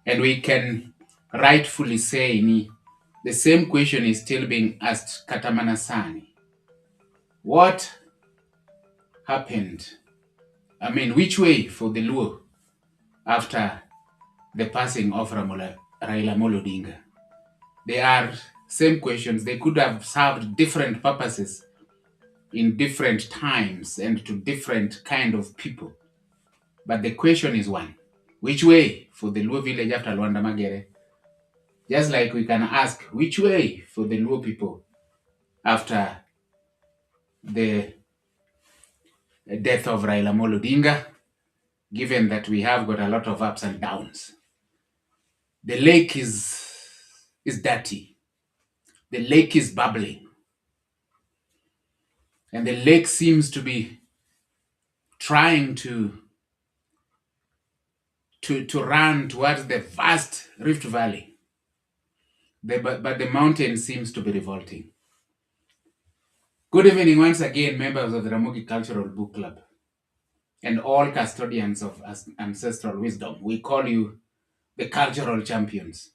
And we can rightfully say the same question is still being asked Katamanasani. What happened? I mean, which way for the Luo after the passing of Raila Amolo Odinga? They are same questions. They could have served different purposes in different times and to different kind of people. But the question is one. Which way for the Luo village after Lwanda Magere? Just like we can ask, which way for the Luo people after the death of Raila Amolo Odinga, given that we have got a lot of ups and downs. The lake is dirty. The lake is bubbling. And the lake seems to be trying to run towards the vast Rift Valley. But the mountain seems to be revolting. Good evening once again, members of the Ramogi Cultural Book Club and all custodians of ancestral wisdom. We call you the cultural champions.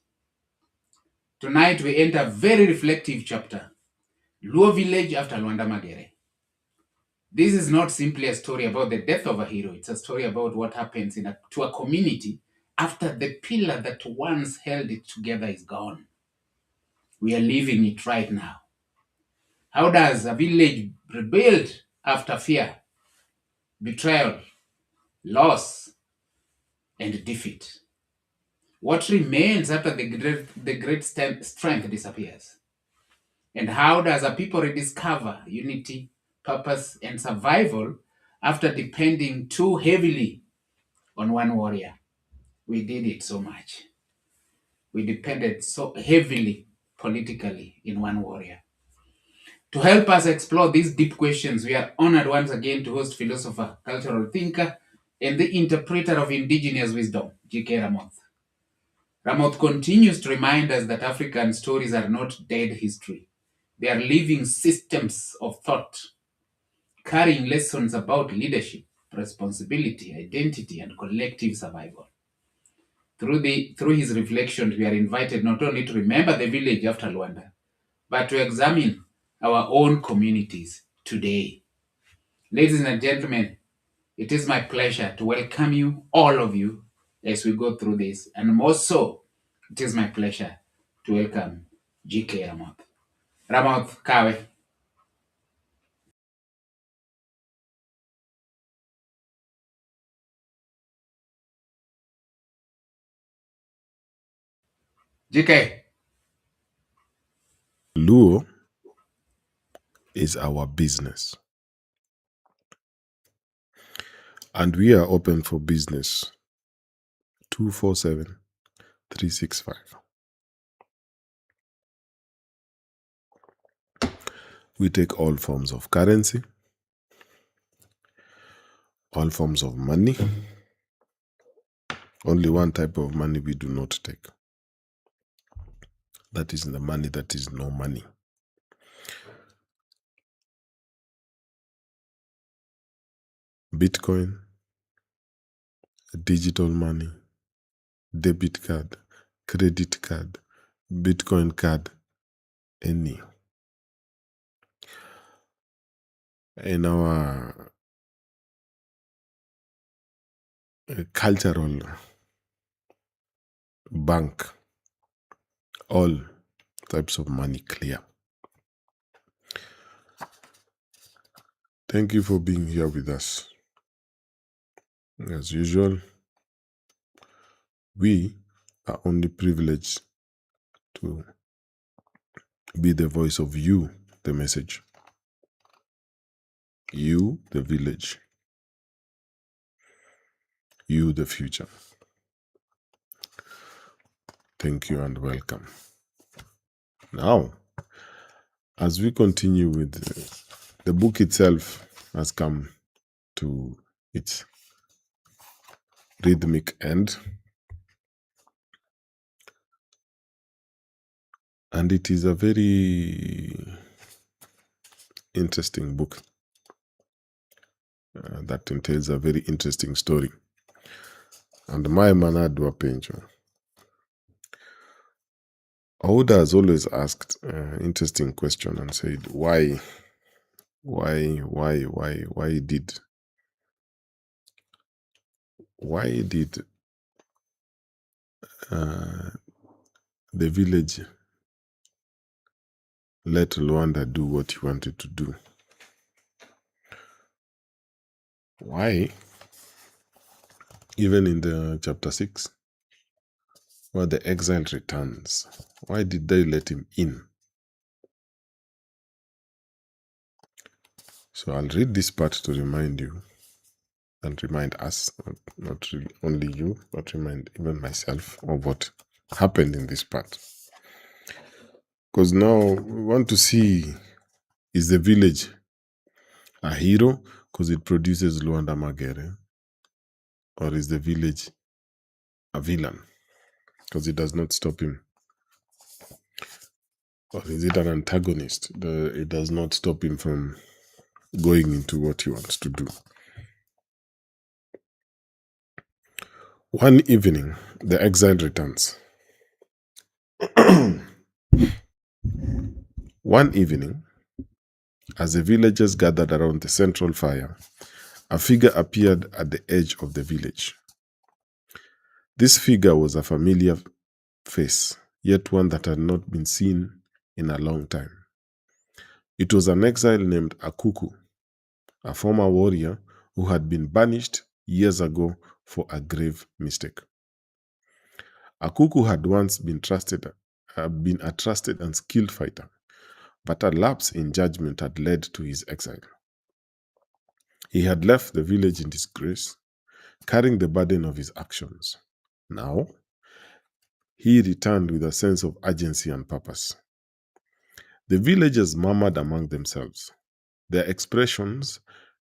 Tonight we enter a very reflective chapter, Luo village after Lwanda Magere. This is not simply a story about the death of a hero. It's a story about what happens to a community after the pillar that once held it together is gone. We are living it right now. How does a village rebuild after fear, betrayal, loss, and defeat? What remains after the great strength disappears? And how does a people rediscover unity, purpose, and survival after depending too heavily on one warrior? We did it so much. We depended so heavily politically in one warrior. To help us explore these deep questions, we are honored once again to host philosopher, cultural thinker, and the interpreter of indigenous wisdom, G.K. Ramoth. Ramoth continues to remind us that African stories are not dead history. They are living systems of thought, carrying lessons about leadership, responsibility, identity, and collective survival. Through his reflections, we are invited not only to remember the village after Luanda, but to examine our own communities today. Ladies and gentlemen, it is my pleasure to welcome you, all of you, as we go through this. And more so, it is my pleasure to welcome G.K. Ramoth. Ramoth, Kawe. GK. LUO is our business. And we are open for business 247 365. We take all forms of currency, all forms of money. Only one type of money we do not take. That is the money that is no money. Bitcoin, digital money, debit card, credit card, Bitcoin card, any. In our cultural bank, all types of money clear. Thank you for being here with us. As usual, we are only privileged to be the voice of you, the message. You, the village. You, the future. Thank you and welcome. Now, as we continue with the book itself has come to its rhythmic end. And it is a very interesting book that entails a very interesting story. And my manadwa pencho. Oda has always asked an interesting question and said, why did the village let Lwanda do what he wanted to do? Why? Even in the chapter 6, where the exile returns, why did they let him in? So I'll read this part to remind you and remind us, not really only you, but remind even myself of what happened in this part. Because now we want to see, is the village a hero because it produces Lwanda Magere? Or is the village a villain because it does not stop him? Or is it an antagonist? It does not stop him from going into what he wants to do. One evening, the exile returns. One evening, as the villagers gathered around the central fire, a figure appeared at the edge of the village. This figure was a familiar face, yet one that had not been seen in a long time. It was an exile named Akuku, a former warrior who had been banished years ago for a grave mistake. Akuku had once been a trusted and skilled fighter, but a lapse in judgment had led to his exile. He had left the village in disgrace, carrying the burden of his actions. Now, he returned with a sense of urgency and purpose. The villagers murmured among themselves, their expressions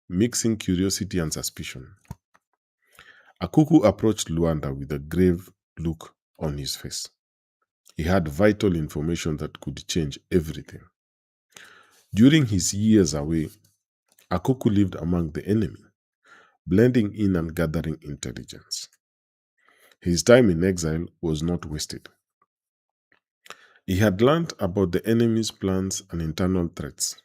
mixing curiosity and suspicion. Akuku approached Lwanda with a grave look on his face. He had vital information that could change everything. During his years away, Akuku lived among the enemy, blending in and gathering intelligence. His time in exile was not wasted. He had learned about the enemy's plans and internal threats.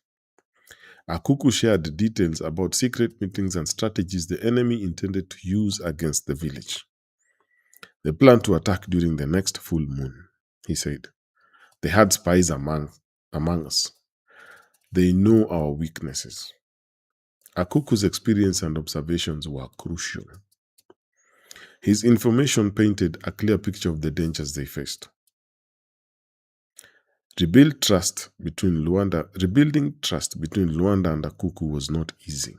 Akuku shared details about secret meetings and strategies the enemy intended to use against the village. They planned to attack during the next full moon, he said. They had spies among us. They know our weaknesses. Akuku's experience and observations were crucial. His information painted a clear picture of the dangers they faced. Rebuilding trust between Lwanda and Akuku was not easy.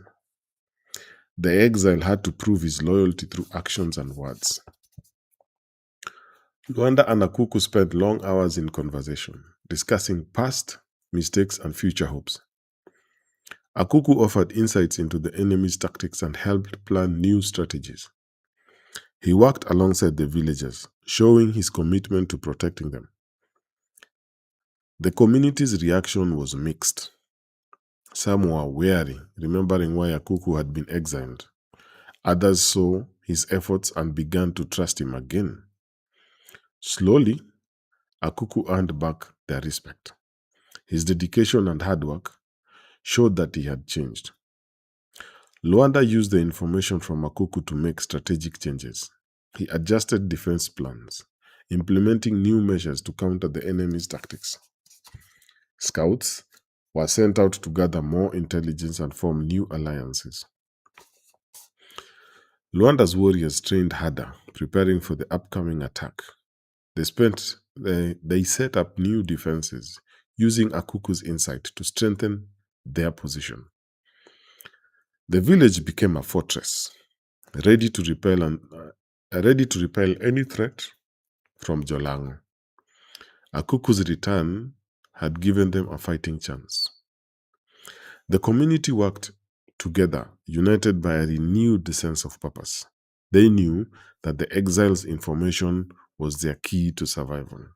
The exile had to prove his loyalty through actions and words. Lwanda and Akuku spent long hours in conversation, discussing past mistakes and future hopes. Akuku offered insights into the enemy's tactics and helped plan new strategies. He worked alongside the villagers, showing his commitment to protecting them. The community's reaction was mixed. Some were wary, remembering why Akuku had been exiled. Others saw his efforts and began to trust him again. Slowly, Akuku earned back their respect. His dedication and hard work showed that he had changed. Lwanda used the information from Akuku to make strategic changes. He adjusted defense plans, implementing new measures to counter the enemy's tactics. Scouts were sent out to gather more intelligence and form new alliances. Lwanda's warriors trained harder, preparing for the upcoming attack. They set up new defenses, using Akuku's insight to strengthen their position. The village became a fortress, ready to repel any threat from Jolango. Akuku's return had given them a fighting chance. The community worked together, united by a renewed sense of purpose. They knew that the exiles' information was their key to survival.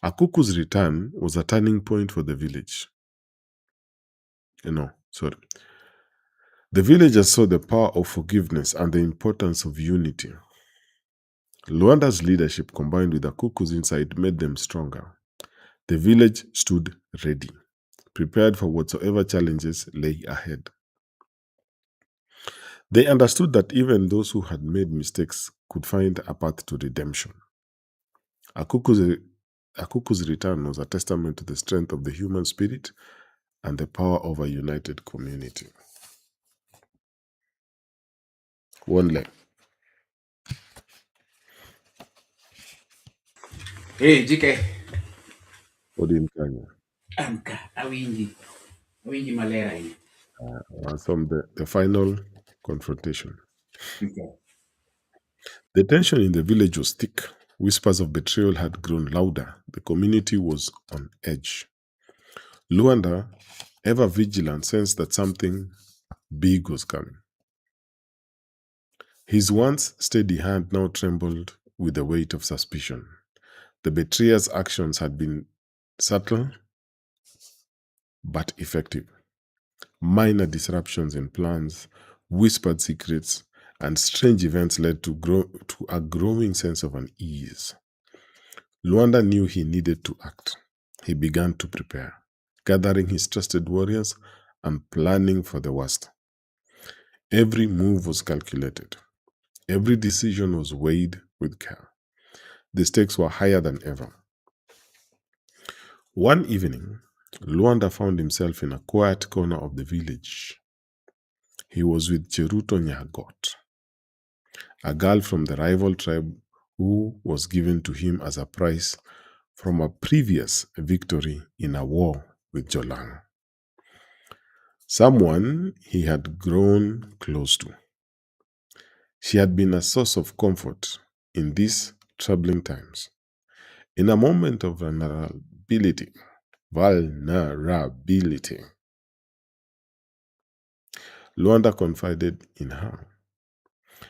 Akuku's return was a turning point for the village. The villagers saw the power of forgiveness and the importance of unity. Lwanda's leadership combined with Akuku's insight made them stronger. The village stood ready, prepared for whatsoever challenges lay ahead. They understood that even those who had made mistakes could find a path to redemption. Akuku's return was a testament to the strength of the human spirit and the power of a united community. One Hey, JK. Odin Amka, awinji. Awinji malera hii. from the final confrontation. Okay. The tension in the village was thick. Whispers of betrayal had grown louder. The community was on edge. Lwanda, ever vigilant, sensed that something big was coming. His once steady hand now trembled with the weight of suspicion. The betrayer's actions had been subtle but effective. Minor disruptions in plans, whispered secrets, and strange events led to a growing sense of unease. Lwanda knew he needed to act. He began to prepare, gathering his trusted warriors and planning for the worst. Every move was calculated. Every decision was weighed with care. The stakes were higher than ever. One evening, Lwanda found himself in a quiet corner of the village. He was with Cheruto Nyagot, a girl from the rival tribe who was given to him as a prize from a previous victory in a war with Jolang. Someone he had grown close to. She had been a source of comfort in these troubling times. In a moment of vulnerability, Lwanda confided in her.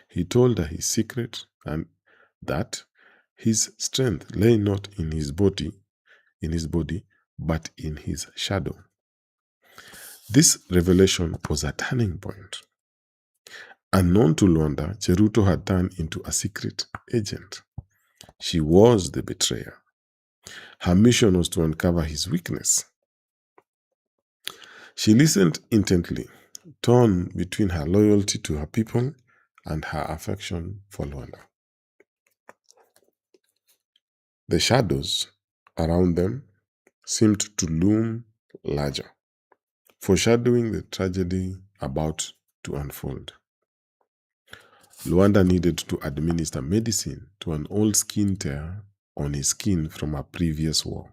He told her his secret and that his strength lay not in his body, but in his shadow. This revelation was a turning point. Unknown to Lwanda, Cheruto had turned into a secret agent. She was the betrayer. Her mission was to uncover his weakness. She listened intently, torn between her loyalty to her people and her affection for Lwanda. The shadows around them seemed to loom larger, foreshadowing the tragedy about to unfold. Lwanda needed to administer medicine to an old skin tear on his skin from a previous war.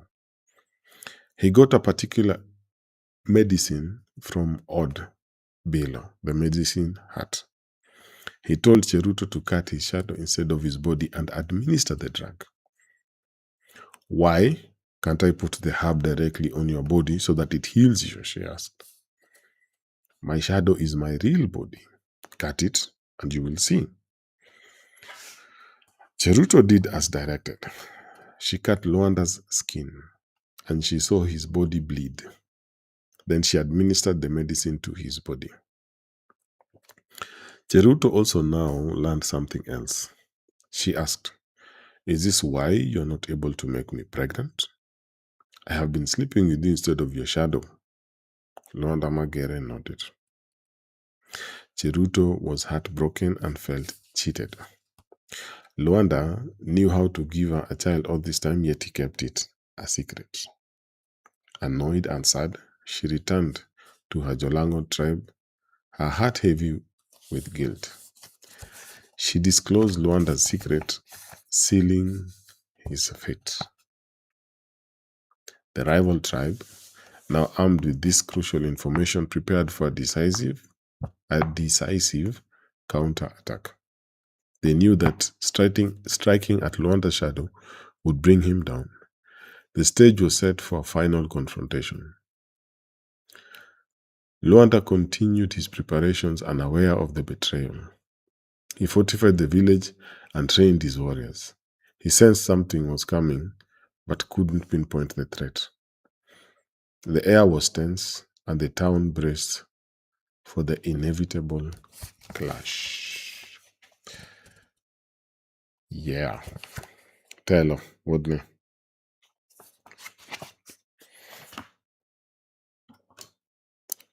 He got a particular medicine from Odd Bilo, the medicine hut. He told Cheruto to cut his shadow instead of his body and administer the drug. Why can't I put the herb directly on your body so that it heals you? She asked. My shadow is my real body. Cut it and you will see. Cheruto did as directed. She cut Lwanda's skin and she saw his body bleed. Then she administered the medicine to his body. Cheruto also now learned something else. She asked, is this why you're not able to make me pregnant? I have been sleeping with you instead of your shadow. Lwanda Magere nodded. Cheruto was heartbroken and felt cheated. Lwanda knew how to give her a child all this time, yet he kept it a secret. Annoyed and sad, she returned to her Jolango tribe, her heart heavy with guilt. She disclosed Lwanda's secret, sealing his fate. The rival tribe, now armed with this crucial information, prepared for a decisive counterattack. They knew that striking at Lwanda's shadow would bring him down. The stage was set for a final confrontation. Lwanda continued his preparations unaware of the betrayal. He fortified the village and trained his warriors. He sensed something was coming, but couldn't pinpoint the threat. The air was tense, and the town braced for the inevitable clash. Yeah. Telo, Wodne.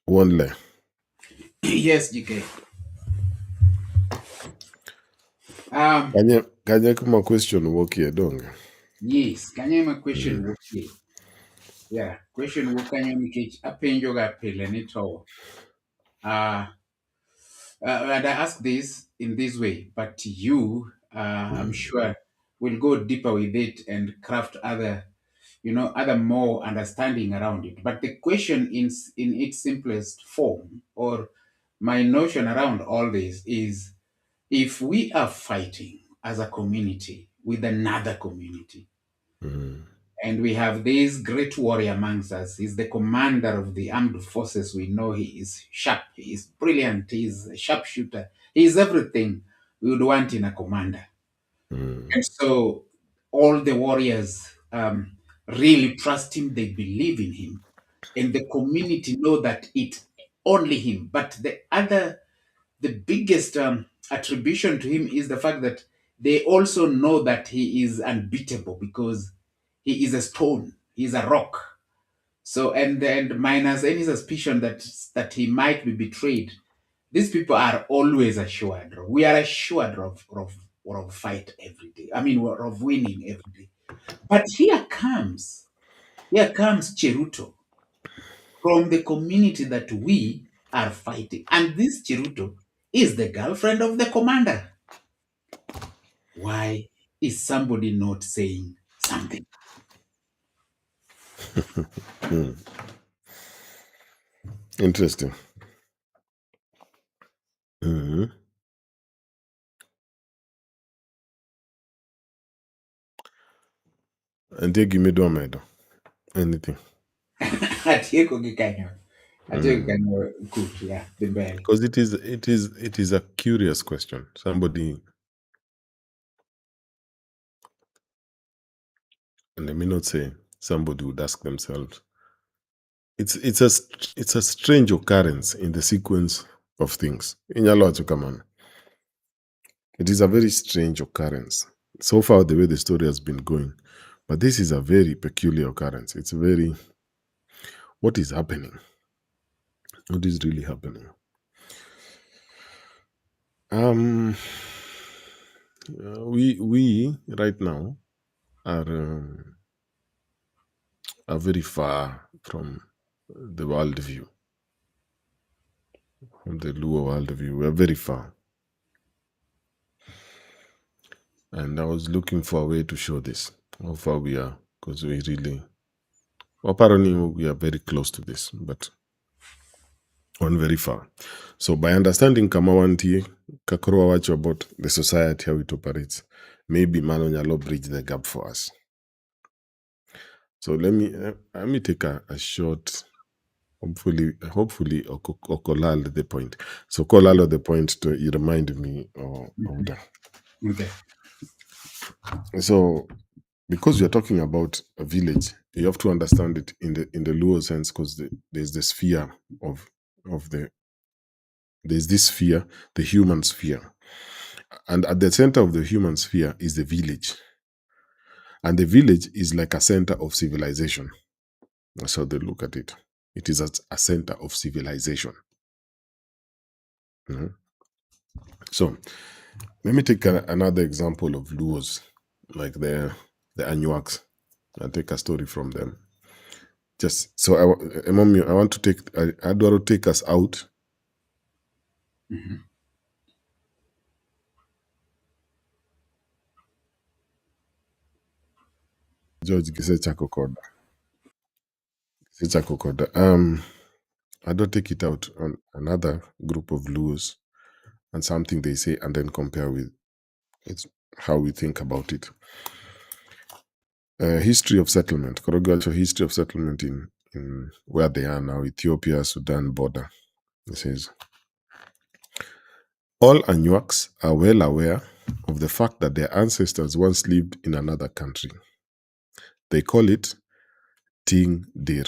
One le. Yes, GK. Kanye kuma question wokie donge. Yes, kanyo ma question Mm. wuokie. Yeah, question wuok kanyo nikech apenjo ga pile ni to. Uh, and I ask this in this way, but you, I'm Mm. sure, will go deeper with it and craft other, other more understanding around it. But the question in its simplest form, or my notion around all this is, if we are fighting as a community with another community, Mm. and we have this great warrior amongst us, he's the commander of the armed forces. We know he is sharp, he is brilliant, he is a sharpshooter, he is everything we would want in a commander. Mm. And so all the warriors really trust him, they believe in him, and the community know that it's only him. But the biggest attribution to him is the fact that they also know that he is unbeatable because he is a stone, he is a rock. So and minus any suspicion that he might be betrayed, these people are always assured. We are assured of fight every day. I mean, of winning every day. But here comes Cheruto from the community that we are fighting, and this Cheruto is the girlfriend of the commander. Why is somebody not saying something? Mm. Interesting. Mm. And they give me domedo. Anything. Atieko gi kanyo. Atieko gi Mm. kanyo kut, yeah, dhi mbele. Because it is a curious question. Somebody, and let me not say somebody would ask themselves. It's a strange occurrence in the sequence of things. Inyalo wacho kamano. It is a very strange occurrence. So far, the way the story has been going, but this is a very peculiar occurrence. It's very, what is happening? What is really happening? Um, we right now are very far from the worldview, from the LUO worldview. We are very far, and I was looking for a way to show this how far we are, because we really, apparently, we are very close to this, but on very far. So by understanding Kamawanti, Kakro Wacho about the society, how it operates, maybe Mano Nyalo bridge the gap for us. So let me take a short, hopefully Okolal the point. So Kolalo the point to you remind me of that. Okay. So because you're talking about a village, you have to understand it in the Luo sense, because there's the sphere of there's this sphere, the human sphere. And at the center of the human sphere is the village. And the village is like a center of civilization. That's how they look at it. It is a center of civilization. Mhm. So let me take another example of Luos, like the Anuaks. I'll take a story from them. Just so I want to take I do want to take us out. Mhm. George Gisechako Koda. Gisechako Koda. I don't take it out on another group of Luos and something they say, and then compare with it's how we think about it. History of settlement. Korogacho history of settlement in where they are now, Ethiopia, Sudan border. It says all Anuaks are well aware of the fact that their ancestors once lived in another country. They call it Ting Dir.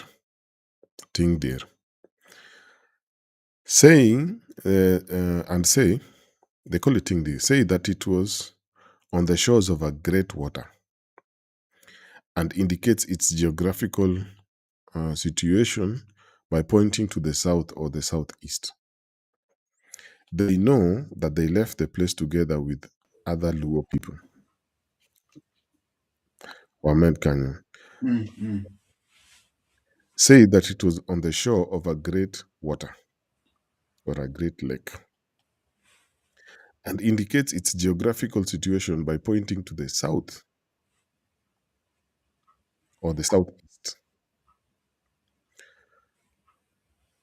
Ting Dir. Saying and say, they call it Ting Dir, say that it was on the shores of a great water and indicates its geographical situation by pointing to the south or the southeast. They know that they left the place together with other Luo people. Wamed Canyon say that it was on the shore of a great water or a great lake and indicates its geographical situation by pointing to the south or the southeast.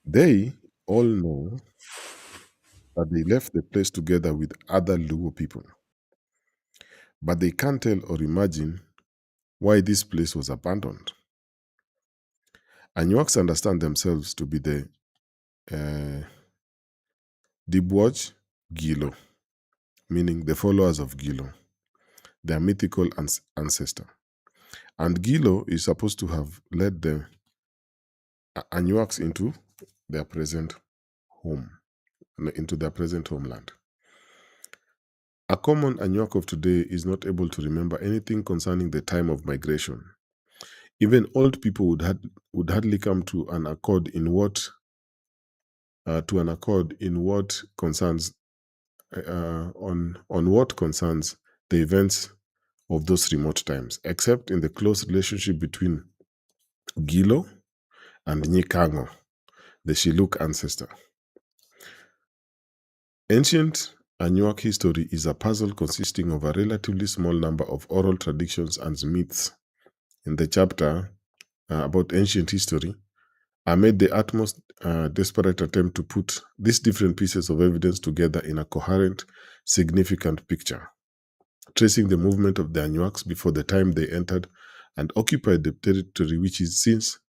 They all know that they left the place together with other Luo people, but they can't tell or imagine why this place was abandoned. Anyuaks understand themselves to be the Dibwaj Gilo, meaning the followers of Gilo, their mythical ancestor. And Gilo is supposed to have led the Anyuaks into their present home, into their present homeland. A common Anyuak of today is not able to remember anything concerning the time of migration. Even old people would hardly come to an accord in what concerns on what concerns the events of those remote times, except in the close relationship between Gilo and Nyikango, the Shiluk ancestor. Ancient Anuak history is a puzzle consisting of a relatively small number of oral traditions and myths. In the chapter about ancient history, I made the utmost desperate attempt to put these different pieces of evidence together in a coherent, significant picture, tracing the movement of the Anuaks before the time they entered and occupied the territory which is since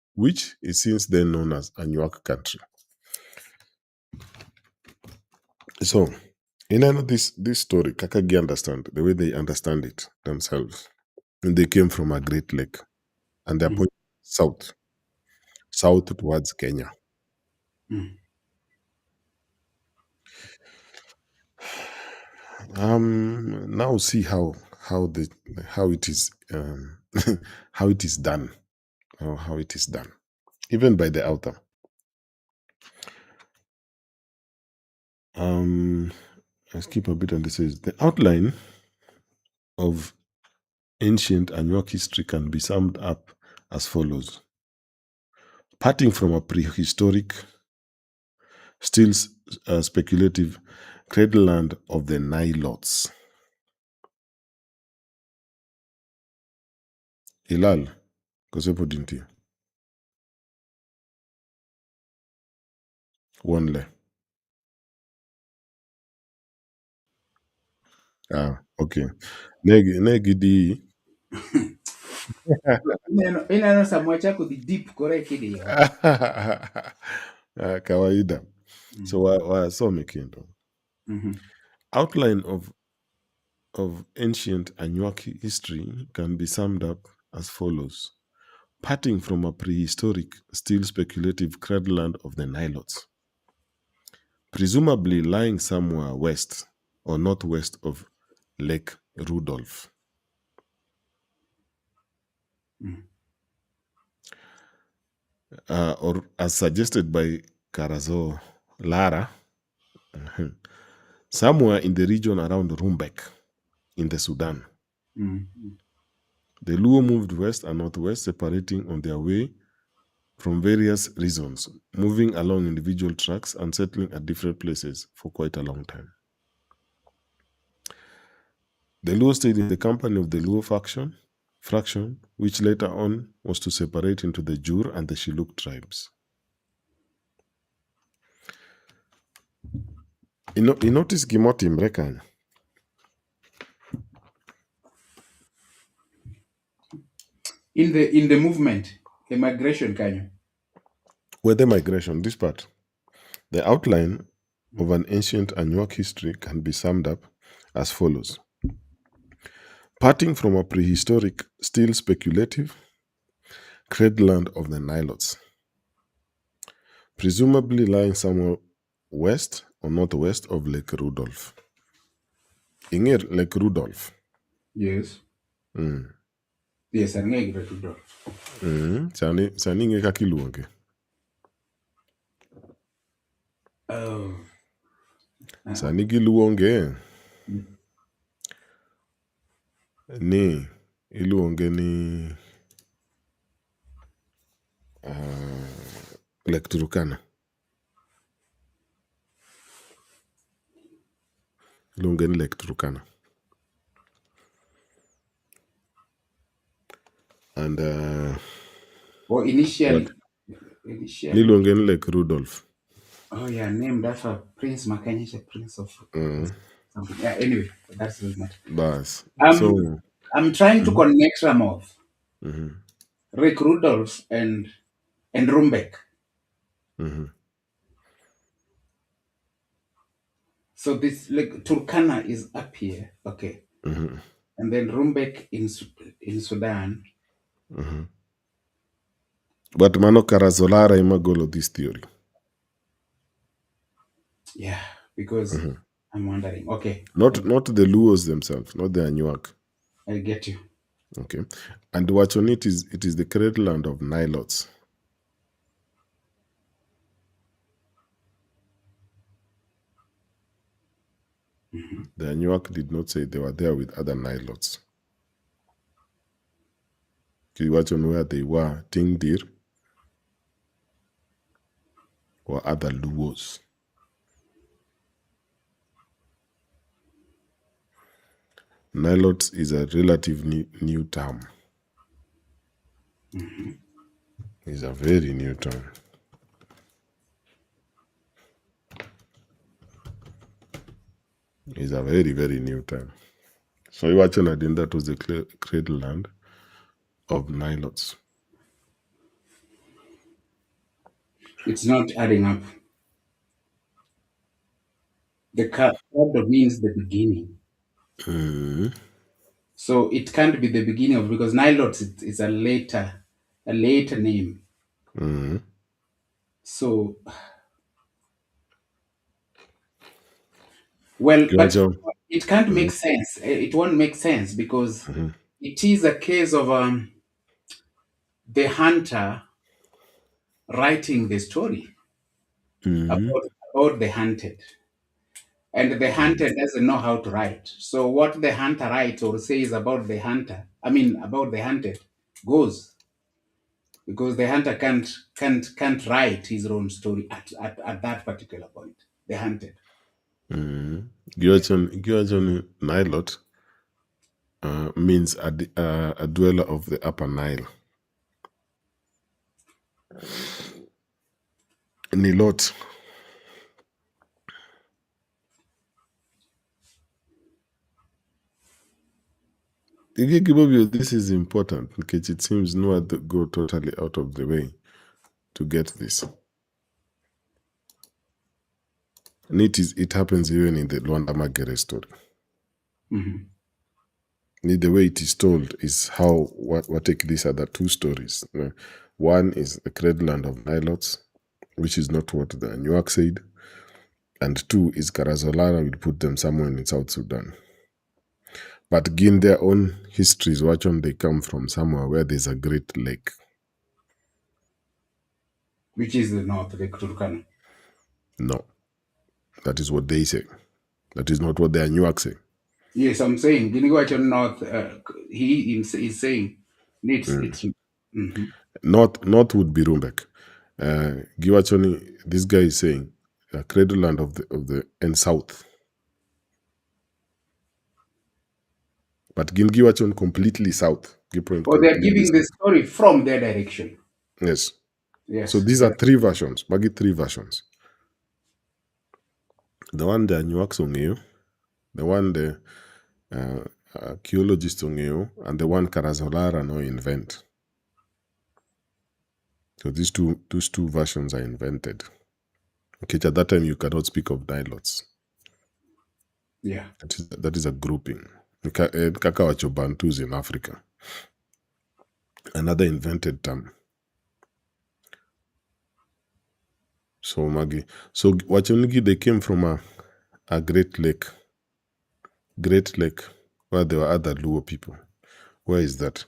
then known as Anuak country. So, in this story, Kakagi understand the way they understand it themselves. And they came from a great lake, and they're pointing south towards Kenya. Now see how it is how it is done, or how it is done, even by the author. I skip a bit and this is the outline of ancient Anuak history can be summed up as follows. Parting from a prehistoric, still speculative cradle land of the Nilotes. Ilal, kosepo dinti. Wonle. Okay. Negidi. Inano samwacha kudhi deep kore kidi. Kawaida. So wasome kendo. Outline of ancient Anuak history can be summed up as follows. Parting from a prehistoric, still speculative cradle land of the Nilotes, presumably lying somewhere west or northwest of Lake Rudolph. Or as suggested by Karazo Lara, somewhere in the region around Rumbek in the Sudan. The Luo moved west and northwest, separating on their way from various reasons, moving along individual tracks and settling at different places for quite a long time. The Luo stayed in the company of the Luo fraction, which later on was to separate into the Jur and the Shiluk tribes. You notice Gimoti Mrekan. In the movement, the migration, can you? Where the migration, this part, the outline of an ancient Anuak history can be summed up as follows. Parting from a prehistoric, still speculative, cradle land of the Nilotes, presumably lying somewhere west or northwest of Lake Rudolph. Ingir Lake Rudolph, Yes. Mm. Yes, ang'e gi Rudolf. Sani ing'e kaka iluonge. Oh. Sani giluonge ni iluonge ni Lake Turkana. Iluonge ni Lake Turkana. And initially. niluonge ni Lake Rudolph. Oh yeah, named after Prince Makanyesha, Prince of something. Yeah, anyway, that's the matter. Bas. I'm trying to connect Ramoth, Mm-hmm. Rick Rudolph, and Rumbek. Mm-hmm. So this like Turkana is up here, okay, Mm-hmm. and then Rumbek in Sudan. Mm-hmm. But mano Karazolara imagolo this theory. Yeah, because I'm wondering. Okay, Not the Luos themselves, not the Anuak. I get you. Okay, and what's on it is the cradle land of Nilotes. The Anuak did not say they were there with other Nilotes. Watch on where they were, Tingdir or other Luos. Nilotes is a relatively new term. It's a very new term. It's a very, very new term. So you watch on that was the cradle land of Nilotes. It's not adding up. The card means the beginning. So it can't be the beginning of, because Nilotes is a later name. So well, but it can't make sense. It won't make sense because it is a case of the hunter writing the story about the hunted. And the hunter doesn't know how to write. So what the hunter writes or says about the hunter, about the hunted, goes. Because the hunter can't write his own story at that particular point. The hunted. Gyochon Nilot means a dweller of the upper Nile. Nilot. This is important because it seems no one go totally out of the way to get this. And it happens even in the Lwanda Magere story. The way it is told is how what take these other two stories. One is the cradle land of Nilotes, which is not what the Anuak said. And two is Karazolara will put them somewhere in South Sudan. But again, their own histories, watch on they come from somewhere where there's a great lake. Which is the north, Lake Turkana. No. That is what they say. That is not what the Anuak say. Yes, I'm saying, Giniwacho North, he is saying, it's North would be Rumbek. Giwachoni, this guy is saying, cradle land of the and south. But Giwachon completely south. they're giving the story from their direction. Yes. Yes. So these are three versions. Magi three versions. The one the Anuaks ongeo, the one the archaeologists ongeo, and the one Karazolara no invent. So those two versions are invented. Okay, at that time you cannot speak of Nilotes. Yeah. That is a grouping. Kakawacho Bantus in Africa. Another invented term. So Wachonigi, they came from a great lake. Great lake. where there were other Luo people. Where is that?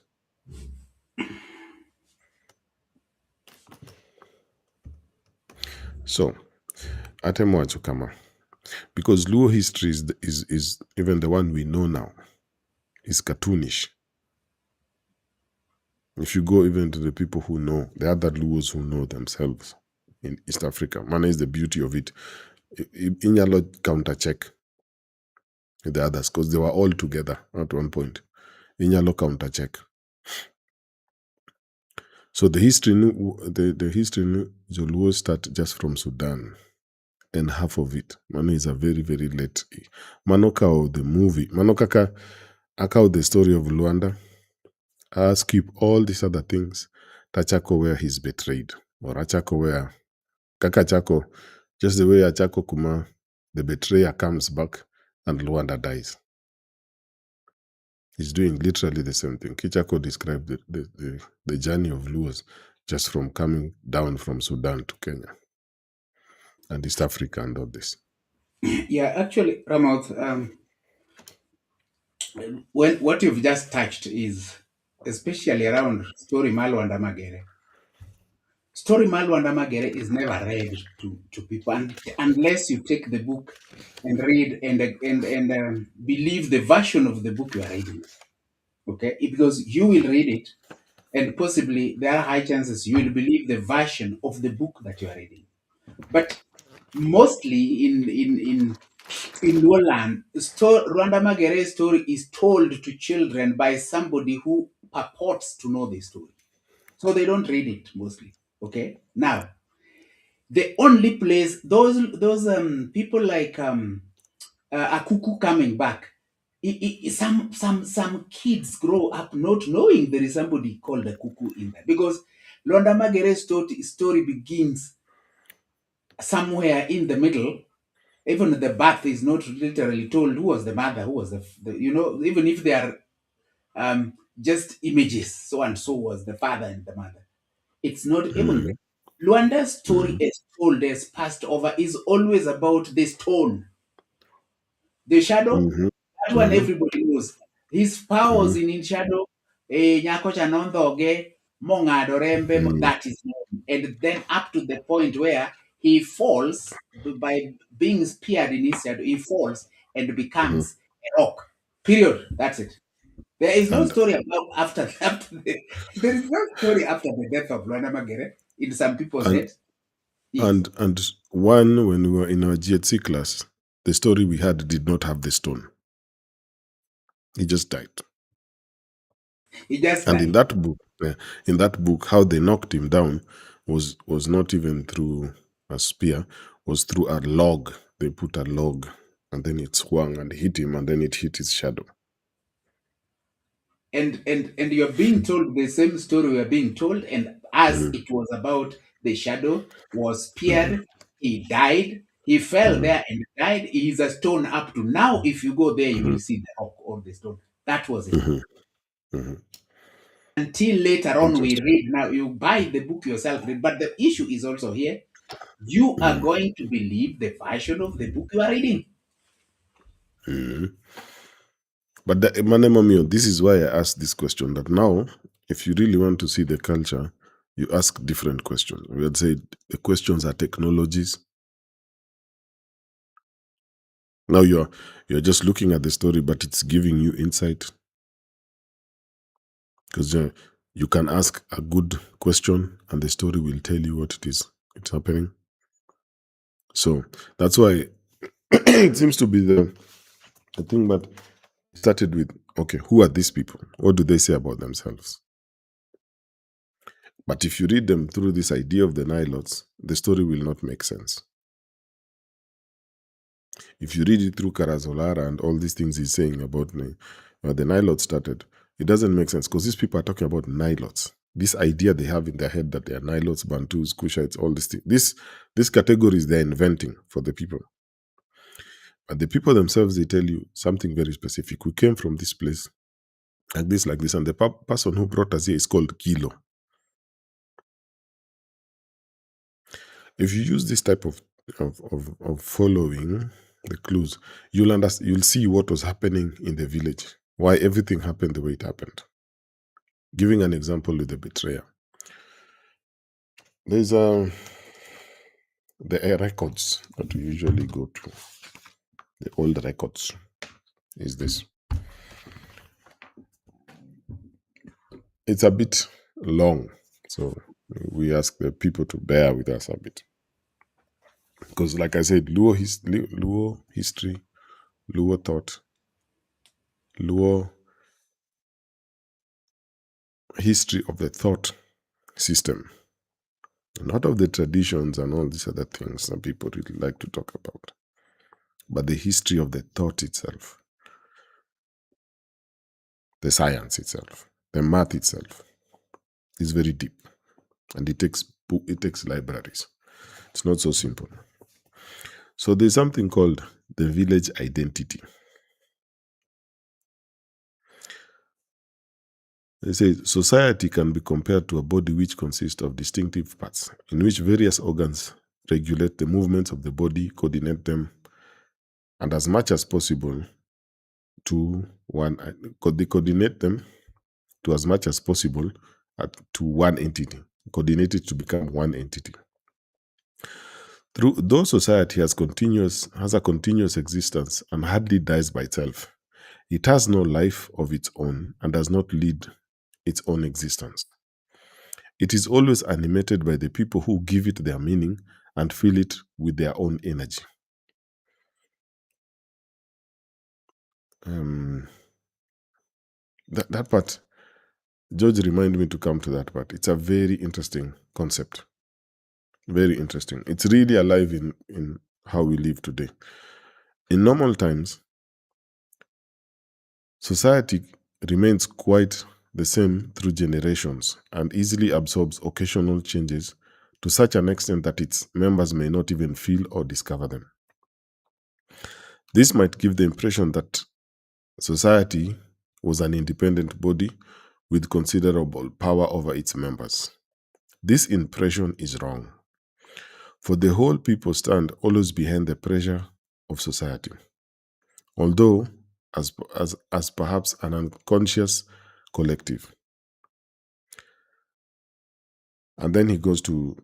So, Atemo Achukama. Because Luo history is even the one we know now, is cartoonish. If you go even to the people who know, the other Luos who know themselves in East Africa, man, is the beauty of it. Inyalo counter check the others because they were all together at one point. Inyalo counter check. So the history, the history, Luo start just from Sudan, and half of it, man, is a very very late. Manoka the movie, Manokaka, Akao the story of Lwanda. Skip all these other things. Tachako where he's betrayed, or Achako where Kaka Chako, just the way Achako Kuma, the betrayer comes back and Luanda dies. He's doing literally the same thing. Kichako described the journey of Luos just from coming down from Sudan to Kenya and East Africa and all this. Yeah, actually, Ramoth, when what you've just touched is especially around story Lwanda Magere. Story Lwanda Magere is never read to people unless you take the book and read and believe the version of the book you are reading. Okay, because you will read it, and possibly there are high chances you will believe the version of the book that you are reading. But mostly in Lowland, Rwanda Magere's story is told to children by somebody who purports to know the story. So they don't read it mostly. Okay. Now, the only place those people like Akuku coming back, some kids grow up not knowing there is somebody called a cuckoo in there because Londa Magere's story begins somewhere in the middle. Even the birth is not literally told who was the mother, who was even if they are just images, so and so was the father and the mother. It's not even Mm-hmm. there. Luanda's story Mm-hmm. is told as passed over is always about the stone. The shadow, Mm-hmm. that one everybody knows. His powers Mm-hmm. in shadow, nyako cha nondhoge, mong'ado rembe, Mm-hmm. that is known. And then up to the point where he falls by being speared in his shadow, he falls and Mm-hmm. becomes a rock. Period. That's it. There is no And story about there is no story after the death of Luanda Magere in some people's and heads. Yes, and one, when we were in our GHC class, the story we had did not have the stone. He just died. he just And died. in that book, how they knocked him down was not even through a spear, was through a log. They put a log, and then it swung and hit him, and then it hit his shadow. And you're being told the same story we are being told, and as Mm-hmm. it was about the shadow was Mm-hmm. speared, he died, he fell Mm-hmm. there and died. He is a stone up to now. If you go there, you Mm-hmm. will see the rock or the stone. That was it. Mm-hmm. Mm-hmm. Until later on, we Interesting. read. Now you buy the book yourself, read. But the issue is also here. You are Mm-hmm. going to believe the version of the book you are reading. Mm-hmm. But Manemamio, this is why I asked this question, that now, if you really want to see the culture, you ask different questions. We had said the questions are technologies. Now you're just looking at the story, but it's giving you insight, because you can ask a good question and the story will tell you what it is. It's happening. So that's why it seems to be the thing. But it started with, okay, who are these people? What do they say about themselves? But if you read them through this idea of the Nilotes, the story will not make sense. If you read it through Karazolara and all these things he's saying about the Nilotes started, it doesn't make sense because these people are talking about Nilotes. This idea they have in their head that they are Nilotes, Bantus, Kushites, all these things. These categories they're inventing for the people. But the people themselves, they tell you something very specific. We came from this place, like this. And the person who brought us here is called Kilo. If you use this type of following the clues, you'll see what was happening in the village. why everything happened the way it happened. Giving an example with the betrayer. There's the records that we usually go to. The old records is this. It's a bit long, so we ask the people to bear with us a bit. Because like I said, Luo history, Luo thought, Luo history of the thought system, not of the traditions and all these other things that people really like to talk about, but the history of the thought itself, the science itself, the math itself is very deep, and it takes libraries. It's not so simple. So there's something called the village identity. They say society can be compared to a body which consists of distinctive parts, in which various organs regulate the movements of the body, coordinate them, and as much as possible they coordinate them to as much as possible to one entity, coordinated to become one entity. Though society has a continuous existence and hardly dies by itself, it has no life of its own and does not lead its own existence. It is always animated by the people who give it their meaning and fill it with their own energy. That part, George reminded me to come to that part. It's a very interesting concept. Very interesting. It's really alive in how we live today. In normal times, society remains quite the same through generations and easily absorbs occasional changes to such an extent that its members may not even feel or discover them. This might give the impression that society was an independent body with considerable power over its members. This impression is wrong, for the whole people stand always behind the pressure of society, although as perhaps an unconscious collective. And then he goes to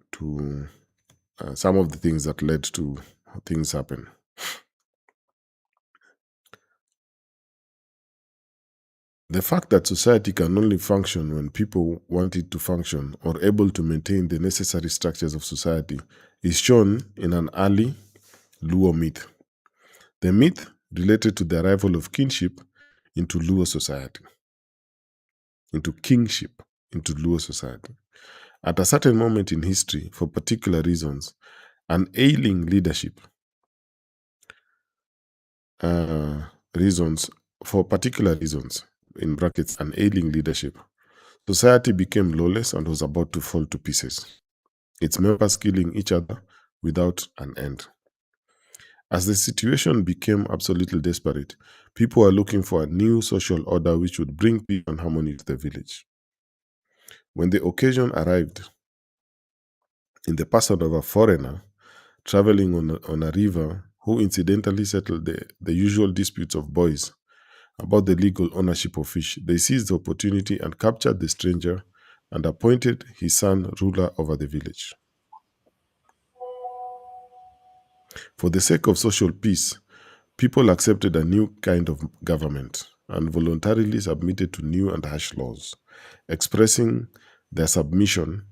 some of the things that led to things happen. The fact that society can only function when people want it to function or able to maintain the necessary structures of society is shown in an early Luo myth. The myth related to the arrival of kinship into Luo society, into kingship into Luo society. At a certain moment in history, for particular reasons, an ailing leadership, in brackets, an ailing leadership, society became lawless and was about to fall to pieces, its members killing each other without an end. As the situation became absolutely desperate, people were looking for a new social order which would bring peace and harmony to the village. When the occasion arrived, in the person of a foreigner traveling on a river who incidentally settled the usual disputes of boys about the legal ownership of fish, they seized the opportunity and captured the stranger and appointed his son ruler over the village. For the sake of social peace, people accepted a new kind of government and voluntarily submitted to new and harsh laws, expressing their submission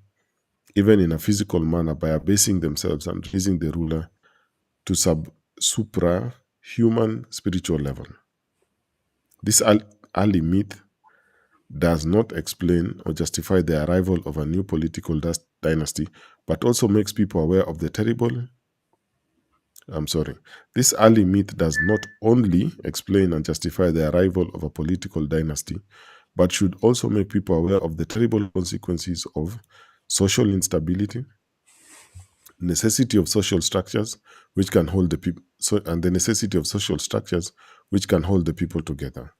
even in a physical manner by abasing themselves and raising the ruler to supra-human spiritual level. This early myth does not explain or justify the arrival of a new political dynasty, but also makes people aware of the This early myth does not only explain and justify the arrival of a political dynasty, but should also make people aware of the terrible consequences of social instability, necessity of social structures which can hold the people, and the necessity of social structures which can hold the people together.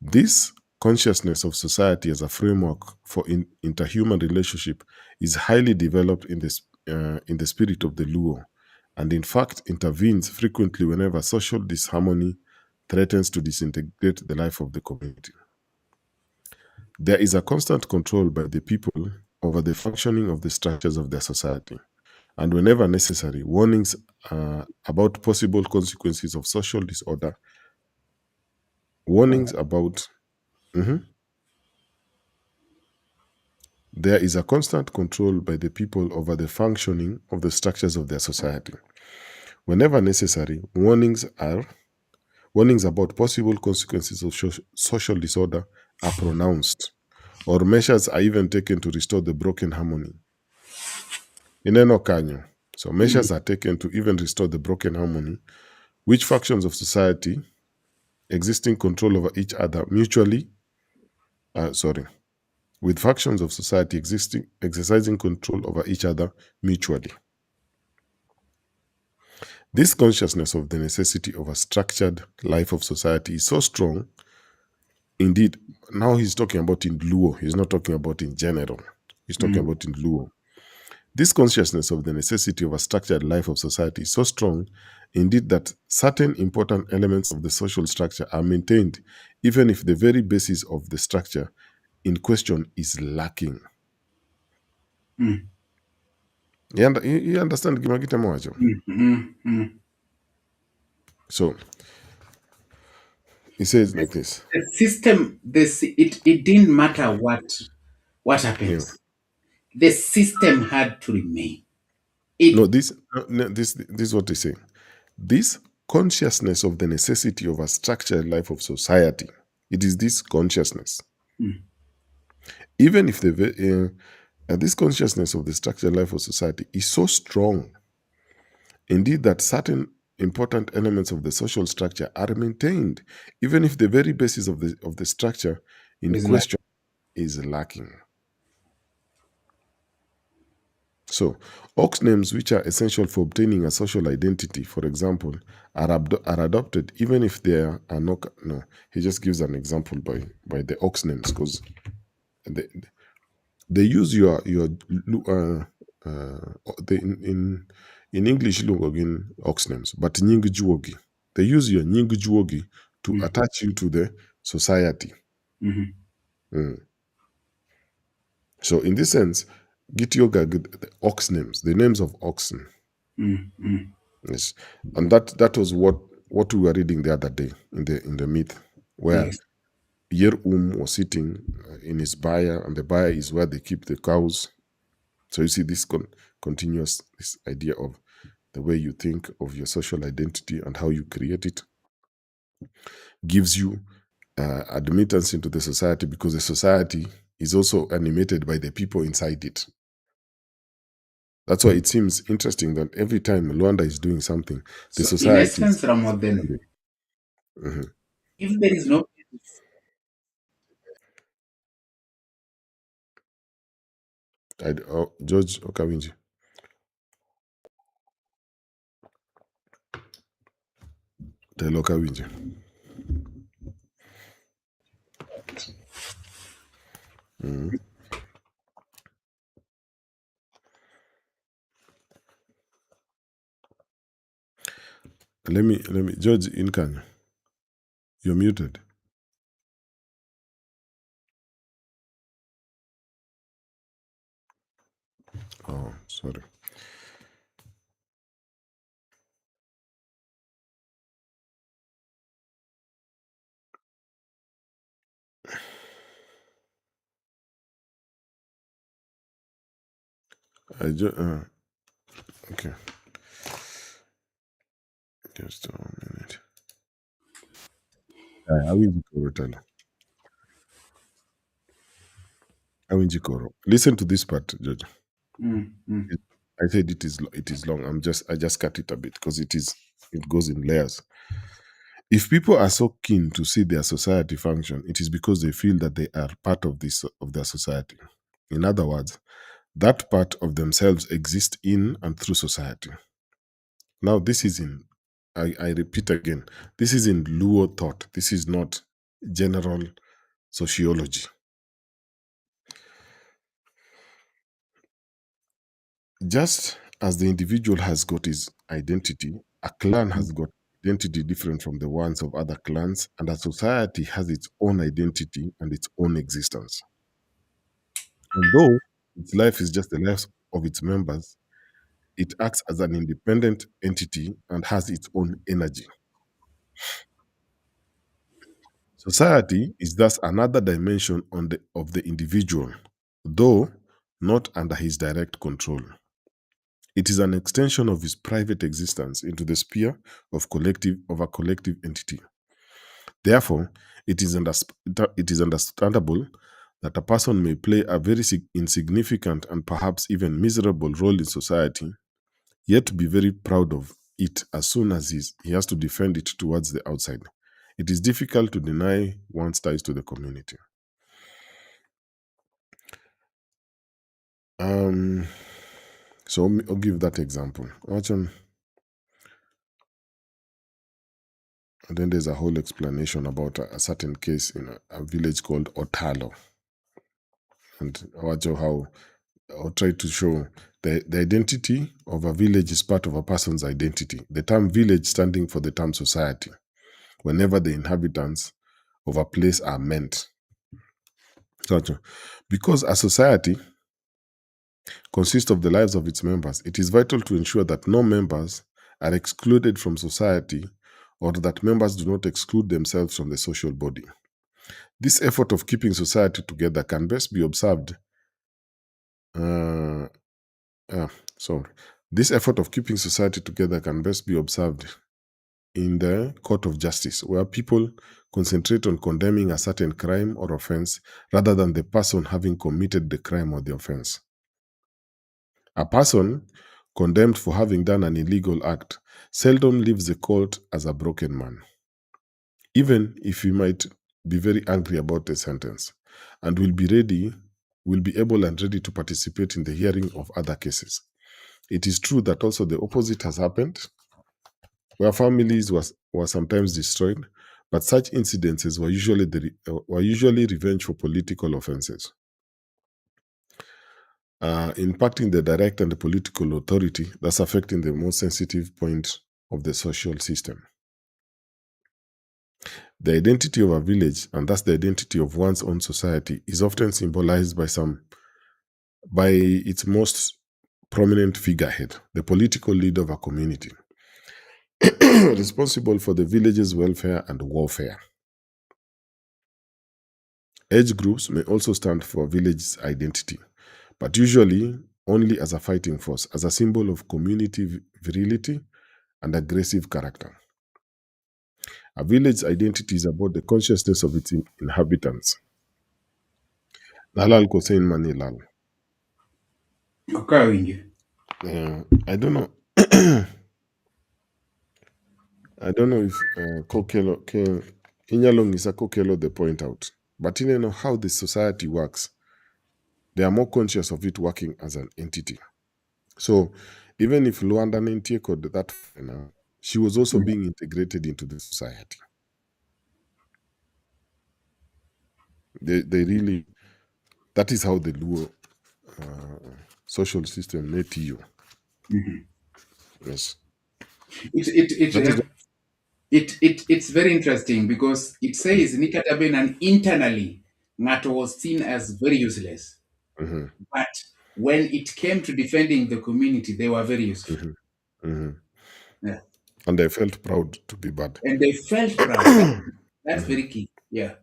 This consciousness of society as a framework for interhuman relationship is highly developed in the spirit of the Luo, and in fact intervenes frequently whenever social disharmony threatens to disintegrate the life of the community. There is a constant control by the people over the functioning of the structures of their society, and whenever necessary, warnings about possible consequences of social disorder, warnings about there is a constant control by the people over the functioning of the structures of their society. Whenever necessary, warnings about possible consequences of social disorder are pronounced, or measures are even taken to restore the broken harmony. Ineno kanyo. So measures are taken to even restore the broken harmony, which factions of society existing control over each other mutually, with factions of society exercising control over each other mutually. This consciousness of the necessity of a structured life of society is so strong. Indeed, now he's talking about in LUO. He's not talking about in general. He's talking about in LUO. This consciousness of the necessity of a structured life of society is so strong, indeed, that certain important elements of the social structure are maintained, even if the very basis of the structure in question is lacking. You understand, Gimagita Moajo? So, he says like this. The system, it didn't matter what happens. The system had to remain. This is what he's saying. This consciousness of the necessity of a structured life of society, it is this consciousness. Even if this consciousness of the structured life of society is so strong, indeed, that certain important elements of the social structure are maintained, even if the very basis of the structure in question is lacking. So, ox names which are essential for obtaining a social identity, for example, are adopted even if there are no. He just gives an example by the ox names, because they use in English again ox names, but nyingjuogi. They use your nyingjuogi to attach you to the society. So in this sense, Gityoga, the ox names, the names of oxen. Yes, and that was what we were reading the other day in the myth, where Yer was sitting in his byre, and the byre is where they keep the cows. So you see this continuous this idea of the way you think of your social identity and how you create it gives you admittance into the society, because the society is also animated by the people inside it. That's why it seems interesting that every time Lwanda is doing something, the society. In essence, Ramoden, if there is no. George Okawinji. Tell Okawinji. Let me George Inkan. You're muted. Oh, sorry. Okay. Just a minute. Listen to this part, George. I said it is long. I just cut it a bit because it goes in layers. If people are so keen to see their society function, it is because they feel that they are part of their society. In other words, that part of themselves exists in and through society. Now, this is I repeat again, this is in Luo thought. This is not general sociology. Just as the individual has got his identity, a clan has got identity different from the ones of other clans, and a society has its own identity and its own existence. And though its life is just the lives of its members, it acts as an independent entity and has its own energy. Society is thus another dimension of the individual, though not under his direct control. It is an extension of his private existence into the sphere of a collective entity. Therefore, it is understandable that a person may play a very insignificant and perhaps even miserable role in society, yet be very proud of it as soon as he has to defend it towards the outside. It is difficult to deny one's ties to the community. Um, I'll give that example. And then there's a whole explanation about a certain case in a village called Otalo. And I'll try to show the identity of a village is part of a person's identity. The term village standing for the term society, whenever the inhabitants of a place are meant. Because a society consists of the lives of its members, it is vital to ensure that no members are excluded from society or that members do not exclude themselves from the social body. This effort of keeping society together can best be observed. Uh, sorry. This effort of keeping society together can best be observed in the court of justice, where people concentrate on condemning a certain crime or offense rather than the person having committed the crime or the offense. A person condemned for having done an illegal act seldom leaves the court as a broken man, even if he might be very angry about the sentence, and will be able and ready to participate in the hearing of other cases. It is true that also the opposite has happened, where families were sometimes destroyed, but such incidences were usually revenge for political offenses, impacting the direct and the political authority, thus affecting the most sensitive point of the social system. The identity of a village, and thus the identity of one's own society, is often symbolized by its most prominent figurehead, the political leader of a community, responsible for the village's welfare and warfare. Age groups may also stand for a village's identity, but usually only as a fighting force, as a symbol of community virility and aggressive character. A village's identity is about the consciousness of its inhabitants. Nalal Kosein Manilal. Okay, wingi. I don't know. I don't know if Kokelo, Inyalong is a Kokelo they point out. But you know how the society works, they are more conscious of it working as an entity. So even if Lwanda Nentieko that, she was also being integrated into the society. They really, that is how the LUO social system net you. Yes. That is It's very interesting because it says Nikataben internally Ngato was seen as very useless. Mhm, But when it came to defending the community, they were very useful. mhm, mhm. Yeah. And they felt proud to be bad. And they felt proud. That's Mhm. very key. Yeah.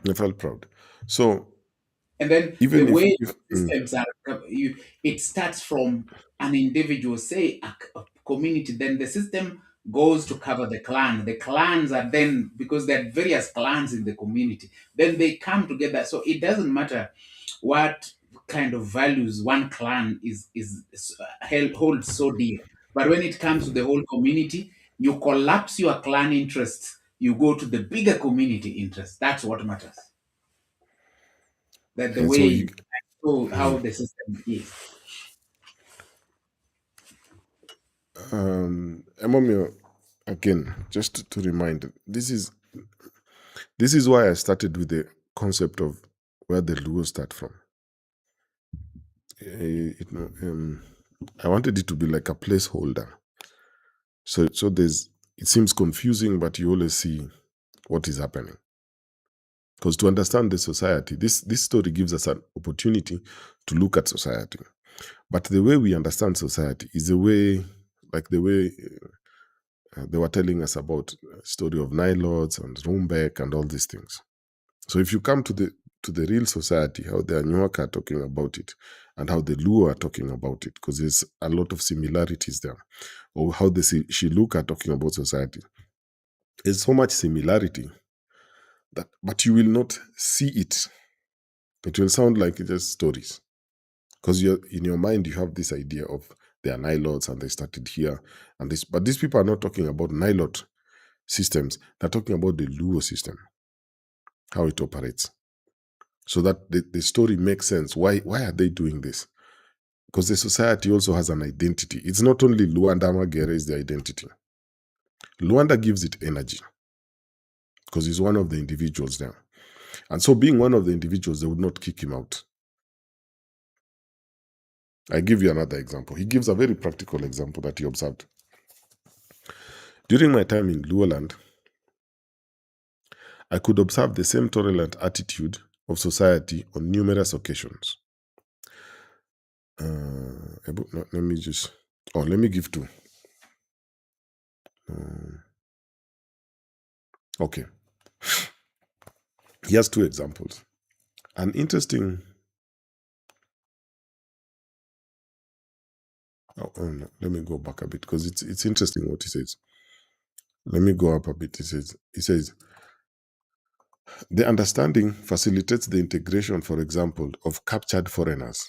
They felt proud. So And then the even way if systems are, it starts from an individual, say a community, then the system goes to cover the clan. The clans are then, because there are various clans in the community, then they come together. So it doesn't matter what kind of values one clan holds so dear. But when it comes to the whole community, you collapse your clan interests, you go to the bigger community interests. That's what matters. That the and so way how the system is. Emomio, again, just to remind, this is why I started with the concept of where the Luo start from. I wanted it to be like a placeholder. So there's it seems confusing, but you always see what is happening. Because to understand the society, this story gives us an opportunity to look at society. But the way we understand society is the way, like the way they were telling us about story of Nilots and Rumbek and all these things. So if you come to the real society, how the Anyuaka are talking about it, and how the Luo are talking about it, because there's a lot of similarities there, or how the Shiluka are talking about society. There's so much similarity that, but you will not see it. It will sound like it's just stories, because you're in your mind you have this idea of they are Nilots and they started here and this, but these people are not talking about Nilot systems. They're talking about the Luo system, how it operates, so that the story makes sense. Why are they doing this? Because the society also has an identity. It's not only Lwanda Magere is the identity. Lwanda gives it energy because he's one of the individuals there. And so being one of the individuals, they would not kick him out. I give you another example. He gives a very practical example that he observed. During my time in Luoland, I could observe the same tolerant attitude of society on numerous occasions. Let me give two. Okay. He has two examples. An interesting. No, let me go back a bit because it's interesting what he says. Let me go up a bit. He says, the understanding facilitates the integration, for example, of captured foreigners,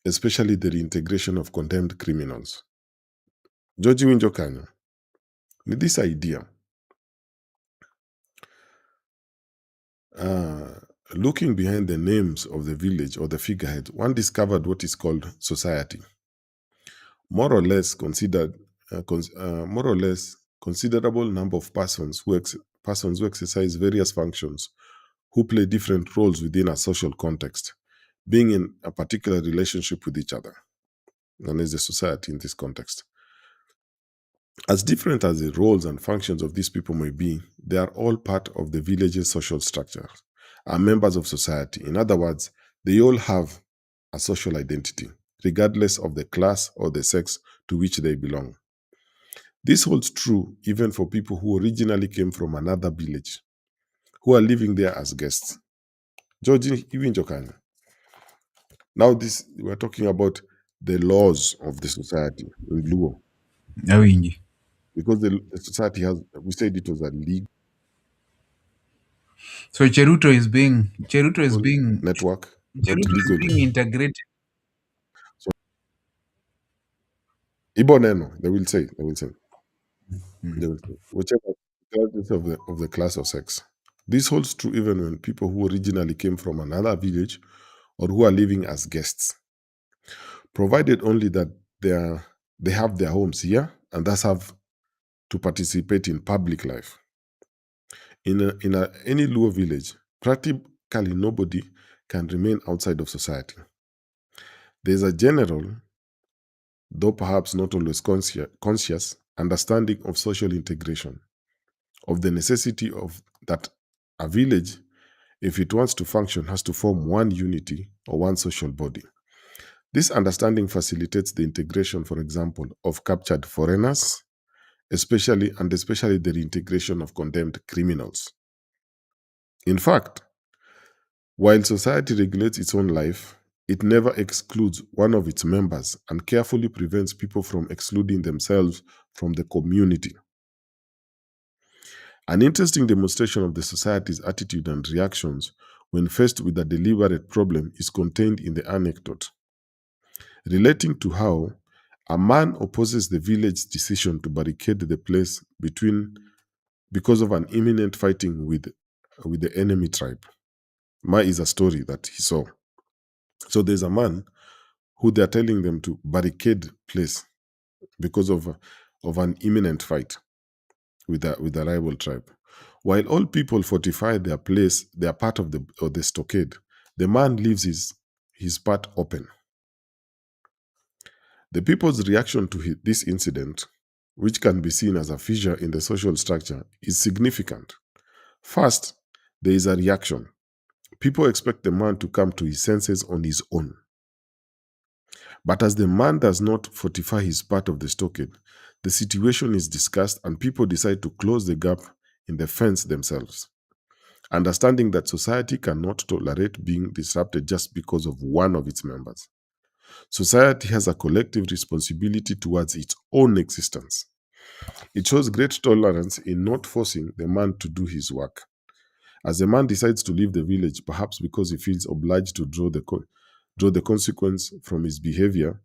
especially the reintegration of condemned criminals. George Winjokanya, with this idea, looking behind the names of the village or the figurehead, one discovered what is called society. More or less considerable number of persons who exercise various functions, who play different roles within a social context, being in a particular relationship with each other, known as the society in this context. As different as the roles and functions of these people may be, they are all part of the village's social structure, are members of society. In other words, they all have a social identity, regardless of the class or the sex to which they belong. This holds true even for people who originally came from another village, who are living there as guests. George, even Jokanya. Now, we're talking about the laws of the society in Luo, Awinji. because the society has, we said it was a legal So Cheruto is network, not legal. being integrated. So, Iboneno, they will say, whichever, regardless of the class or sex. This holds true even when people who originally came from another village or who are living as guests, provided only that they have their homes here and thus have to participate in public life. In any Luo village, practically nobody can remain outside of society. There's a general, though perhaps not always conscious, understanding of social integration, of the necessity of that a village, if it wants to function, has to form one unity or one social body. This understanding facilitates the integration, for example, of captured foreigners, especially the reintegration of condemned criminals. In fact, while society regulates its own life, it never excludes one of its members and carefully prevents people from excluding themselves from the community. An interesting demonstration of the society's attitude and reactions when faced with a deliberate problem is contained in the anecdote, relating to how a man opposes the village's decision to barricade the place because of an imminent fighting with the enemy tribe. Ma is a story that he saw. So there's a man who they're telling them to barricade place because of an imminent fight with the rival tribe. While all people fortify their place, they are part of the stockade. The man leaves his part open. The people's reaction to this incident which can be seen as a fissure in the social structure, is significant. First, there is a reaction. People expect the man to come to his senses on his own. But as the man does not fortify his part of the stockade, the situation is discussed and people decide to close the gap in the fence themselves, understanding that society cannot tolerate being disrupted just because of one of its members. Society has a collective responsibility towards its own existence. It shows great tolerance in not forcing the man to do his work. As the man decides to leave the village, perhaps because he feels obliged to draw the consequence from his behavior,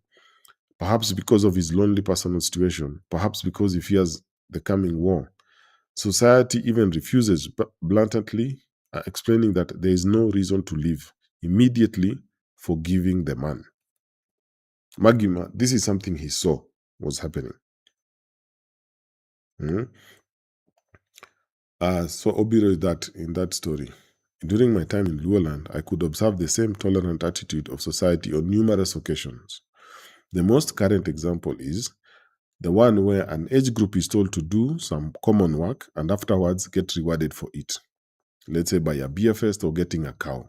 perhaps because of his lonely personal situation, perhaps because he fears the coming war, society even refuses bluntly, explaining that there is no reason to leave, immediately forgiving the man. Magima, this is something he saw was happening. Mhm. So Obiro is that in that story. During my time in Luoland, I could observe the same tolerant attitude of society on numerous occasions. The most current example is the one where an age group is told to do some common work and afterwards get rewarded for it. Let's say by a beer fest or getting a cow.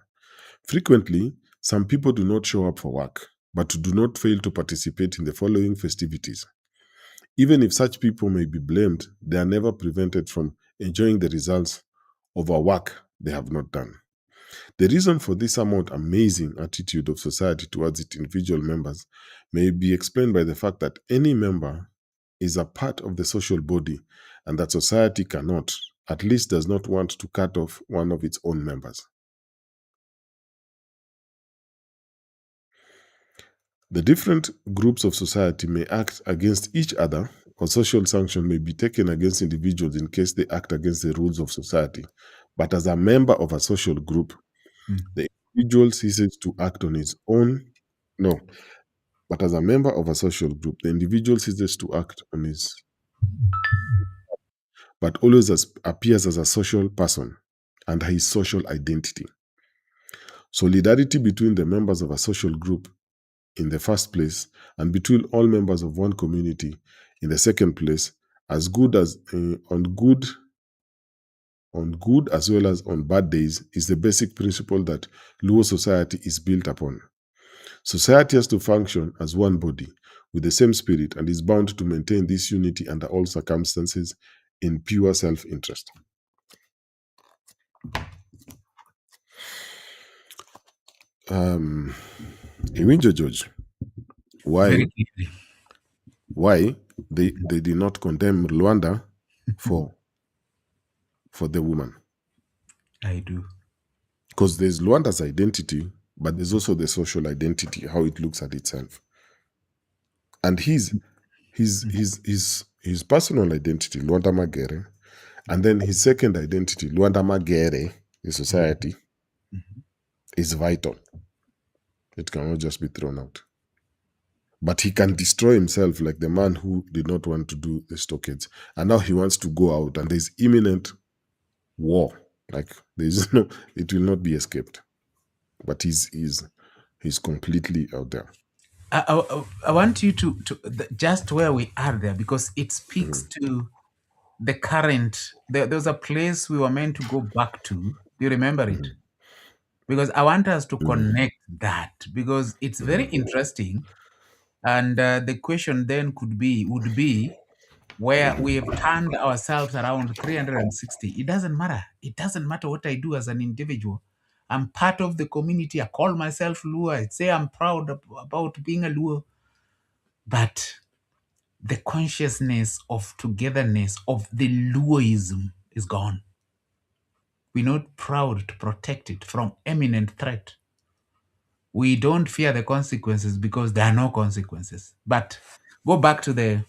Frequently, some people do not show up for work, but do not fail to participate in the following festivities. Even if such people may be blamed, they are never prevented from enjoying the results of a work they have not done. The reason for this somewhat amazing attitude of society towards its individual members may be explained by the fact that any member is a part of the social body and that society cannot, at least does not want to cut off one of its own members. The different groups of society may act against each other, or social sanction may be taken against individuals in case they act against the rules of society. But as a member of a social group, the individual ceases to act on his own. No, but as a member of a social group, the individual ceases to act on his, but always appears as a social person and his social identity. Solidarity between the members of a social group in the first place and between all members of one community in the second place, as good as on good as well as on bad days, is the basic principle that Luo society is built upon. Society has to function as one body with the same spirit and is bound to maintain this unity under all circumstances in pure self-interest. Iwinjo George, Very why clearly. why they did not condemn Rwanda for the woman? I do. Because there's Rwanda's identity, but there's also the social identity, how it looks at itself. And his personal identity, Lwanda Magere, and then his second identity, Lwanda Magere, the society, is vital. It cannot just be thrown out. But he can destroy himself like the man who did not want to do the stockades. And now he wants to go out and there's imminent war. Like there's no, it will not be escaped. But he's completely out there. I want you to just where we are there because it speaks to the current. There was a place we were meant to go back to. Do you remember it? Because I want us to connect that because it's very interesting. And the question then would be where we have turned ourselves around 360. It doesn't matter. It doesn't matter what I do as an individual. I'm part of the community. I call myself Luo. I say I'm proud about being a Luo. But the consciousness of togetherness, of the Luoism is gone. We're not proud to protect it from imminent threat. We don't fear the consequences because there are no consequences. But go back to the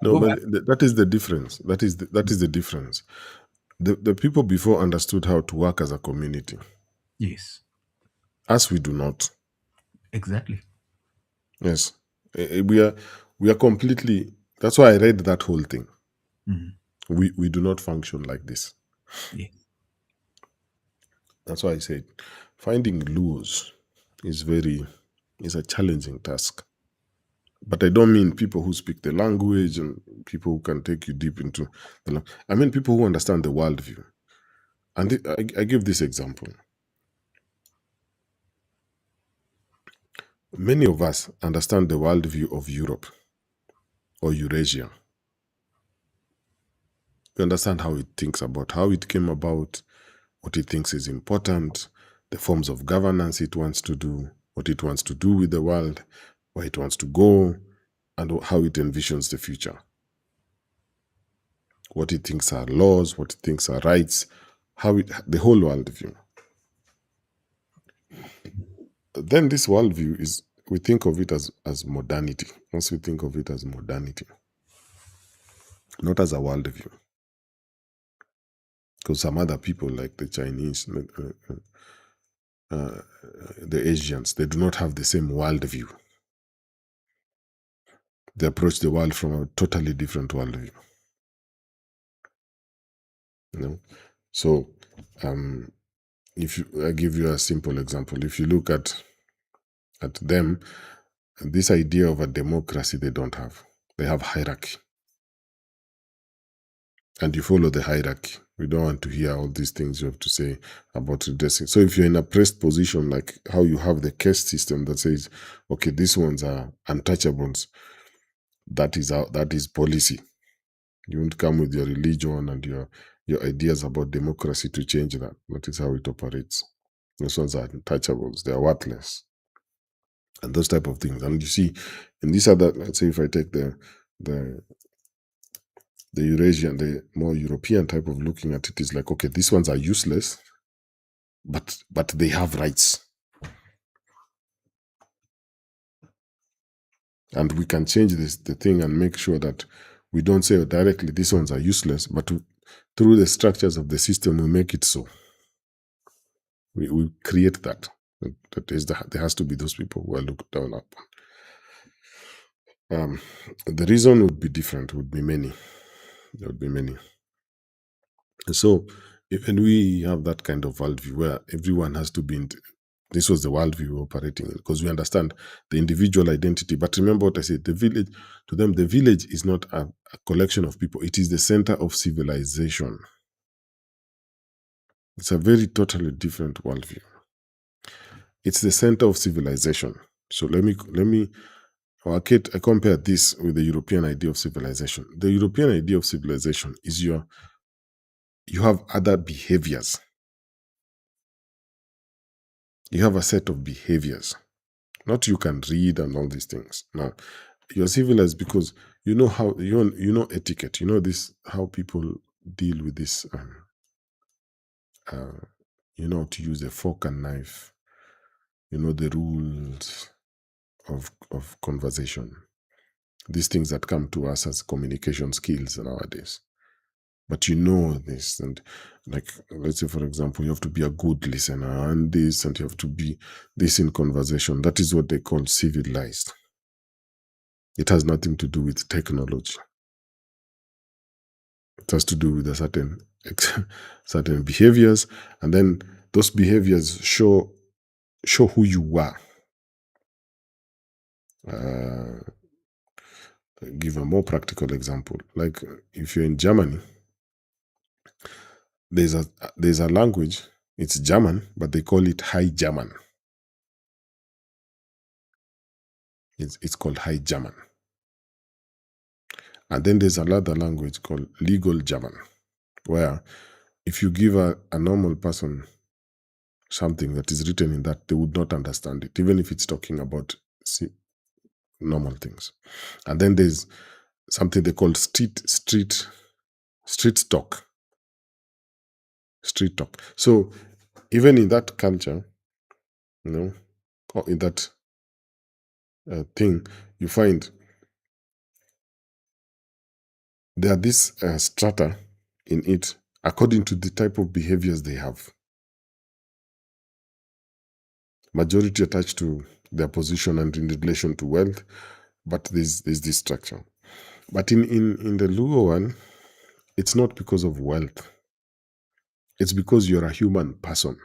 No, go but back. that is the difference. That is the difference. The people before understood how to work as a community. Yes, As we do not. exactly. Yes. We are completely, that's why I read that whole thing. Mhm. We do not function like this. Yes. That's why I said finding Luos is a challenging task. But I don't mean people who speak the language and people who can take you deep into the language. I mean people who understand the worldview. And I give this example. Many of us understand the worldview of Europe or Eurasia. We understand how it thinks about how it came about, what it thinks is important, the forms of governance it wants to do, what it wants to do with the world, where it wants to go, and how it envisions the future. What it thinks are laws, what it thinks are rights, the whole worldview. Then this worldview is, we think of it as modernity. Once we think of it as modernity, not as a worldview. Because some other people like the Chinese, the Asians, they do not have the same worldview. They approach the world from a totally different worldview. So I give you a simple example. If you look at them, this idea of a democracy they don't have. They have hierarchy. And you follow the hierarchy. We don't want to hear all these things you have to say about redressing. So if you're in a pressed position, like how you have the caste system that says, okay, these ones are untouchables, that is policy. You won't come with your religion and your ideas about democracy to change that. That is how it operates. Those ones are untouchables. They are worthless. And those type of things. And you see, in this other, let's say if I take the Eurasian, the more European type of looking at it is like, okay, these ones are useless, but they have rights. And we can change the thing and make sure that we don't say directly these ones are useless, but through the structures of the system, we make it so. We create that. There has to be those people who are looked down upon. The reason would be different, would be many. There would be many. And so, when we have that kind of worldview where everyone has to be this was the worldview we're operating in, because we understand the individual identity. But remember what I said, the village, to them, the village is not a collection of people. It is the center of civilization. It's a very totally different worldview. It's the center of civilization. So let me I compare this with the European idea of civilization. The European idea of civilization is you have other behaviors. You have a set of behaviors. Not you can read and all these things. No, you're civilized because you know how you know etiquette. You know this, how people deal with this. You know to use a fork and knife. You know the rules of conversation. These things that come to us as communication skills nowadays. But you know this, and like let's say for example, you have to be a good listener and this, and you have to be this in conversation. That is what they call civilized. It has nothing to do with technology. It has to do with a certain behaviors, and then those behaviors show who you are. Give a more practical example. Like if you're in Germany, there's a language. It's German, but they call it High German. It's called High German. And then there's another language called Legal German, where if you give a normal person something that is written in that, they would not understand it, even if it's talking about normal things. And then there's something they call street talk. Street talk. So even in that culture, or in that thing, you find there are this strata in it according to the type of behaviors they have. Majority attached to their position and in relation to wealth, but there's this structure. But in the LUO one, it's not because of wealth. It's because you're a human person.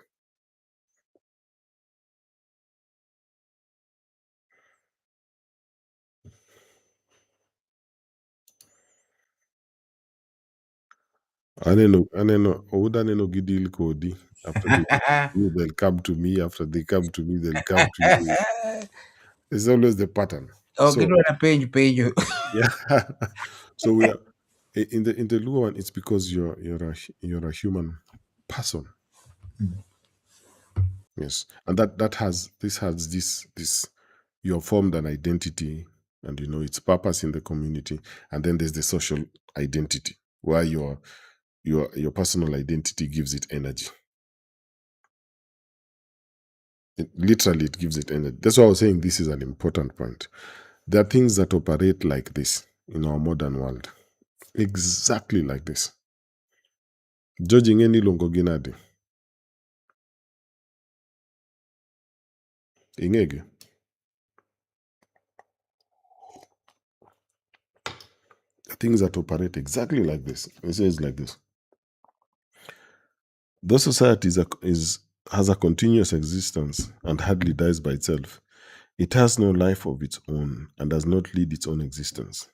Aneno gidil kodi. After they deal with you, they'll come to me. After they come to me, they'll come to you. It's always the pattern. Oh, So kidwa na penjo. yeah. So we are in the Luo one, it's because you're a human person. Yes. And that has this you're formed an identity, and its purpose in the community. And then there's the social identity, where your personal identity gives it energy. Literally, it gives it energy. That's why I was saying this is an important point. There are things that operate like this in our modern world. Exactly like this. Judging any longo ginadi. Ingege. Things that operate exactly like this. It says like this. Though society has a continuous existence and hardly dies by itself, it has no life of its own and does not lead its own existence.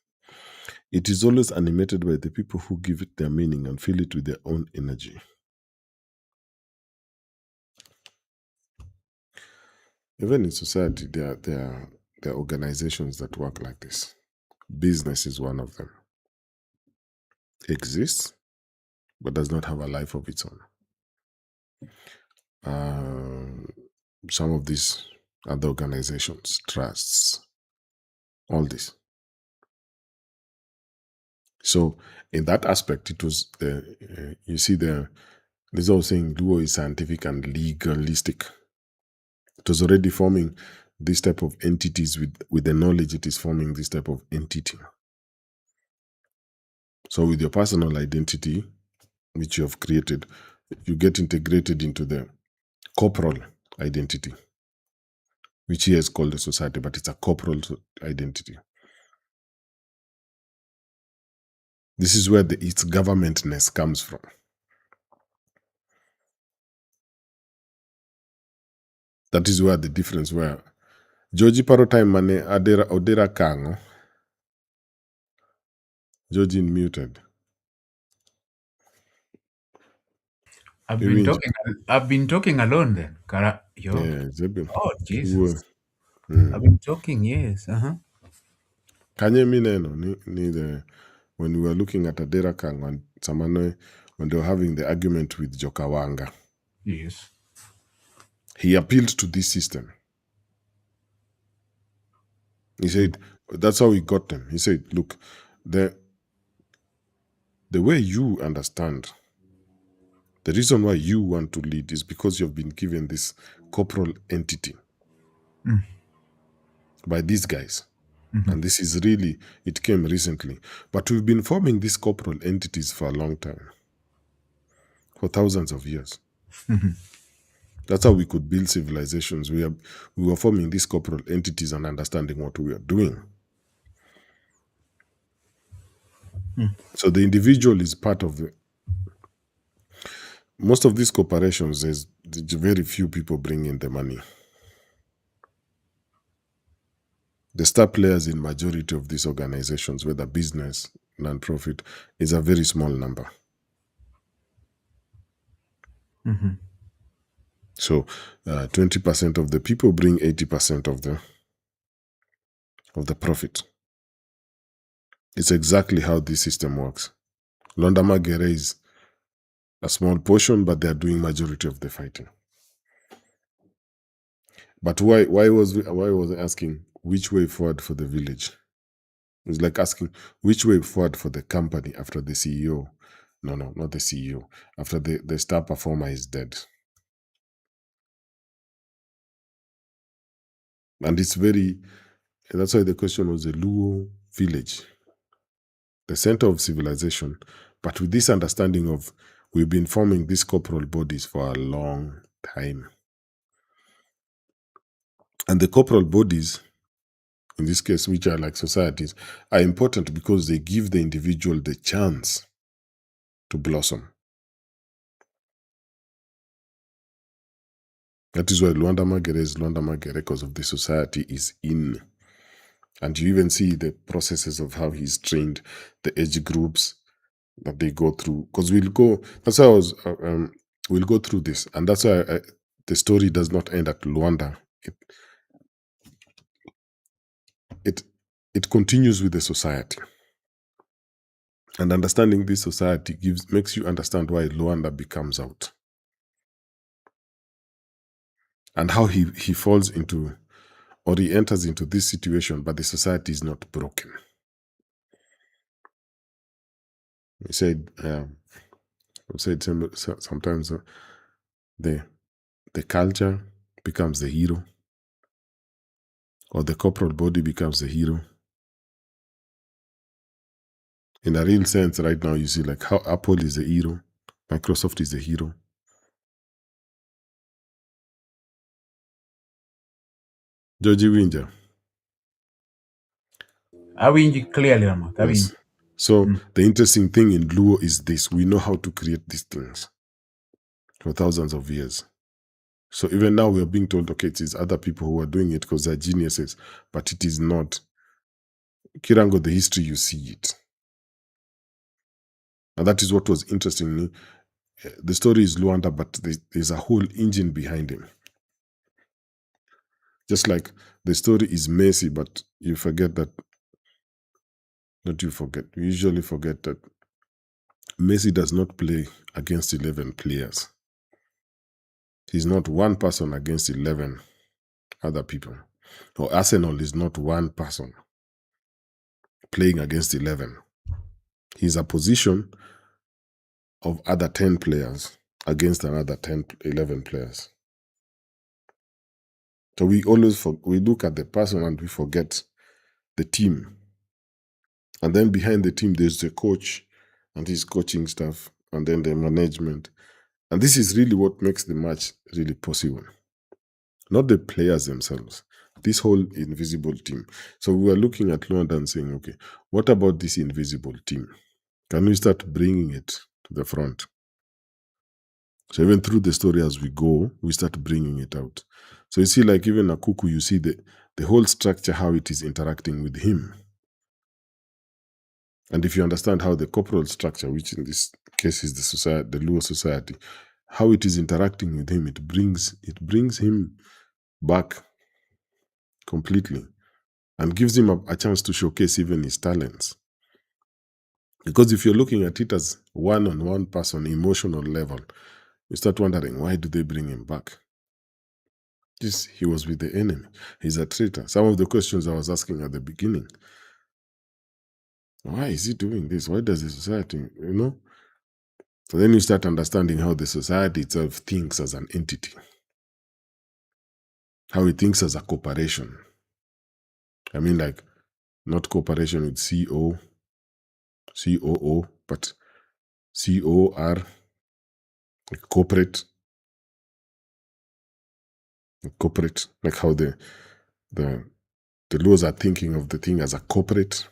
It is always animated by the people who give it their meaning and fill it with their own energy. Even in society, there are organizations that work like this. Business is one of them. Exists, but does not have a life of its own. Some of these other organizations, trusts, all this. So in that aspect, it was you see there's also saying LUO is scientific and legalistic. It was already forming this type of entities with the knowledge it is forming this type of entity. So with your personal identity, which you have created, you get integrated into the corporal identity, which here is called a society, but it's a corporal identity. This is where its governmentness comes from. That is where the difference where Georgie paro time mane odera kango. Georgie muted. I've been talking alone then. Yeah, Zebin. Oh Jesus. Mm. I've been talking, yes. Kanye mineno when we were looking at Adera Kang and Samane, when they were having the argument with Jokawanga, Yes. he appealed to this system. He said, that's how he got them. He said, look, the way you understand, the reason why you want to lead is because you've been given this corporal entity by these guys. And this is really, it came recently. But we've been forming these corporal entities for a long time, for thousands of years. That's how we could build civilizations. We were forming these corporal entities and understanding what we are doing. So the individual is part of most of these corporations. There's very few people bringing the money. The star players in majority of these organizations, whether business, non-profit, is a very small number. So 20% of the people bring 80% of the profit. It's exactly how this system works. Lwanda Magere is a small portion, but they're doing majority of the fighting. But why was I asking which way forward for the village? It's like asking which way forward for the company after the CEO. No, not the CEO. After the star performer is dead. And that's why the question was the Luo village, the center of civilization. But with this understanding of we've been forming these corporal bodies for a long time. And the corporal bodies, in this case, which are like societies, are important because they give the individual the chance to blossom. That is why Lwanda Magere is Lwanda Magere, because of the society is in. And you even see the processes of how he's trained, the age groups, that they go through. Because we'll go. That's why I was. We'll go through this, and that's why the story does not end at Luanda. It it continues with the society, and understanding this society makes you understand why Luanda becomes out, and how he falls into, or he enters into this situation, but the society is not broken. He said, sometimes the culture becomes the hero, or the corporal body becomes the hero. In a real sense, right now, you see like how Apple is the hero, Microsoft is the hero. Georgie Winger. Awinji clearly, Ramo. Yes. So the interesting thing in LUO is this: we know how to create these things for thousands of years. So even now we are being told, okay, it is other people who are doing it because they're geniuses, but it is not. Kirango, the history, you see it. And that is what was interesting. The story is Lwanda, but there's a whole engine behind him. Just like the story is messy, but you forget that. Not you forget. You usually forget that Messi does not play against 11 players. He's not one person against 11 other people. Or Arsenal is not one person playing against 11. He's a position of other 10 players against another 10, 11 players. So we always we look at the person and we forget the team. And then behind the team, there's the coach and his coaching staff, and then the management. And this is really what makes the match really possible. Not the players themselves, this whole invisible team. So we were looking at Lwanda and saying, okay, what about this invisible team? Can we start bringing it to the front? So even through the story as we go, we start bringing it out. So you see, like even Akuku, you see the whole structure, how it is interacting with him. And if you understand how the corporal structure, which in this case is the society, the LUO society, how it is interacting with him, it brings him back completely and gives him a chance to showcase even his talents. Because if you're looking at it as one-on-one person, emotional level, you start wondering, why do they bring him back? He was with the enemy. He's a traitor. Some of the questions I was asking at the beginning, why is he doing this? Why does the society, So then you start understanding how the society itself thinks as an entity, how it thinks as a corporation. I mean, like, not cooperation with COO, but COR, like corporate, like how the laws are thinking of the thing as a corporate,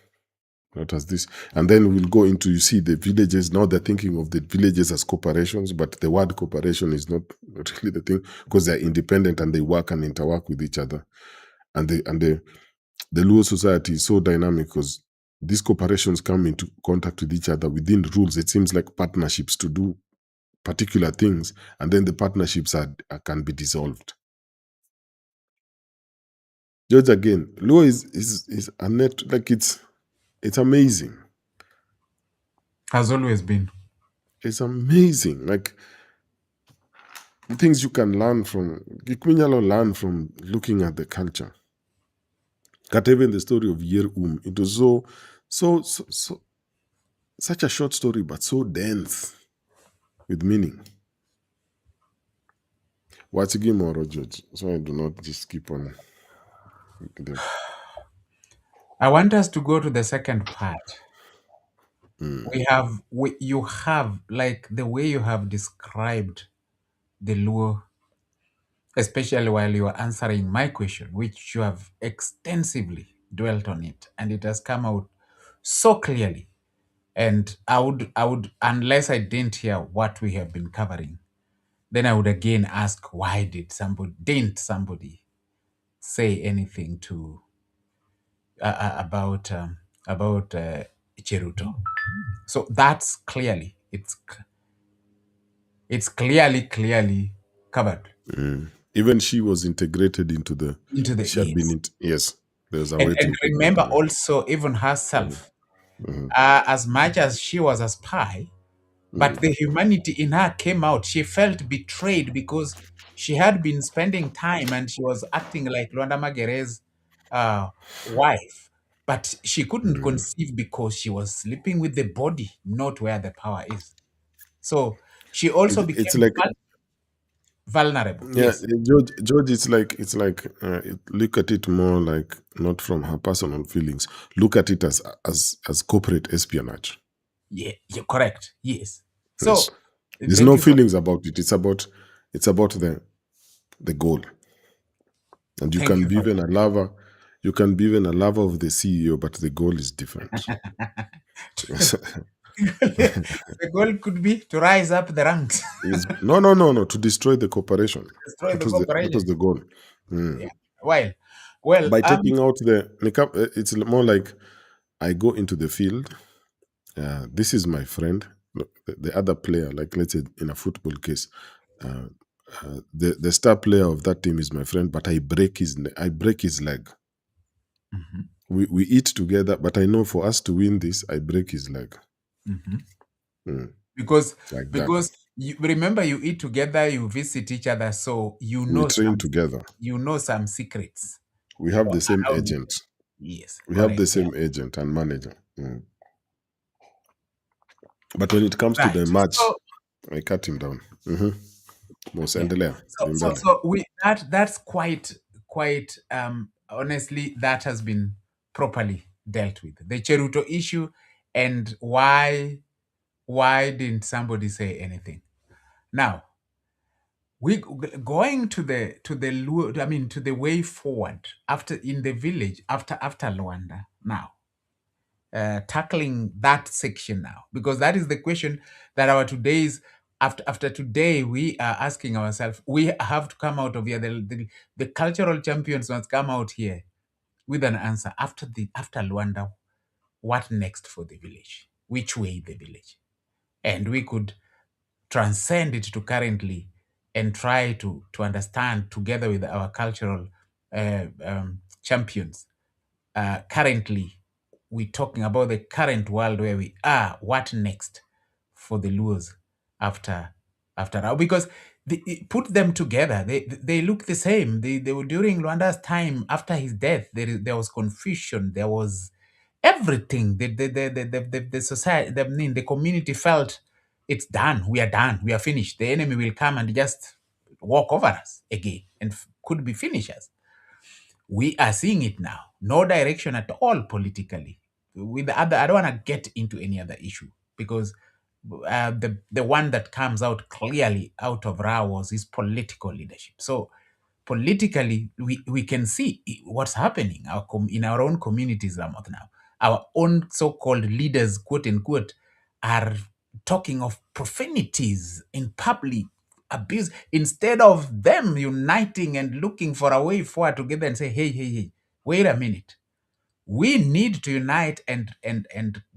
not as this. And then we'll go into, you see, the villages. Now they're thinking of the villages as corporations, but the word corporation is not really the thing, because they're independent and they work and interwork with each other. And the LUO society is so dynamic because these corporations come into contact with each other within rules. It seems like partnerships to do particular things, and then the partnerships can be dissolved. George, again, LUO is a net, like it's amazing. Has always been. It's amazing. Like the things you can learn from, learn from looking at the culture. Got even the story of Yer it was so such a short story, but so dense with meaning. Watch again more, George, so I do not just keep on. I want us to go to the second part. You have, like the way you have described the Luo, especially while you are answering my question, which you have extensively dwelt on it, and it has come out so clearly. And I would, unless I didn't hear what we have been covering, then I would again ask, why didn't somebody say anything to about Cheruto. So that's clearly, it's clearly covered Even she was integrated into the. into the She had been yes. in. Yes, there's a And way to integrate remember her. also even Mhm, herself, mhm, as much as she was a spy, but mhm, the humanity in her came out. She felt betrayed because she had been spending time and she was acting like Lwanda Magere's uh, wife. But she couldn't mhm. conceive because she was sleeping with the body, not where the power is. So she also It's became like, vulnerable. yeah, Yes. George. It's like look at it more like not from her personal feelings. Look at it as corporate espionage. Yeah, you're correct. Yes. Yes, So there's thank no you for feelings about it. It's about the goal. And you thank can you be for even a lover. You can be even a lover of the CEO, but the goal is different. the goal could be to rise up the ranks, Is no, no, no, no, to destroy the corporation. destroy That the was corporation. the goal. Mm. Yeah. Well, By taking out the makeup, it's more like I go into the field. This is my friend. Look, the other player, like let's say in a football case, uh, the star player of that team is my friend, but I break his leg. Mhm, We eat together, but I know for us to win this, I break his leg. mhm. Mm, because like that. because you remember you eat together, you visit each other, so We train together. you know some secrets. We have the same How do agent. yes, We have the correct. Yeah. same agent and manager. Mm. But when it comes to the Right. match, So I cut him down. Mm-hmm. yeah. Musendelea, So Limbele. so we that's quite honestly that has been properly dealt with. The Cheruto issue and why didn't somebody say anything? Now, we going to the I mean to the way forward after in the village after Luanda now. Tackling that section now because that is the question that our today's after today we are asking ourselves. We have to come out of here. The cultural champions must come out here with an answer after Luanda. What next for the village? Which way the village? And we could transcend it to currently and try to understand together with our cultural champions. Currently, we're talking about the current world where we are. What next for the Luos after now? Because put them together, they look the same. They were during Rwanda's time after his death. There was confusion. There was everything. The society, the community felt it's done. We are done. We are finished. The enemy will come and just walk over us again and could be finishers. We are seeing it now. No direction at all politically. With the other, I don't want to get into any other issue because the one that comes out clearly out of Ra was his political leadership. So politically, we can see what's happening in our own communities, Ramoth, now. Our own so-called leaders, quote unquote, are talking of profanities in public abuse instead of them uniting and looking for a way forward together and say, hey, wait a minute. We need to unite and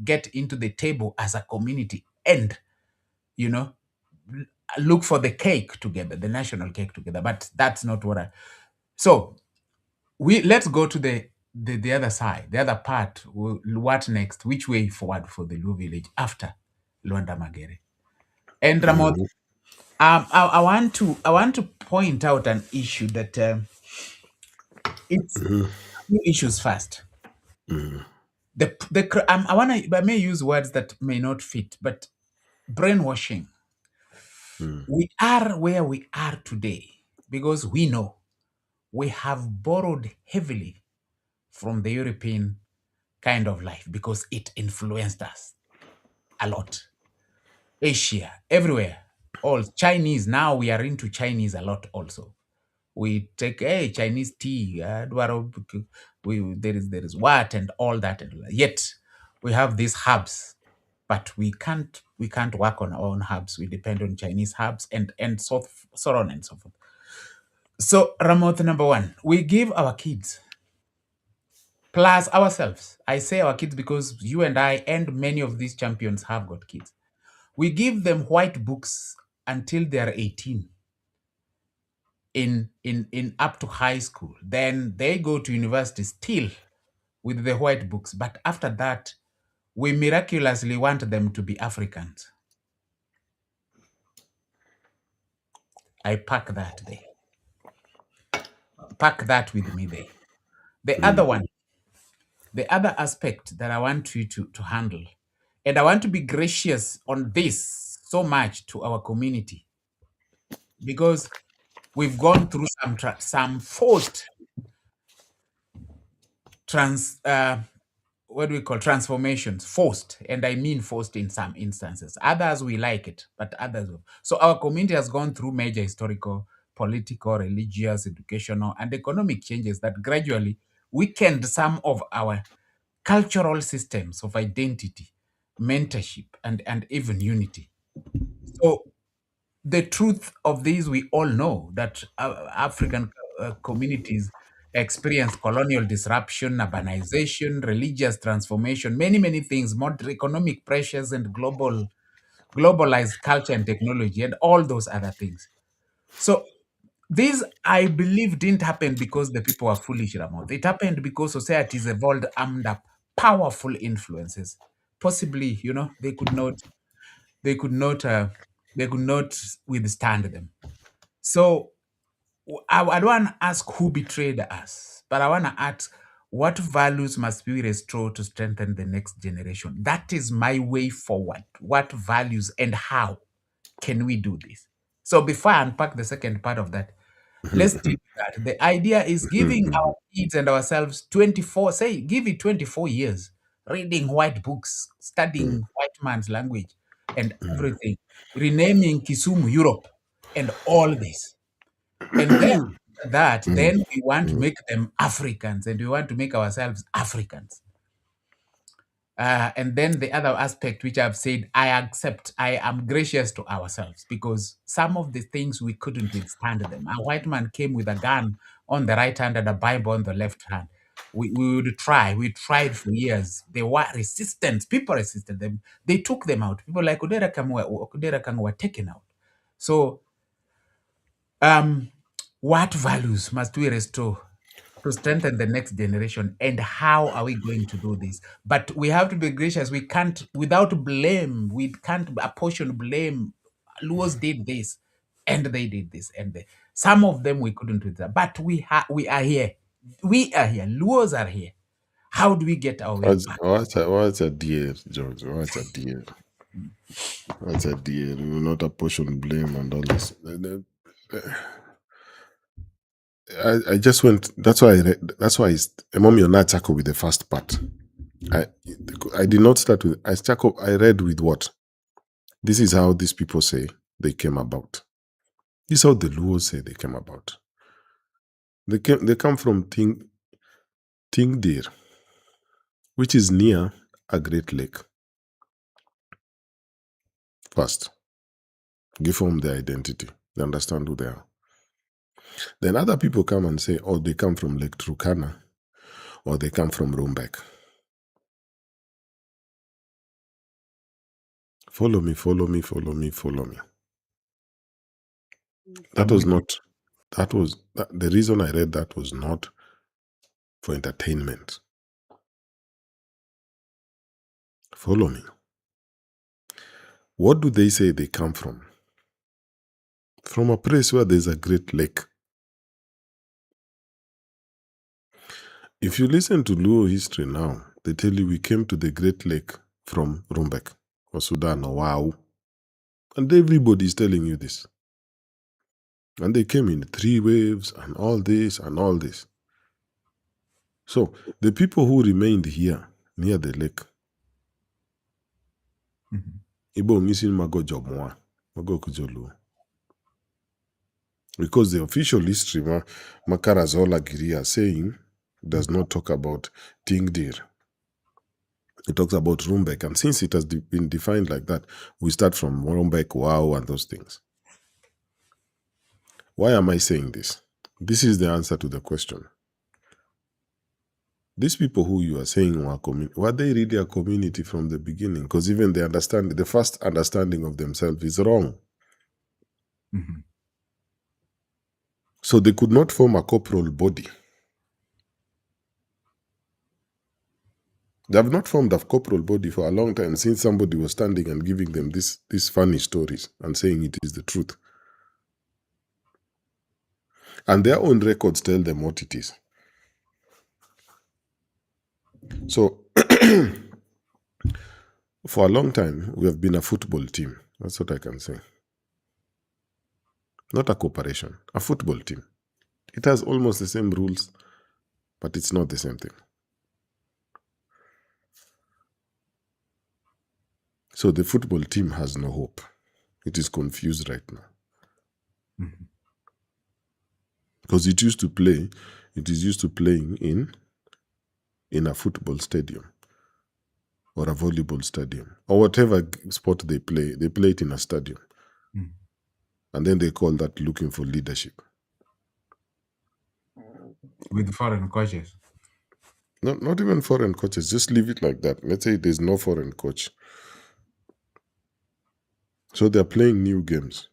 get into the table as a community and, you know, look for the cake together, the national cake together. But that's not what I. So we let's go to the other side, the other part. What next? Which way forward for the Luo village after Luanda Magere? And Ramoth, Mhm, I want to point out an issue that it's mhm, few issues first. mhm, I may use words that may not fit, but brainwashing. mhm, We are where we are today because we know we have borrowed heavily from the European kind of life because it influenced us a lot. Asia, everywhere. All Chinese, now we are into Chinese a lot also. We take Chinese tea, there is what and all that and all that. Yet we have these hubs, but we can't work on our own hubs. We depend on Chinese hubs and so on and so forth. So Ramoth, number one, we give our kids plus ourselves. I say our kids because you and I and many of these champions have got kids. We give them white books until they are 18 in up to high school. Then they go to university still with the white books. But after that, we miraculously want them to be Africans. I pack that there. Pack that with me there. The other one, the other aspect that I want you to handle, and I want to be gracious on this so much to our community because we've gone through some forced trans what do we call transformations, forced, and I mean forced in some instances. Others we like it, but others so our community has gone through major historical, political, religious, educational, and economic changes that gradually weakened some of our cultural systems of identity, mentorship, and even unity. So the truth of this, we all know that African communities experience colonial disruption, urbanization, religious transformation, many things, more economic pressures, and globalized culture and technology, and all those other things. So this, I believe, didn't happen because the people were foolish, Ramon. It happened because societies evolved under powerful influences. Possibly, they could not, uh, they could not withstand them. So I don't want to ask who betrayed us, but I want to ask what values must we restore to strengthen the next generation? That is my way forward. What values and how can we do this? So before I unpack the second part of that, let's deal with that. The idea is giving our kids and ourselves 24, say, give it 24 years, reading white books, studying white man's language and everything, renaming Kisumu Europe and all this. And then after that, then we want to make them Africans and we want to make ourselves Africans. And then the other aspect, which I've said, I accept, I am gracious to ourselves because some of the things we couldn't withstand them. A white man came with a gun on the right hand and a Bible on the left hand. We would try. We tried for years. They were resistant. People resisted them. They took them out. People like Odera Kang were taken out. So, what values must we restore to strengthen the next generation, and how are we going to do this? But we have to be gracious. We can't, without blame, we can't apportion blame. Luos did this and they did this, and some of them we couldn't do that. But we are here. We are here. Luos are here. How do we get our way back? What's a dear, George? What's a dear? What's a dear? We will not apportion blame and all this. I just went. That's why I read. That's why Mom, you're not tackle with the first part. I did not start with. I read with what? This is how these people say they came about. This is how the Luo say they came about. They come from Tingdir, which is near a great lake. First, give them their identity. They understand who they are. Then other people come and say, oh, they come from Lake Turkana, or they come from Rumbek. Follow me. That was not, the reason I read that was not for entertainment. Follow me. What do they say they come from? From a place where there's a great lake. If you listen to Luo history now, they tell you we came to the Great Lake from Rumbek or Sudan or Wau. And everybody is telling you this. And they came in 3 waves and all this and all this. So the people who remained here near the lake, Ibo Misin Mago Jobwa, Mago Kujolu. Because the official history, Makarazola Giria saying, does not talk about Tingdir. It talks about Rumbek. And since it has been defined like that, we start from Rumbek, Wow, and those things. Why am I saying this? This is the answer to the question. These people who you are saying were they really a community from the beginning? Because even the first understanding of themselves is wrong. Mm-hmm. So they could not form a corporal body. They have not formed a corporal body for a long time since somebody was standing and giving them these funny stories and saying it is the truth. And their own records tell them what it is. So for a long time, we have been a football team. That's what I can say. Not a corporation, a football team. It has almost the same rules, but it's not the same thing. So the football team has no hope. It is confused right now. Mm-hmm. Because it is used to playing in a football stadium or a volleyball stadium or whatever sport they play it in a stadium. Mm-hmm. And then they call that looking for leadership. With foreign coaches. Not even foreign coaches, just leave it like that. Let's say there's no foreign coach. So they're playing new games,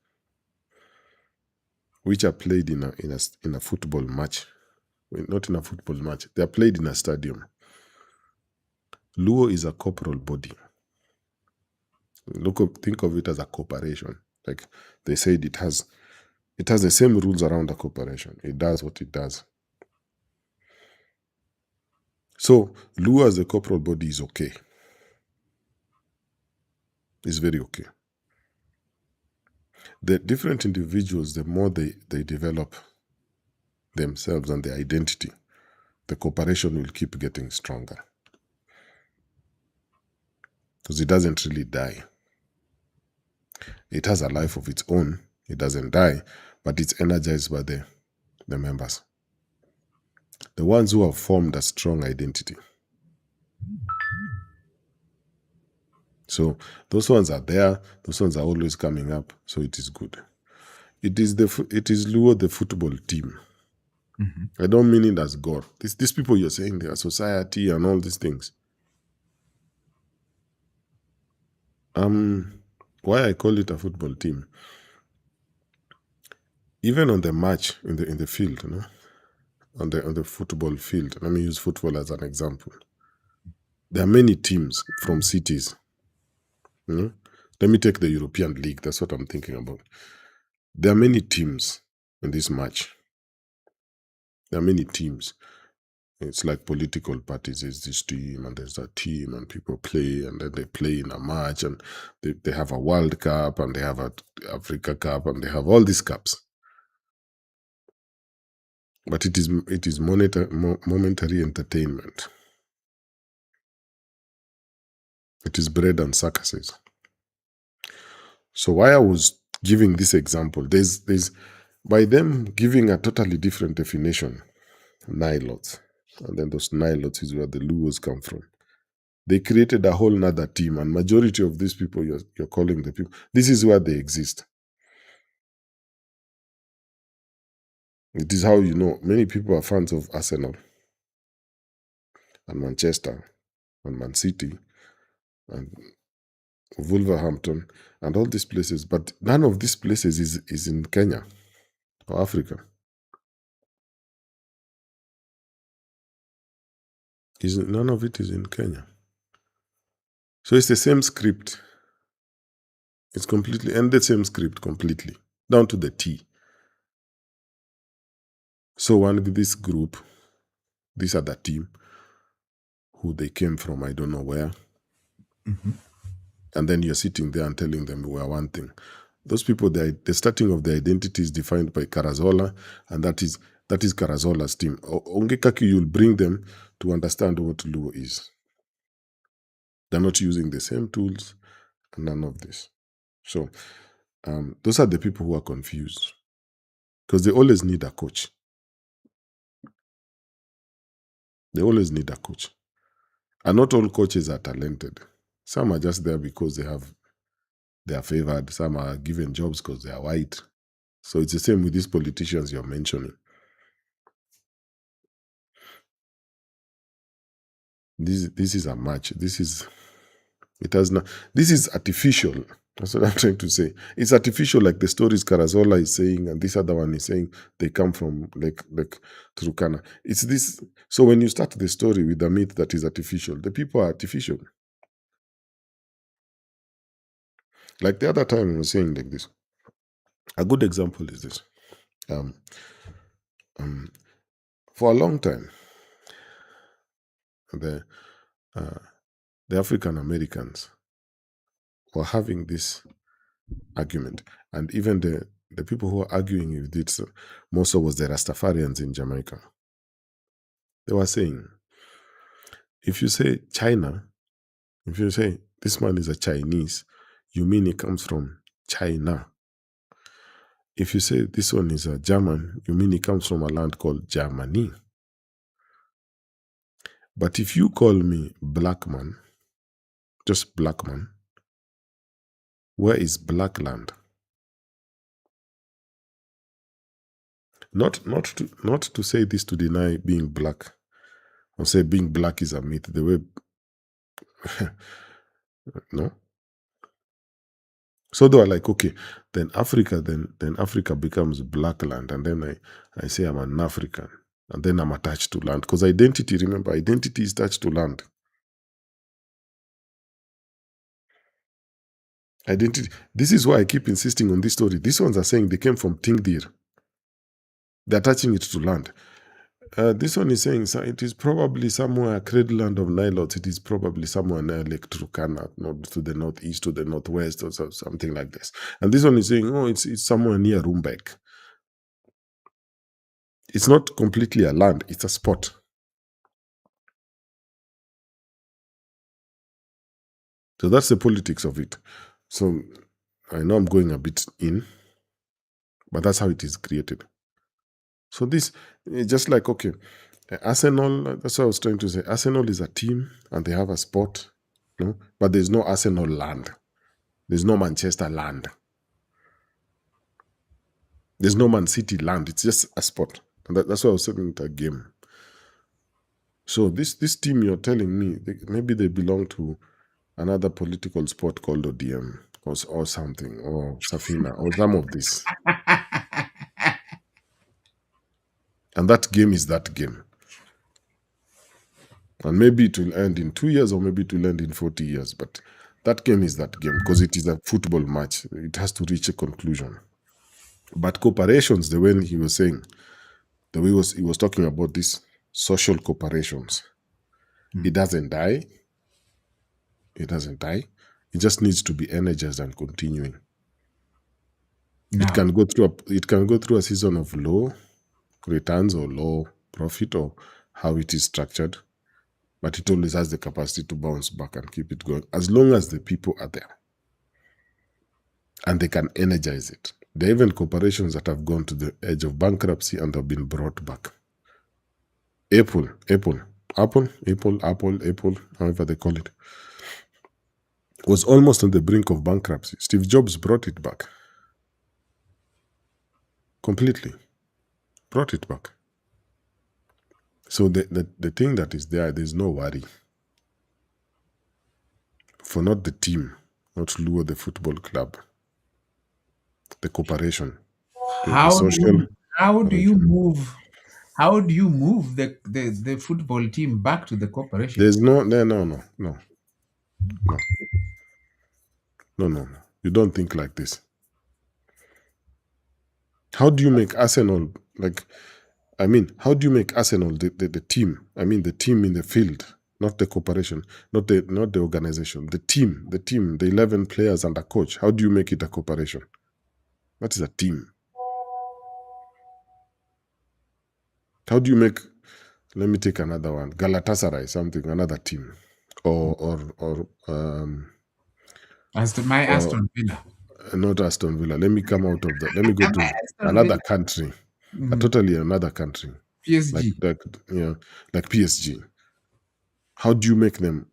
which are played in a football match. Not in a football match. They're played in a stadium. LUO is a corporal body. Think of it as a corporation. Like they said, it has the same rules around a corporation. It does what it does. So LUO as a corporal body is okay. It's very okay. The different individuals, the more they develop themselves and their identity, the corporation will keep getting stronger. Because it doesn't really die. It has a life of its own. It doesn't die, but it's energized by the members. The ones who have formed a strong identity. So those ones are there. Those ones are always coming up. So it is good. It is LUO, the football team. Mm-hmm. I don't mean it as God. These people you're saying they are society and all these things. Why I call it a football team? Even on the match in the field, on the football field. Let me use football as an example. There are many teams from cities. Let me take the European League. That's what I'm thinking about. There are many teams in this match. There are many teams. It's like political parties. There's this team and there's that team, and people play, and then they play in a match, and they have a World Cup, and they have a Africa Cup, and they have all these cups. But it is momentary entertainment. It is bread and circuses. So why I was giving this example, there's by them giving a totally different definition, Nilots, and then those Nilots is where the LUOs come from. They created a whole nother team, and majority of these people you're calling the people, this is where they exist. It is how you know many people are fans of Arsenal and Manchester and Man City and Wolverhampton and all these places, but none of these places is in Kenya or Africa. None of it is in Kenya. So it's the same script. It's completely, and the same script completely, down to the T. So this group, these are the team, who they came from, I don't know where. Mm-hmm. And then you're sitting there and telling them we are one thing. Those people, the starting of their identity is defined by Carazola, and that is Carazola's team. Ongekaki, you'll bring them to understand what LUO is. They're not using the same tools, and none of this. So those are the people who are confused, because they always need a coach. They always need a coach. And not all coaches are talented. Some are just there because they are favored. Some are given jobs because they are white. So it's the same with these politicians you're mentioning. This is a match. It has not. This is artificial. That's what I'm trying to say. It's artificial, like the stories Carazola is saying, and this other one is saying they come from like Turkana. It's this. So when you start the story with a myth that is artificial, the people are artificial. Like the other time I was saying like this. A good example is this. Um, for a long time, the uh, the African Americans were having this argument, and even the people who are arguing with it more so was the Rastafarians in Jamaica. They were saying, if you say China, if you say this man is a Chinese, you mean he comes from China. If you say this one is a German, you mean he comes from a land called Germany. But if you call me black man, just black man, where is black land? Not to say this to deny being black, or say being black is a myth. The way no. So they were like, okay, then Africa becomes black land, and then I say I'm an African, and then I'm attached to land. Because identity, remember, identity is attached to land. Identity. This is why I keep insisting on this story. These ones are saying they came from Tingdir. They're attaching it to land. This one is saying so it is probably somewhere cradle land of Nilotes. It is probably somewhere near Lake Turkana, to the northeast, to the northwest, or something like this. And this one is saying, oh, it's somewhere near Rumbek. It's not completely a land; it's a spot. So that's the politics of it. So I know I'm going a bit in, but that's how it is created. So this, just like, okay, Arsenal, that's what I was trying to say. Arsenal is a team and they have a spot, no? But there's no Arsenal land. There's no Manchester land. There's no Man City land. It's just a spot. And that's why I was saying it a game. So this team you're telling me, maybe they belong to another political sport called ODM or something, or Safina, or some of this. And that game is that game. And maybe it will end in 2 years, or maybe it will end in 40 years. But that game is that game, because it is a football match. It has to reach a conclusion. But corporations, the way he was saying, the way he was talking about these social corporations, it doesn't die. It doesn't die. It just needs to be energized and continuing. Now, It can go through a season of low returns or low profit, or how it is structured, but it always has the capacity to bounce back and keep it going, as long as the people are there and they can energize it. There are even corporations that have gone to the edge of bankruptcy and have been brought back. Apple, however they call it, was almost on the brink of bankruptcy. Steve Jobs brought it back. Completely. Brought it back. So the thing that is there's no worry. For not the team, not LUO, the football club, the corporation, the social. how do you move the football team back to the corporation? There's no. You don't think like this. How do you make Arsenal how do you make Arsenal the team? I mean, the team in the field, not the corporation, not the organization. The team, the 11 players and a coach. How do you make it a corporation? That is a team. How do you make? Let me take another one. Galatasaray, something, another team, or Aston Villa. Not Aston Villa. Let me come out of that. Let me go to another country, a totally another country. PSG. Like PSG. How do you make them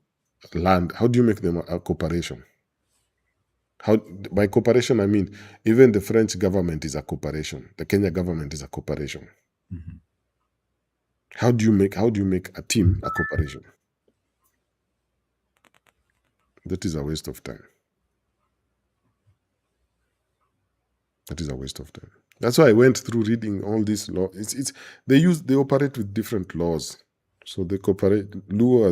land? How do you make them a corporation? By corporation, I mean even the French government is a corporation. The Kenya government is a corporation. How do you make a team a corporation? That is a waste of time. That is a waste of time. That's why I went through reading all these laws. They operate with different laws. So they cooperate. LUO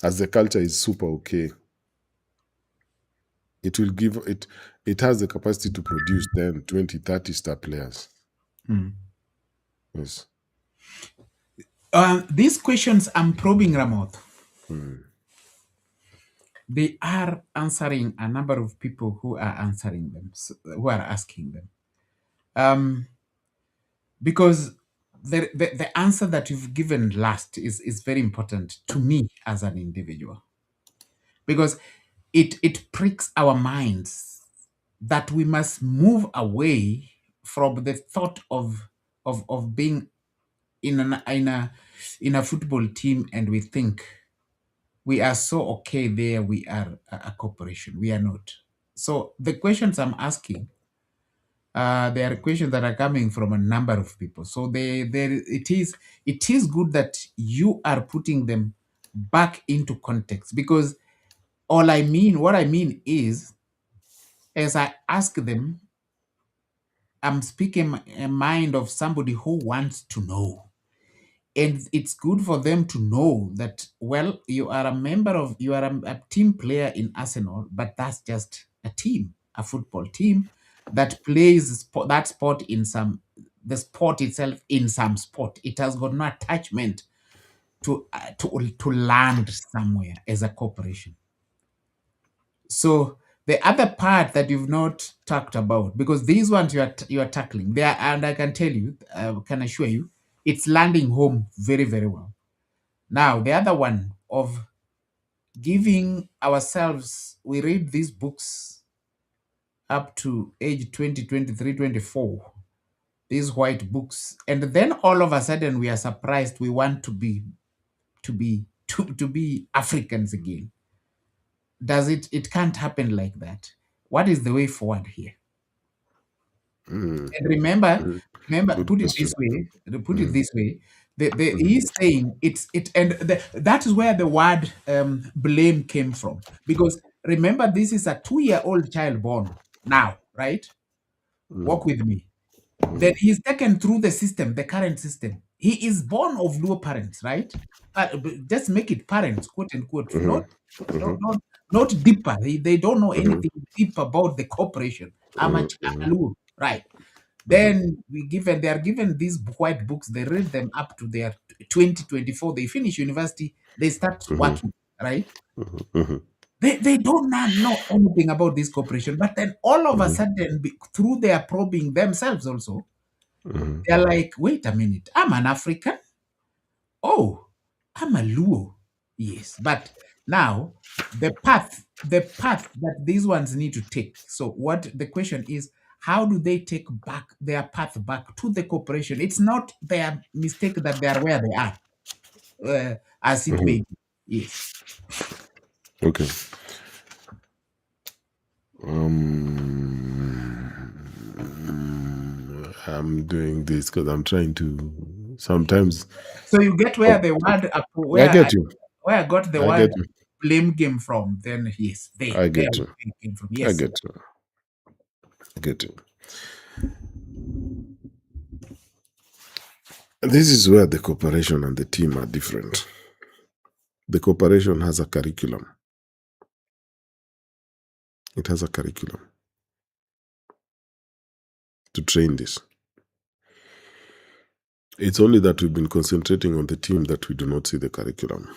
as the culture is super okay. It will give it has the capacity to produce 10, 20, 30 star players. Yes. These questions I'm probing, Ramoth, Mm. they are answering a number of people who are answering them, who are asking them. Because the answer that you've given last is very important to me as an individual. Because it pricks our minds that we must move away from the thought of being in a football team, and we think we are so okay there, we are a corporation. We are not. So the questions I'm asking, there are questions that are coming from a number of people. So it is good that you are putting them back into context, because what I mean is, as I ask them, I'm speaking a mind of somebody who wants to know. And it's good for them to know that, well, you are a team player in Arsenal, but that's just a team, a football team that plays that sport the sport itself in some sport. It has got no attachment to land somewhere as a corporation. So the other part that you've not talked about, because these ones you are tackling there, and I can tell you, can assure you, it's landing home very, very well. Now the other one of giving ourselves, we read these books up to age 20, 23, 24, these white books, and then all of a sudden we are surprised we want to be Africans again. It can't happen like that. What is the way forward here? Mm. And remember, Good put it question. this way. Put it Mm. this way. Mm. He's saying that is where the word blame came from. Because remember, this is a 2-year-old child born now, right? Mm. Walk with me. Then he's taken through the system, the current system. He is born of low parents, right? Just make it parents, quote unquote, Mhm. Mhm. not deeper. They don't know Mhm. anything deep about the corporation. How Mhm. much, Mhm. right? Mhm. Then they are given these white books. They read them up to their 2024. They finish university. They start Mhm. working, right? Mhm. They don't know anything about this corporation. But then all of a Mhm. sudden, through their probing themselves also, Mhm. they're like, wait a minute, I'm an African. Oh, I'm a Luo. Yes, but now the path that these ones need to take. So what the question is, how do they take back their path back to the corporation? It's not their mistake that they are where they are, as it Mhm. may be. Yes. Okay. I'm doing this because I'm trying to sometimes. So you get where Oh, the okay. word I get you. where I got the I word get you. blame game from. Then yes, I there get you. it came from. I Yes. get you. I get you. This is where the cooperation and the team are different. The cooperation has a curriculum. It has a curriculum to train this. It's only that we've been concentrating on the team that we do not see the curriculum.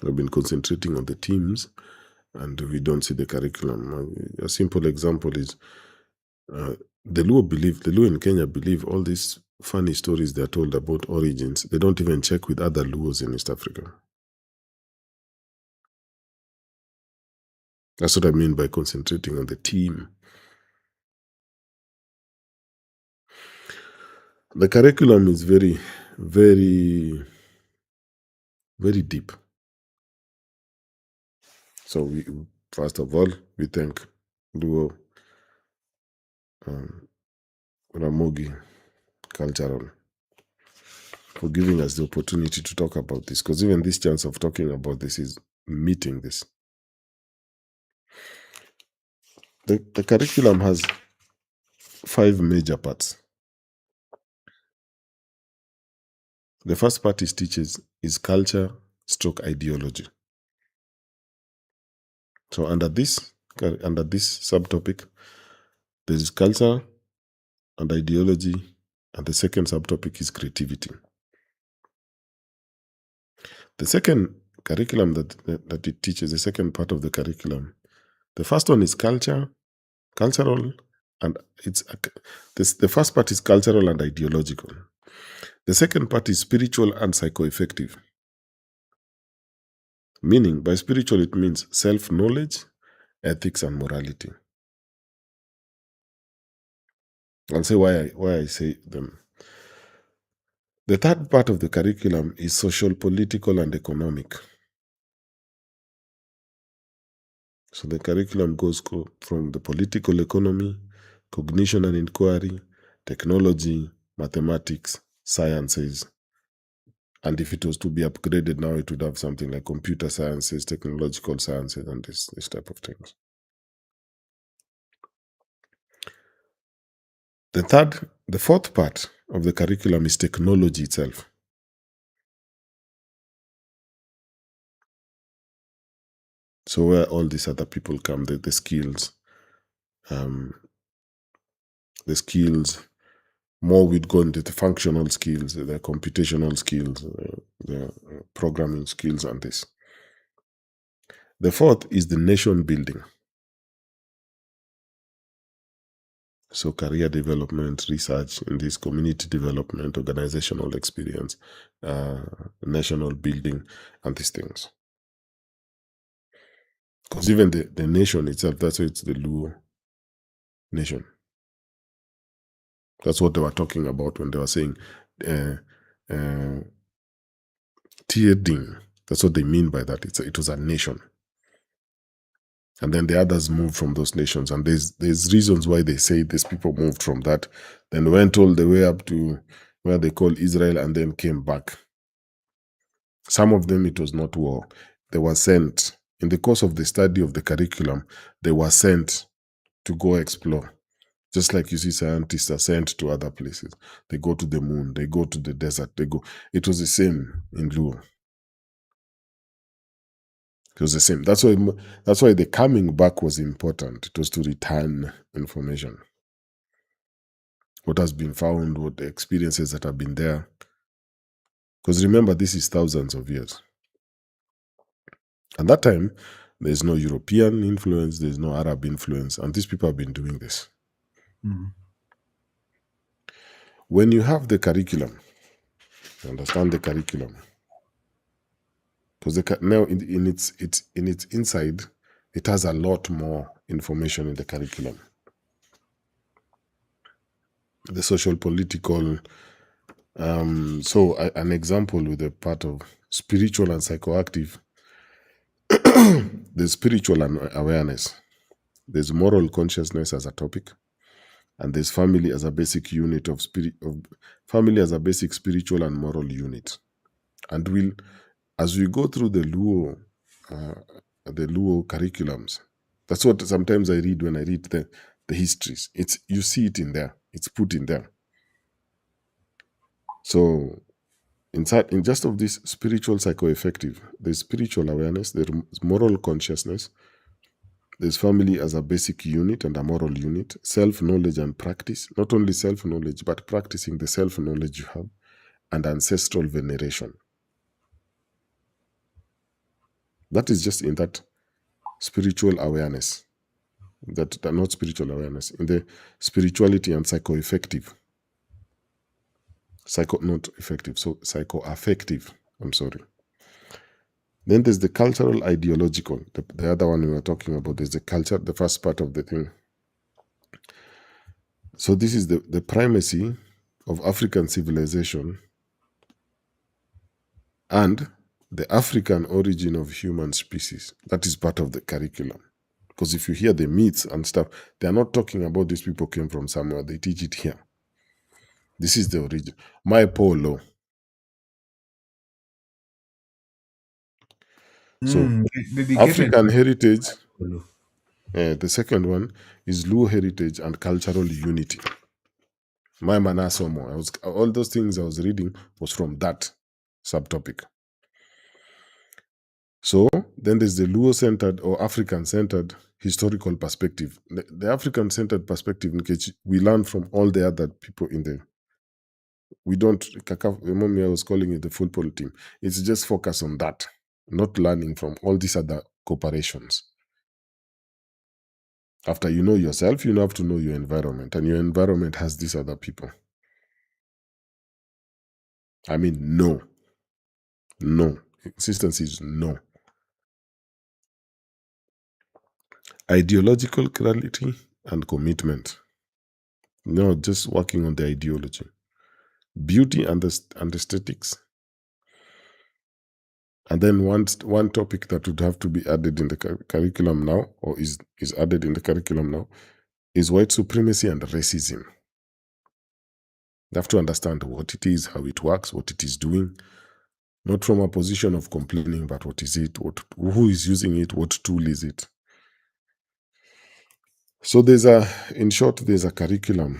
We've been concentrating on the teams and we don't see the curriculum. A simple example is the Luo in Kenya believe all these funny stories they're told about origins. They don't even check with other Luos in East Africa. That's what I mean by concentrating on the team. The curriculum is very, very, very deep. So we, first of all, we thank Luo um, Ramogi Cultural for giving us the opportunity to talk about this, because even this chance of talking about this is meeting this. The curriculum has 5 major parts. The first part is culture stroke ideology. So under this subtopic, there is culture and ideology, and the second subtopic is creativity. The second curriculum that it teaches, the second part of the curriculum, the first one is cultural, and the first part is cultural and ideological. The second part is spiritual and psycho-effective. Meaning, by spiritual, it means self-knowledge, ethics, and morality. I'll say why I say them. The third part of the curriculum is social, political, and economic. So the curriculum goes from the political economy, cognition and inquiry, technology, mathematics, sciences. And if it was to be upgraded now, it would have something like computer sciences, technological sciences, and this type of things. The fourth part of the curriculum is technology itself. So where all these other people come, the skills, more we'd go into the functional skills, the computational skills, the programming skills, and this. The fourth is the nation building. So career development, research in this, community development, organizational experience, national building, and these things. Because even the nation itself, that's why it's the Luo nation. That's what they were talking about when they were saying Tieding. That's what they mean by that. It was a nation. And then the others moved from those nations. And there's reasons why they say these people moved from that, then went all the way up to where they call Israel and then came back. Some of them, it was not war. They were sent. In the course of the study of the curriculum, they were sent to go explore. Just like you see scientists are sent to other places. They go to the moon, they go to the desert, It was the same in Luo. It was the same. That's why the coming back was important. It was to return information. What has been found, what the experiences that have been there. Because remember, this is thousands of years. At that time, there's no European influence, there's no Arab influence, and these people have been doing this. Mm-hmm. When you have the curriculum, you understand the curriculum. Because now in its inside, it has a lot more information in the curriculum. The social, political. An example with the part of spiritual and psychoactive. There's spiritual awareness. There's moral consciousness as a topic, and there's family as a basic unit of family as a basic spiritual and moral unit. And as we go through the Luo curriculums, that's what sometimes I read when I read the histories. You see it in there. It's put in there. So in just of this spiritual psychoeffective, there's spiritual awareness, there's moral consciousness, there's family as a basic unit and a moral unit, self-knowledge and practice, not only self-knowledge, but practicing the self-knowledge you have, and ancestral veneration. That is just in that spiritual awareness, not spiritual awareness, in the spirituality and psychoeffective. Psychoaffective. I'm sorry. Then there's the cultural ideological, the other one we were talking about. There's the culture, the first part of the thing. So this is the primacy of African civilization and the African origin of human species. That is part of the curriculum. Because if you hear the myths and stuff, they are not talking about these people came from somewhere. They teach it here. This is the origin. My Polo. So They get African excited. heritage, the second one is Luo heritage and cultural unity. My Manasomo. All those things I was reading was from that subtopic. So then there's the Luo centered or African centered historical perspective. The African centered perspective, in which we learn from all the other people in the. We don't, Mommy, I was calling it the football team. It's just focus on that, not learning from all these other corporations. After you know yourself, you have to know your environment, and your environment has these other people. I mean, no. Consistency is no. Ideological clarity and commitment. No, just working on the ideology. Beauty and aesthetics. And then one topic that would have to be added in the curriculum now, or is added in the curriculum now, is white supremacy and racism. You have to understand what it is, how it works, what it is doing, not from a position of complaining, but what is it, who is using it, what tool is it. So in short, there's a curriculum,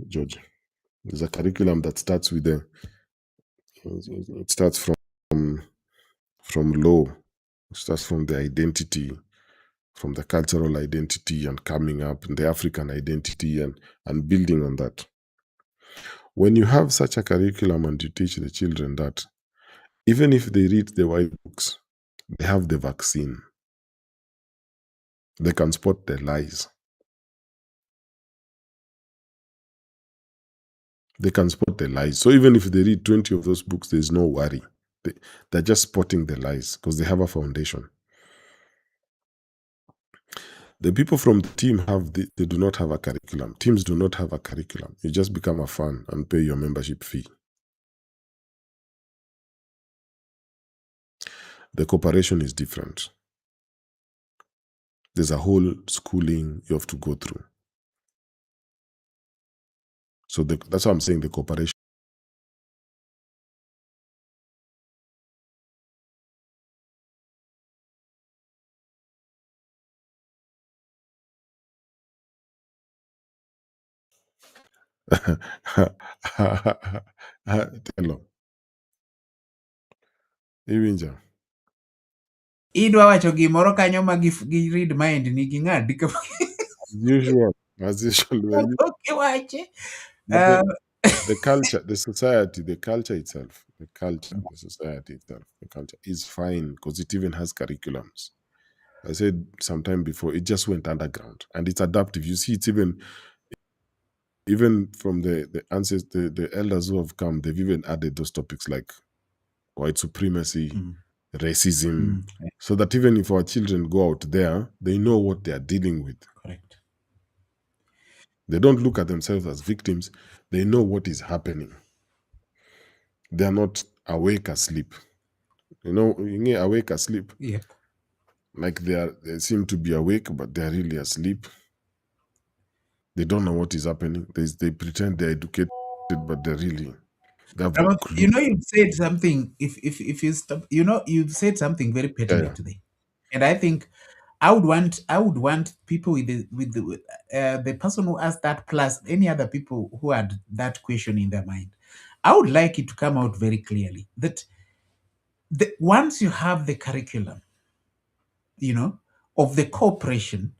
George. There's a curriculum that starts with it starts from law, it starts from the identity, from the cultural identity and coming up in the African identity and building on that. When you have such a curriculum and you teach the children that, even if they read the white books, they have the vaccine. They can spot the lies. They can spot the lies. So even if they read 20 of those books, there's no worry. They're just spotting the lies because they have a foundation. The people from the team they do not have a curriculum. Teams do not have a curriculum. You just become a fan and pay your membership fee. The corporation is different. There's a whole schooling you have to go through. So that's why I'm saying the corporation. Hello. Iwinja. Idwa wacho gimoro kanyo ma gi read mind ni gi ng'adi ka As usual. wache. But the culture, the society, the culture itself, the society itself, the culture is fine because it even has curriculums. I said sometime before, it just went underground and it's adaptive. You see, it's even from the ancestors, the elders who have come, they've even added those topics like white supremacy, racism, so that even if our children go out there, they know what they are dealing with. Correct. They don't look at themselves as victims. They know what is happening. They are not awake asleep. You awake asleep. Yep. Like they seem to be awake, but they're really asleep. They don't know what is happening. They pretend they're educated, but they have no clue. You've said something. If you stop, you've said something very pertinent today, and I think I would want people with the person who asked that plus any other people who had that question in their mind. I would like it to come out very clearly that once you have the curriculum, of the corporation,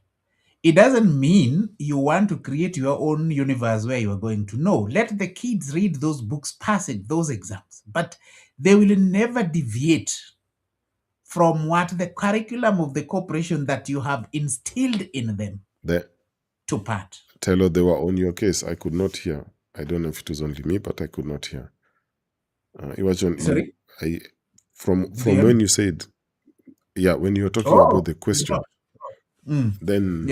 it doesn't mean you want to create your own universe where you are going to. No, let the kids read those books, pass those exams, but they will never deviate from what the curriculum of the corporation that you have instilled in them to part. Taylor, they were on your case. I could not hear. I don't know if it was only me, but I could not hear. It was on. Sorry? From when you said, when you were talking about the question, then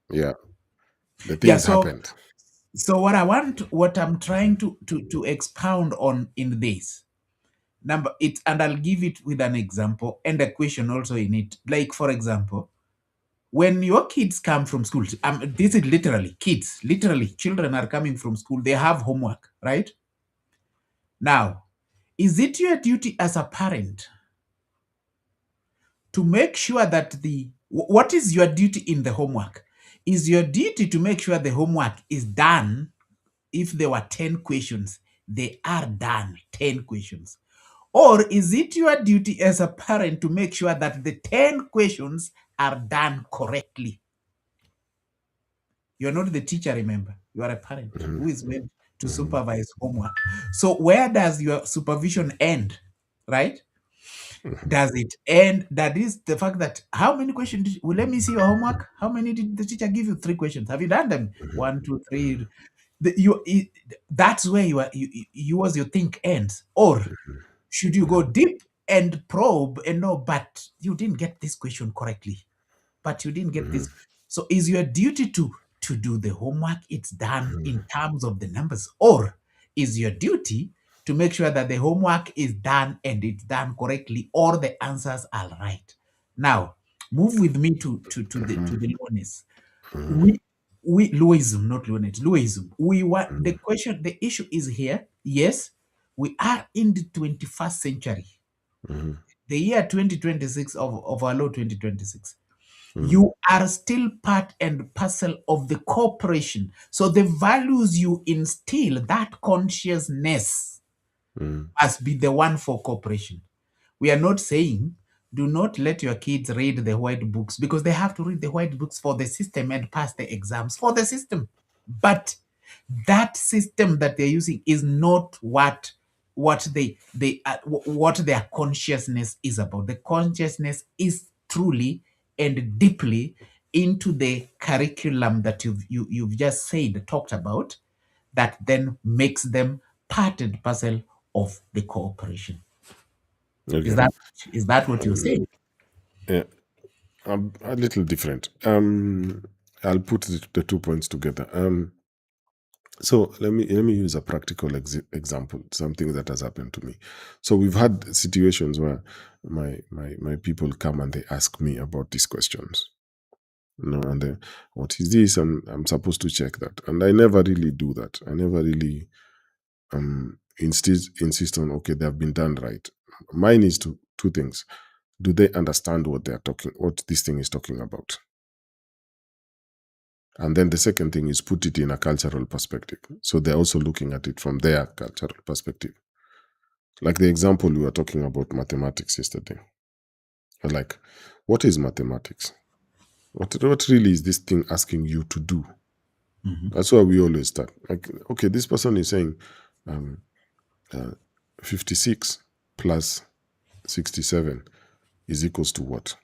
the things happened. So what I'm trying to expound on in this and I'll give it with an example and a question also in it. Like, for example, when your kids come from school, this is literally children are coming from school, they have homework, right? Now, is it your duty as a parent to make sure that what is your duty in the homework? Is your duty to make sure the homework is done? If there were 10 questions, they are done, 10 questions. Or is it your duty as a parent to make sure that the 10 questions are done correctly? You're not the teacher, remember. You are a parent who is meant to supervise homework. So where does your supervision end, right? Does it end? That is the fact that how many questions well, let me see your homework. How many did the teacher give you? 3 questions. Have you done them? 1, 2, 3. That's where yours you think ends. Or should you go deep and probe and know, but you didn't get this question correctly, but you didn't get this. So is your duty to do the homework, it's done in terms of the numbers, or is your duty to make sure that the homework is done and it's done correctly, or the answers are right? Now move with me to the lowness. We Luism, not lunatic, Luism. We want the question, the issue is here. Yes, we are in the 21st century, the year 2026 of our law 2026. You are still part and parcel of the corporation. So the values you instill, that consciousness must be the one for corporation. We are not saying do not let your kids read the white books, because they have to read the white books for the system and pass the exams for the system. But that system that they're using is not what what their consciousness is about. The consciousness is truly and deeply into the curriculum that you've just said, talked about, that then makes them part and parcel of the cooperation. Okay. Is that what you're saying? Yeah, a little different. I'll put the 2 points together. So let me use a practical example, something that has happened to me. So we've had situations where my people come and they ask me about these questions. And then, what is this? I'm supposed to check that, and I never really do that. I never really insist on, okay, they have been done right. Mine is two things. Do they understand what this thing is talking about? And then the second thing is put it in a cultural perspective. So they're also looking at it from their cultural perspective. Like the example we were talking about mathematics yesterday. Like, what is mathematics? What really is this thing asking you to do? That's why we always start. Like, okay, this person is saying 56 plus 67 is equals to what?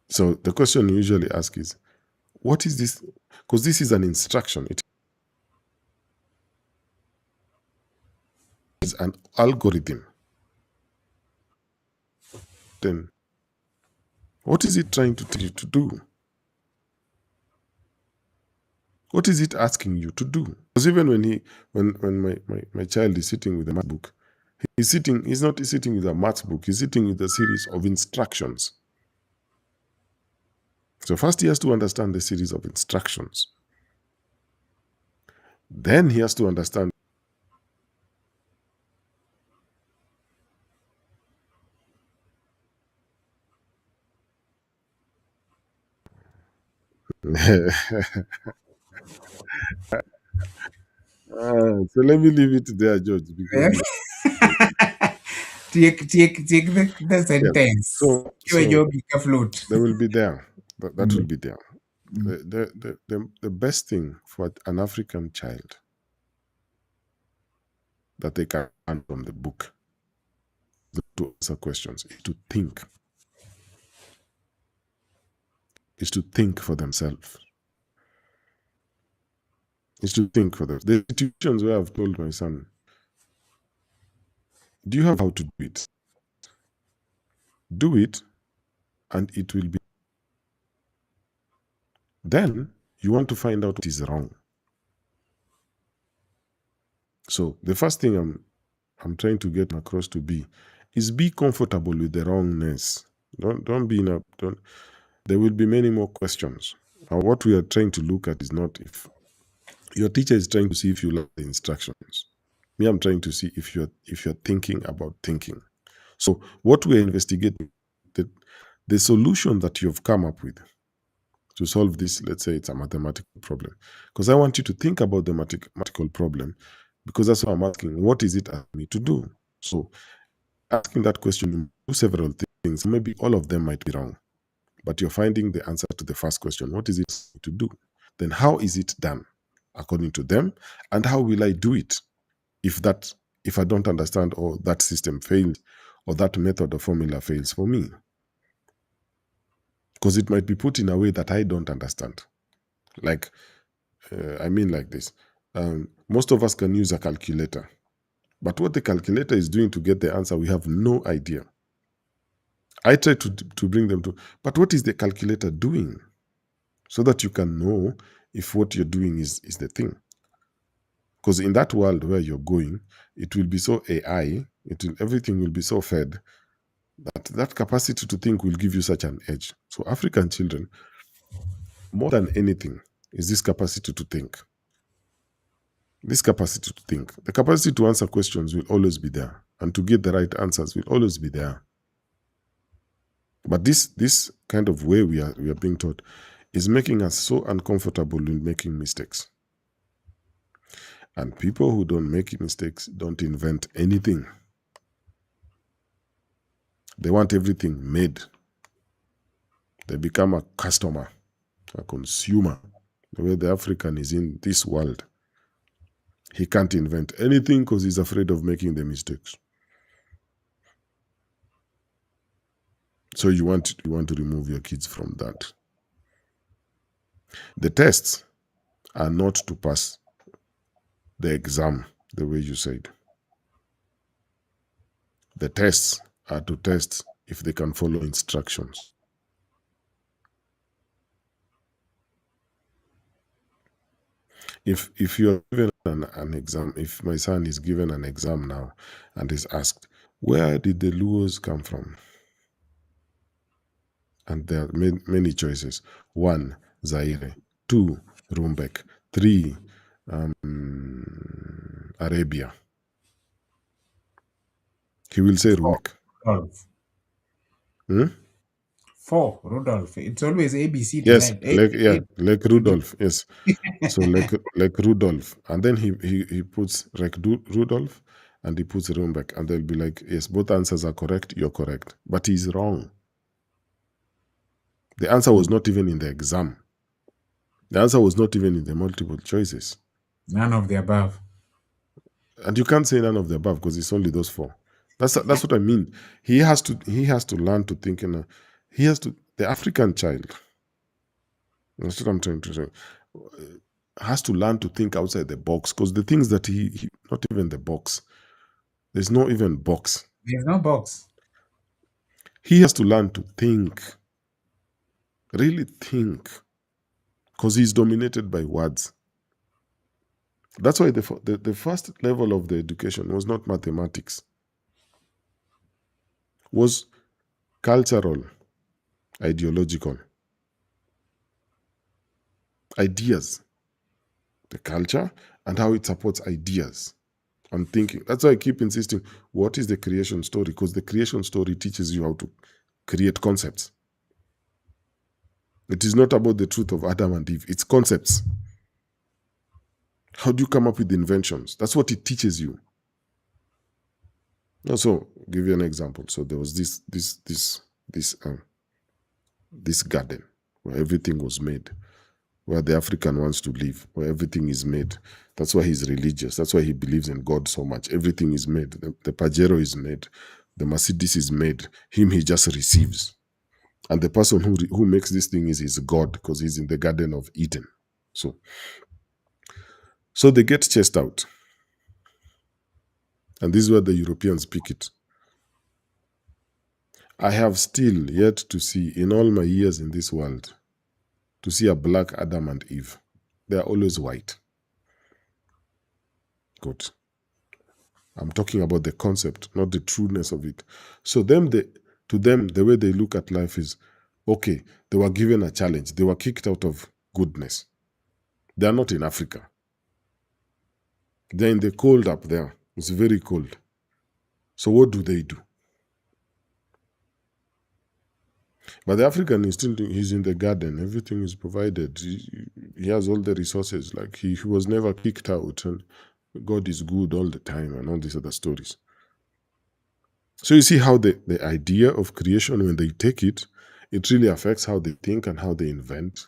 So the question you usually ask is, what is this? Because this is an instruction. It is an algorithm. Then what is it trying to tell you to do? What is it asking you to do? Because even when my child is sitting with a math book, he's not sitting with a math book, he's sitting with a series of instructions. So first he has to understand the series of instructions. Then he has to understand so let me leave it there, George, because take the sentence. so Flute. they will be there. That will be there. The best thing for an African child that they can learn from the book to answer questions is to think. Is to think for themselves. Is to think for them. The situations where I've told my son, do you have how to do it? Do it, and it will be. Then you want to find out what is wrong. So the first thing I'm trying to get across to is be comfortable with the wrongness. Don't be in a. There will be many more questions. And what we are trying to look at is not if your teacher is trying to see if you learn the instructions. Me, I'm trying to see if you're thinking about thinking. So what we're investigating, the solution that you've come up with to solve this, let's say it's a mathematical problem, because I want you to think about the mathematical problem, because that's what I'm asking. What is it asking me to do? So asking that question, you do several things. Maybe all of them might be wrong, but you're finding the answer to the first question. What is it to do? Then how is it done according to them? And how will I do it if I don't understand, or that system fails, or that method or formula fails for me? Because it might be put in a way that I don't understand. Like, I mean like this. Most of us can use a calculator, but what the calculator is doing to get the answer, we have no idea. I try to bring them to, but what is the calculator doing? So that you can know if what you're doing is the thing. Because in that world where you're going, it will be so AI, everything will be so fed that capacity to think will give you such an edge. So African children, more than anything, is this capacity to think. This capacity to think. The capacity to answer questions will always be there, and to get the right answers will always be there. But this kind of way we are being taught is making us so uncomfortable in making mistakes. And people who don't make mistakes don't invent anything. They want everything made. They become a customer, a consumer. The way the African is in this world, he can't invent anything because he's afraid of making the mistakes. So you want to remove your kids from that. The tests are not to pass the exam, the way you said. The tests are to test if they can follow instructions. If you're given an exam, if my son is given an exam now and is asked, where did the LUOs come from? And there are many choices. 1, Zaire. 2, Rumbek. 3, Arabia. He will say Rumbek. Rudolph. 4, Rudolph. It's always ABC. Yes, like Rudolph. Yes. So like Rudolph, and then he puts Rudolph, and he puts Rumbek, and they'll be like, yes, both answers are correct. You're correct, but he's wrong. The answer was not even in the exam. The answer was not even in the multiple choices. None of the above. And you can't say none of the above because it's only those 4. That's what I mean. He has to learn to think in the African child. That's what I'm trying to say. Has to learn to think outside the box, because the things that he not even the box. There's no even box. There's no box. He has to learn to think. Really think. Because he's dominated by words. That's why the first level of the education was not mathematics. Was cultural, ideological. Ideas. The culture and how it supports ideas and thinking. That's why I keep insisting, what is the creation story? Because the creation story teaches you how to create concepts. It is not about the truth of Adam and Eve. It's concepts. How do you come up with inventions? That's what it teaches you. Also, I'll give you an example. So there was this garden where everything was made, where the African wants to live, where everything is made. That's why he's religious. That's why he believes in God so much. Everything is made. The Pajero is made. The Mercedes is made. Him, he just receives. And the person who makes this thing is his God, because he's in the Garden of Eden. So they get chased out. And this is where the Europeans pick it. I have still yet to see, in all my years in this world, to see a black Adam and Eve. They are always white. Good. I'm talking about the concept, not the trueness of it. So to them, the way they look at life is, okay, they were given a challenge. They were kicked out of goodness. They are not in Africa. They're in the cold up there. It's very cold. So what do? But the African is still, he's in the garden. Everything is provided. He has all the resources. Like he was never kicked out, and God is good all the time, and all these other stories. So you see how the idea of creation, when they take it, it really affects how they think and how they invent.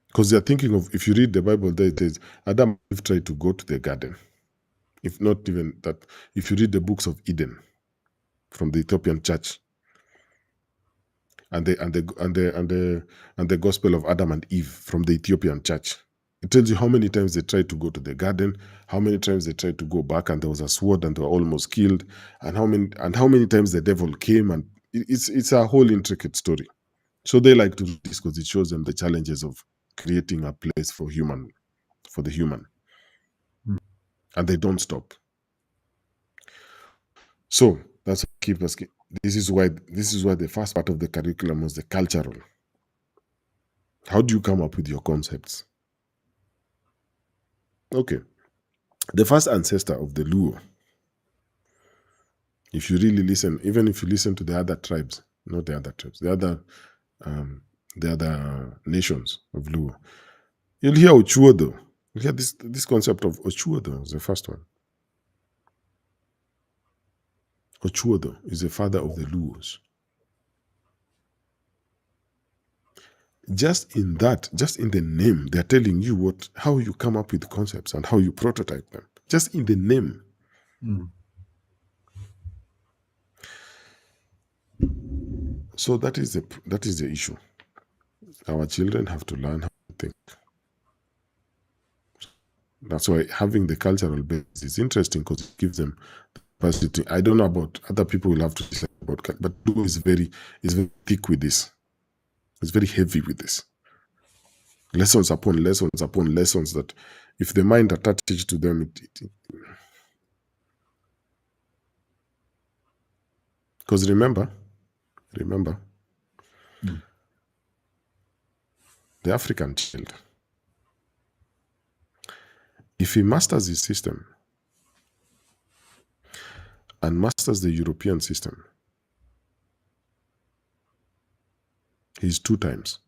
Because they're thinking of, if you read the Bible, there's Adam and Eve tried to go to the garden. If not even that, if you read the books of Eden from the Ethiopian church, and the Gospel of Adam and Eve from the Ethiopian church, it tells you how many times they tried to go to the garden, how many times they tried to go back, and there was a sword, and they were almost killed, and how many times the devil came, and it's a whole intricate story. So they like to do this because it shows them the challenges of creating a place for the human, and they don't stop. So that's what keeps us. This is why the first part of the curriculum was the cultural. How do you come up with your concepts? Okay, the first ancestor of the Luo, if you really listen, even if you listen to the other tribes, not the other tribes, the other nations of Luo, you'll hear Ochuodo. You'll hear this concept of Ochuodo is the first one. Ochuodo is the father of the Luos. Just in the name, they're telling you how you come up with concepts and how you prototype them. Just in the name. So that is the issue. Our children have to learn how to think. That's why having the cultural base is interesting, because it gives them the capacity. I don't know about other people will have to decide about, but Luo is very thick with this. It's very heavy with this. Lessons upon lessons upon lessons that if the mind attached to them, because remember, the African child, if he masters his system and masters the European system, he's 2 times.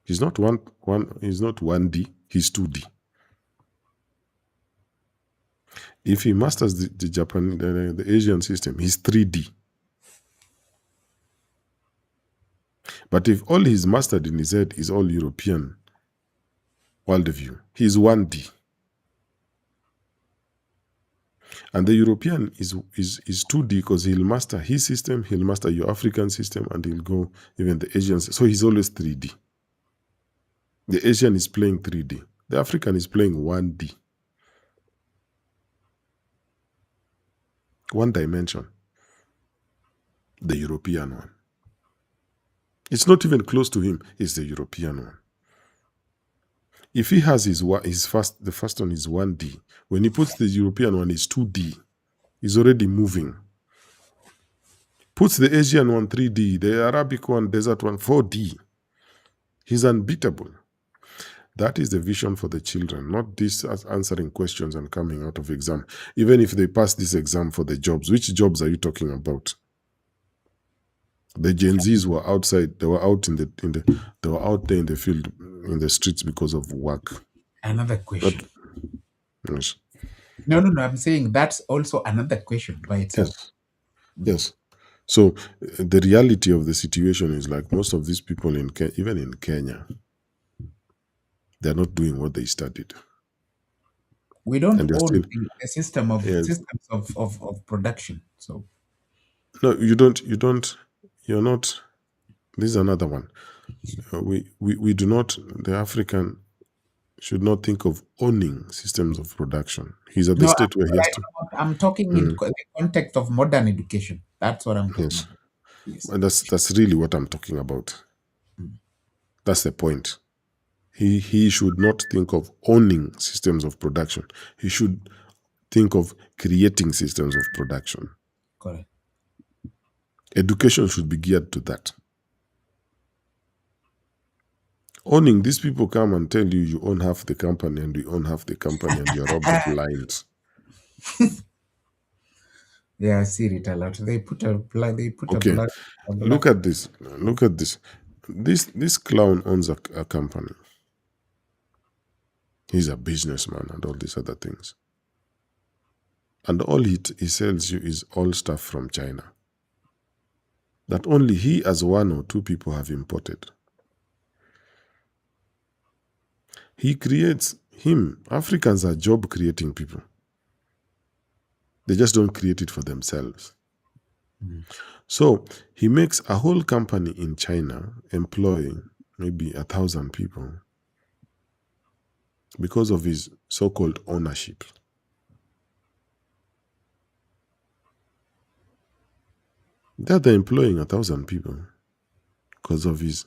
He's not he's not 1D, he's 2D. If he masters the Japan, the Asian system, he's 3D. But if all he's mastered in his head is all European worldview, he's 1D. And the European is 2D because he'll master his system, he'll master your African system, and he'll go even the Asian. So he's always 3D. The Asian is playing 3D. The African is playing 1D. 1 dimension. The European one. It's not even close to him. It's the European one. If he has the first one is 1D. When he puts the European one, it's 2D. He's already moving. Puts the Asian one 3D, the Arabic one, desert one 4D. He's unbeatable. That is the vision for the children, not this as answering questions and coming out of exam. Even if they pass this exam for the jobs, which jobs are you talking about? The Gen Zs were outside. They were out they were out there in the field, in the streets because of work. Another question. Yes. No. I'm saying that's also another question by itself. Yes. So the reality of the situation is like most of these people even in Kenya, they're not doing what they studied. We don't own a system of systems of production. So no, you don't. You're not. This is another one. We do not. The African should not think of owning systems of production. He's at the state where he has to. I'm talking in the context of modern education. That's what I'm talking about. Yes. And that's really what I'm talking about. That's the point. He should not think of owning systems of production. He should think of creating systems of production. Correct. Education should be geared to that. Owning, these people come and tell you own half the company and we own half the company and you're robbed of lines. Yeah, I see it a lot. They put a black. They put Okay, a look black. at this. Look at this. This clown owns a company. He's a businessman and all these other things. And all he sells you is all stuff from China that only he as one or two people have imported. He creates Africans are job creating people. They just don't create it for themselves. So he makes a whole company in China employing maybe 1,000 people because of his so-called ownership. They're employing 1,000 people because of his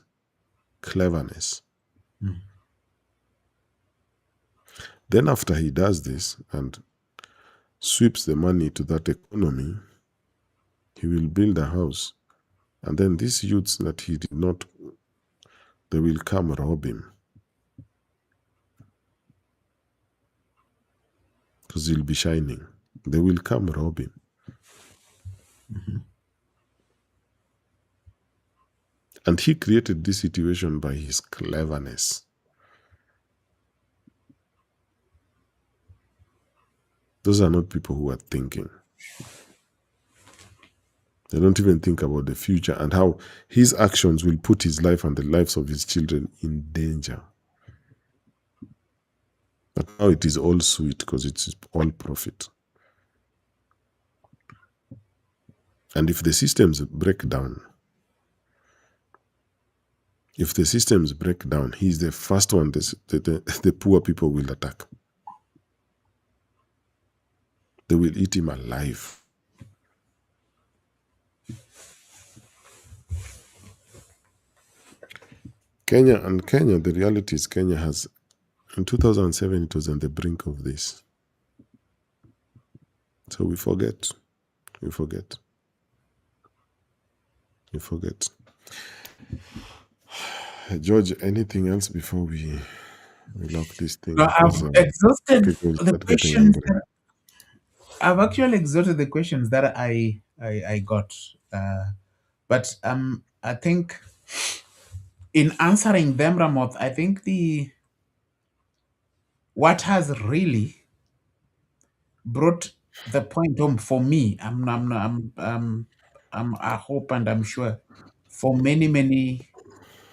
cleverness. Then after he does this and sweeps the money to that economy, he will build a house. And then these youths that he did not, they will come rob him. Because he'll be shining. They will come rob him. And he created this situation by his cleverness. Those are not people who are thinking. They don't even think about the future and how his actions will put his life and the lives of his children in danger. But now it is all sweet because it's all profit. And if the systems break down, he's the first one the poor people will attack. They will eat him alive. Kenya, the reality is Kenya has, in 2007, it was on the brink of this. So we forget. George, anything else before we lock this thing? No, I've exhausted people the start getting questions. angry. I've actually exhausted the questions that I got, but I think in answering them, Ramoth, I think what has really brought the point home for me, I hope and I'm sure for many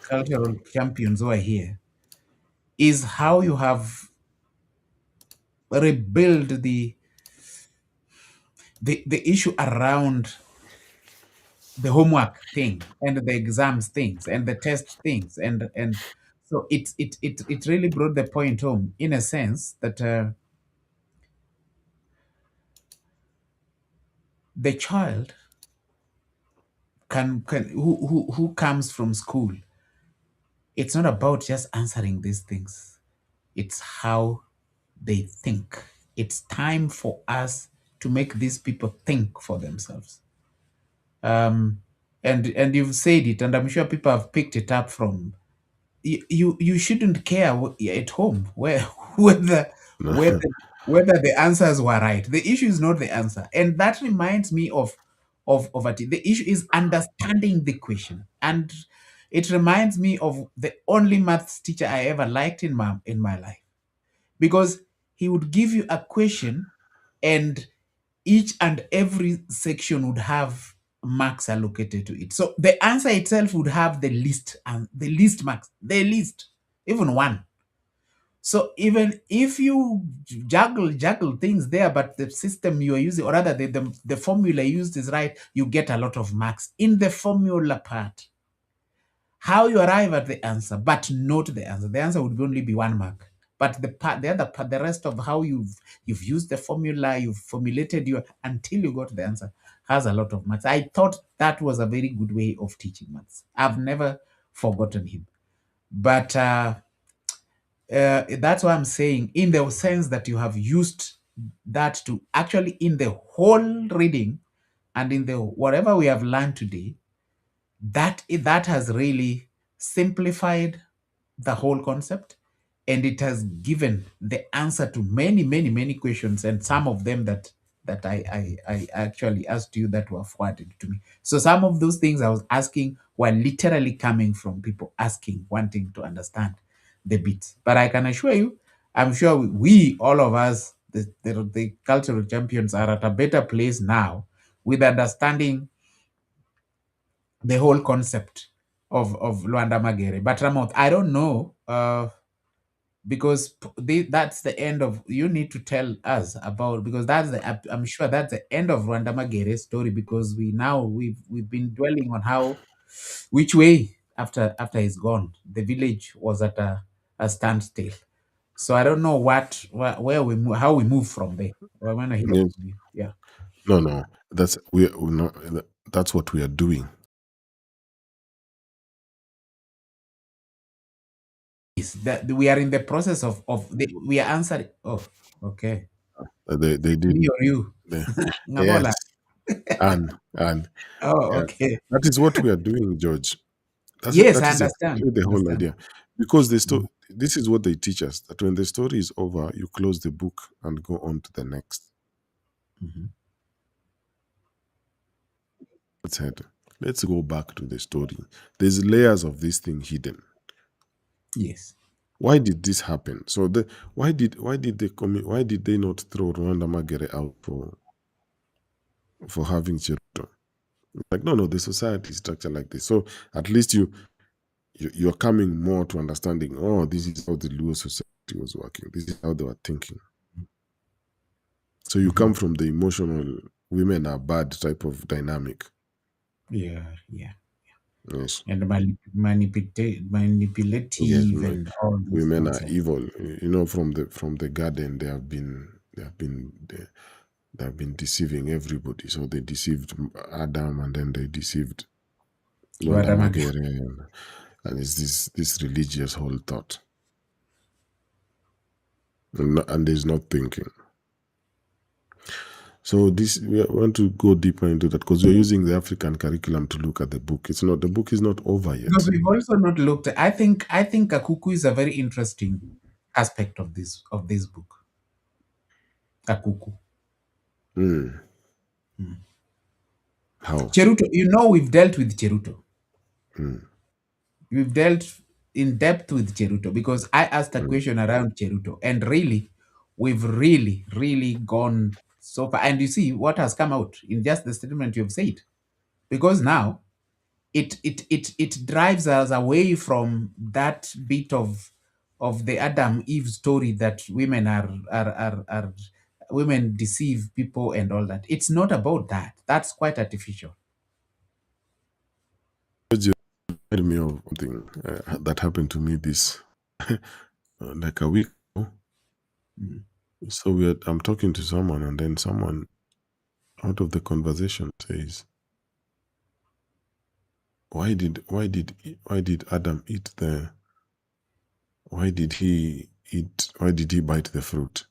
cultural champions who are here, is how you have rebuilt the issue around the homework thing and the exams things and the test things and so it really brought the point home in a sense that the child can who comes from school, it's not about just answering these things, it's how they think. It's time for us to make these people think for themselves. And you've said it, and I'm sure people have picked it up from you shouldn't care at home where whether whether whether the answers were right. The issue is not the answer, and that reminds me of it. The issue is understanding the question, and it reminds me of the only maths teacher I ever liked in my life, because he would give you a question and each and every section would have marks allocated to it. So the answer itself would have the least and the least marks, the least, even one. So even if you juggle things there, but the system you are using, or rather the formula used is right, you get a lot of marks in the formula part. How you arrive at the answer, but not the answer. The answer would only be 1 mark. But the other part, the rest of how you've used the formula, you've formulated your until you got the answer, has a lot of maths. I thought that was a very good way of teaching maths. I've never forgotten him. But that's why I'm saying, in the sense that you have used that to actually, in the whole reading and in the whatever we have learned today, that has really simplified the whole concept, and it has given the answer to many questions, and some of them that that I actually asked you that were forwarded to me. So some of those things I was asking were literally coming from people asking, wanting to understand the bits. But I can assure you, I'm sure we all of us, the cultural champions, are at a better place now with understanding the whole concept of Lwanda Magere. But Ramoth, I don't know. Because that's the end of, you need to tell us about, because that's the, I'm sure that's the end of Rwanda Magere's story, because we've been dwelling on how, which way after he's gone, the village was at a standstill. So I don't know where we move, how we move from there. I want to hear Yes. from you. Yeah. No. We're not. That's what we are doing. Is that we are in the process we are answering. Oh, okay. They did. Me or you? They, Ngabola. yes, and Oh, yeah, okay. that is what we are doing, George. Yes, That I is understand. exactly the whole Understand. idea. Because Mm. this is what they teach us, that when the story is over, you close the book and go on to the next. Mhm. Let's go back to the story. There's layers of this thing hidden. Yes. Why did this happen? So why did why did they not throw Rwanda Magere out for having children? Like, no, the society is structured like this. So at least you're coming more to understanding, oh, this is how the LUO society was working. This is how they were thinking. So you Mhm. come from the emotional women are bad type of dynamic. Yeah, yeah. Yes. And Yes. manipulative and all this Women are nonsense. evil. From the garden they have been deceiving everybody. So they deceived Adam, and then they deceived Lwanda Wadamage. Magere, and it's this religious whole thought. And there's not thinking. So we want to go deeper into that, because we're using the African curriculum to look at the book. The book is not over Because yet. we've also not looked. I think Kakuku is a very interesting aspect of this book. Kakuku. Mm. Mm. How? Cheruto. We've dealt with Cheruto. Mm. We've dealt in depth with Cheruto because I asked a Mm. question around Cheruto, and really, we've really gone so far. And you see what has come out in just the statement you've said, because now it drives us away from that bit of the Adam Eve story that women are women deceive people and all that. It's not about that. That's quite artificial. You reminded me of something that happened to me this like a week ago. Mm. So I'm talking to someone, and then someone out of the conversation says, why did Adam eat why did he bite the fruit?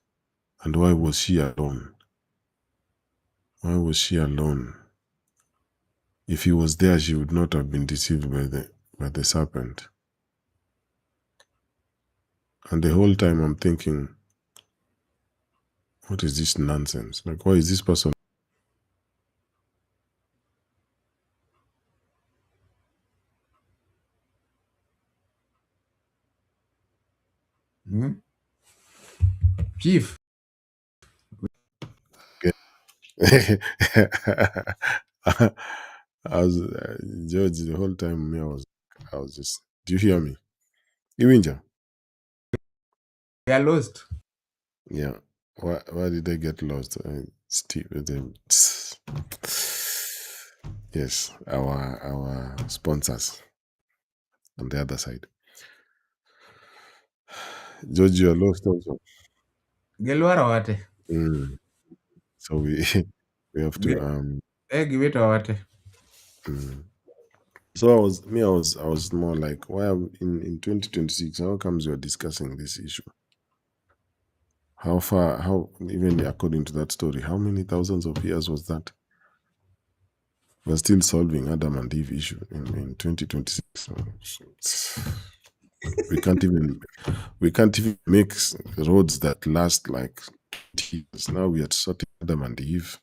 And why was she alone? Why was she alone? If he was there, she would not have been deceived by the serpent. And the whole time I'm thinking, what is this nonsense? Like, why is this person? Mm. Chief. I was George the whole time. I was just. Do you hear me, Iwinja? We are lost. Yeah. Why did they get lost? Steve, yes, our sponsors on the other side. George, you are lost also. Gelwara wate. Mm. So we we have to Give it wate. mm. So I was more like, why are in 2026, how comes you are discussing this issue? How even according to that story, how many thousands of years was that? We're still solving Adam and Eve issue in 2026. We can't even make roads that last like years. Now we are sorting Adam and Eve.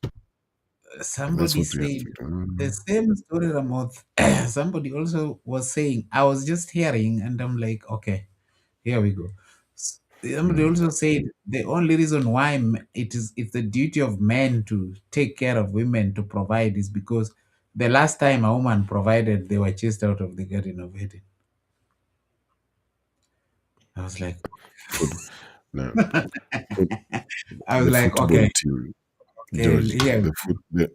That's Somebody what we have said to do. the same story, Ramoth. Somebody also was saying, I was just hearing, and I'm like, okay, here we go. Somebody also said the only reason why it's the duty of men to take care of women to provide is because the last time a woman provided, they were chased out of the Garden of Eden. I was like, Foot, no, foot, I was the like, football okay, team, okay, George, here. the football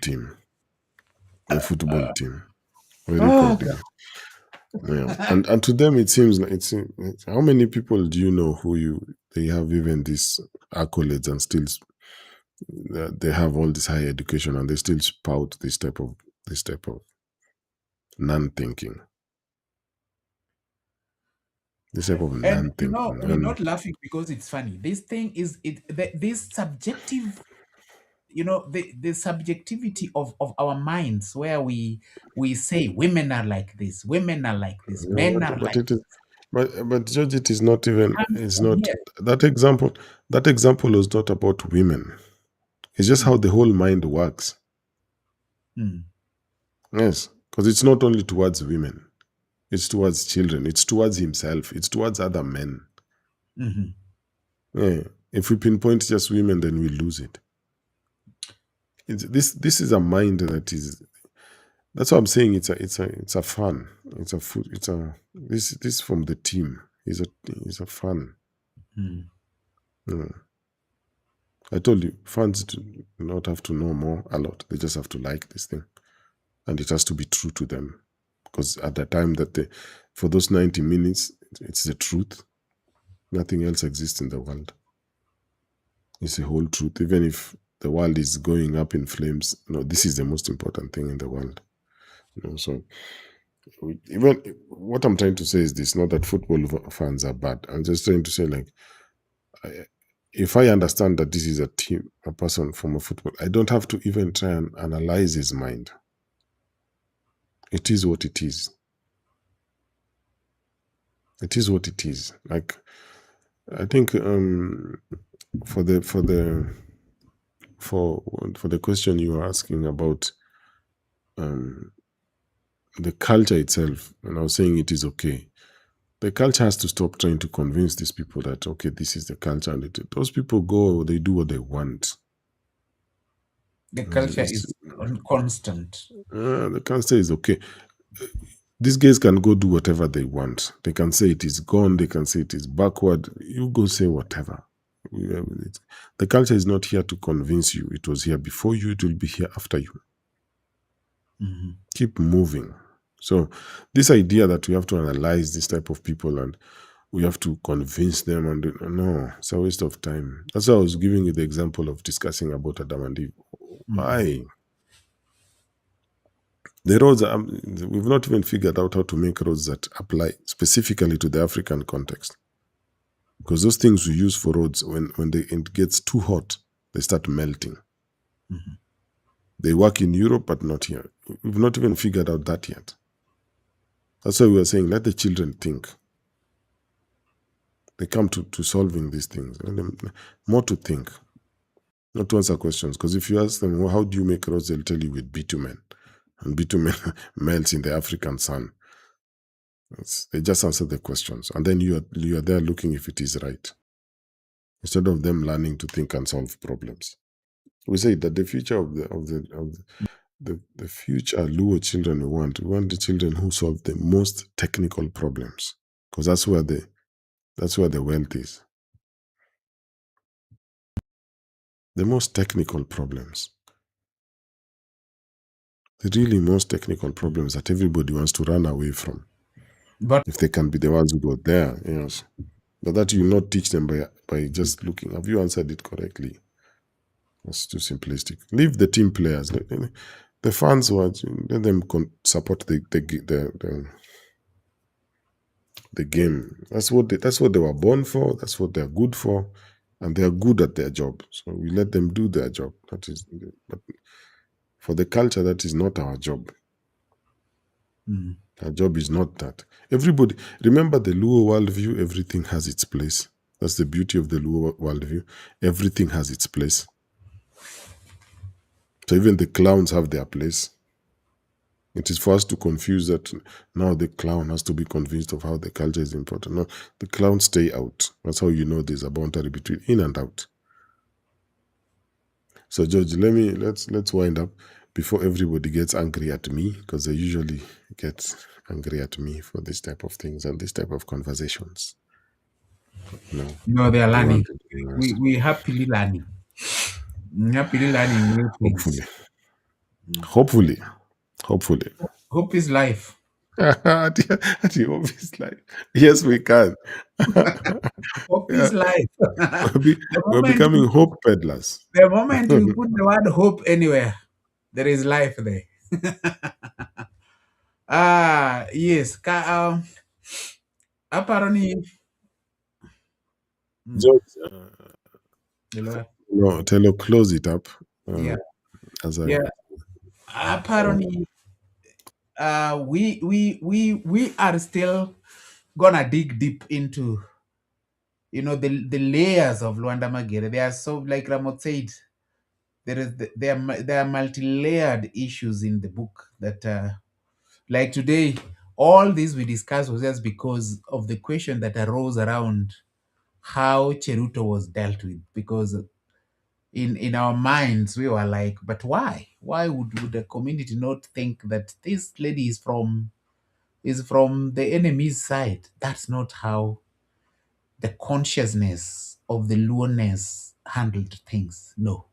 team, the football team. Very Oh, coding. Yeah, and to them it seems like it's how many people do you know who they have even these accolades and still they have all this higher education and they still spout this type of non-thinking, this type of and non-thinking. we're not laughing because it's funny. This thing is this subjective, the subjectivity of our minds, where we say women are like this, women are like this, men are But like it is, but George, it is not even. comes It's from not here. that example. That example was not about women. It's just how Mm, the whole mind works. mm, Yes, because it's not only towards women. It's towards children. It's towards himself. It's towards other men. mhm. Yeah. If we pinpoint just women, then we lose it. This is a mind that is. That's what I'm saying. It's a fun. This from the team. It's a fun. Mm. Yeah. I told you, fans do not have to know more a lot. They just have to like this thing, and it has to be true to them. Because at the time for those 90 minutes, it's the truth. Nothing else exists in the world. It's the whole truth. Even if the world is going up in flames, this is the most important thing in the world. So even what I'm trying to say is this: not that football fans are bad. I'm just trying to say, like, if I understand that this is a person from a football, I don't have to even try and analyze his mind. It is what it is. It is what it is. Like, I think for the question you were asking about the culture itself, and I was saying it is okay. The culture has to stop trying to convince these people that, okay, this is the culture, and those people go, they do what they want. The culture is constant. The culture is okay. These guys can go do whatever they want. They can say it is gone. They can say it is backward. You go say whatever. The culture is not here to convince you. It was here before you. It will be here after you. Mm-hmm. Keep moving. So this idea that we have to analyze this type of people and we have to convince them, and no, it's a waste of time. That's why I was giving you the example of discussing about Adam and Eve. Why? The roads, we've not even figured out how to make roads that apply specifically to the African context. Because those things we use for roads, when it gets too hot, they start melting. Mm-hmm. They work in Europe, but not here. We've not even figured out that yet. That's why we were saying, let the children think. They come to solving these things. Let them, more to think, not to answer questions. Because if you ask them, well, how do you make roads, they'll tell you with bitumen. And bitumen melts in the African sun. They just answer the questions. And then you are there looking if it is right. Instead of them learning to think and solve problems. We say that the future of the future LUO children we want the children who solve the most technical problems. Because that's where the wealth is. The most technical problems. The really most technical problems that everybody wants to run away from. But if they can be the ones who go there, yes. But that you not teach them by just looking. Have you answered it correctly? That's too simplistic. Leave the team players. The fans let them support the game. That's what they were born for. That's what they're good for, and they are good at their job. So we let them do their job. That is, but for the culture, that is not our job. Our job is not that. Everybody remember the LUO worldview. Everything has its place. That's the beauty of the Luo worldview. Everything has its place. So even the clowns have their place. It is for us to confuse that now the clown has to be convinced of how the culture is important. No, the clowns stay out. That's how you know there's a boundary between in and out. So George, let's wind up before everybody gets angry at me, because they usually get angry at me for this type of things and this type of conversations. No, No, they are they learning. want to bring us. We happily learning. Happily learning new things. Hopefully, hopefully, hopefully. Hope is life. At the office, like, yes, we can. Hope Yeah, is life. the we're moment becoming hope peddlers. the moment you put the word hope anywhere, there is life there. Yes. Apparently, George, the lawyer. no, Telo, close it up. Yeah, As I, yeah. Apparently, we are still gonna dig deep into the layers of Luanda Magere. They are so, like Ramot said, there are multi-layered issues in the book that like today, all this we discussed was just because of the question that arose around how Cheruto was dealt with. Because in our minds we were like, but why would the community not think that this lady is from the enemy's side? That's not how the consciousness of the Luoness handled things. No,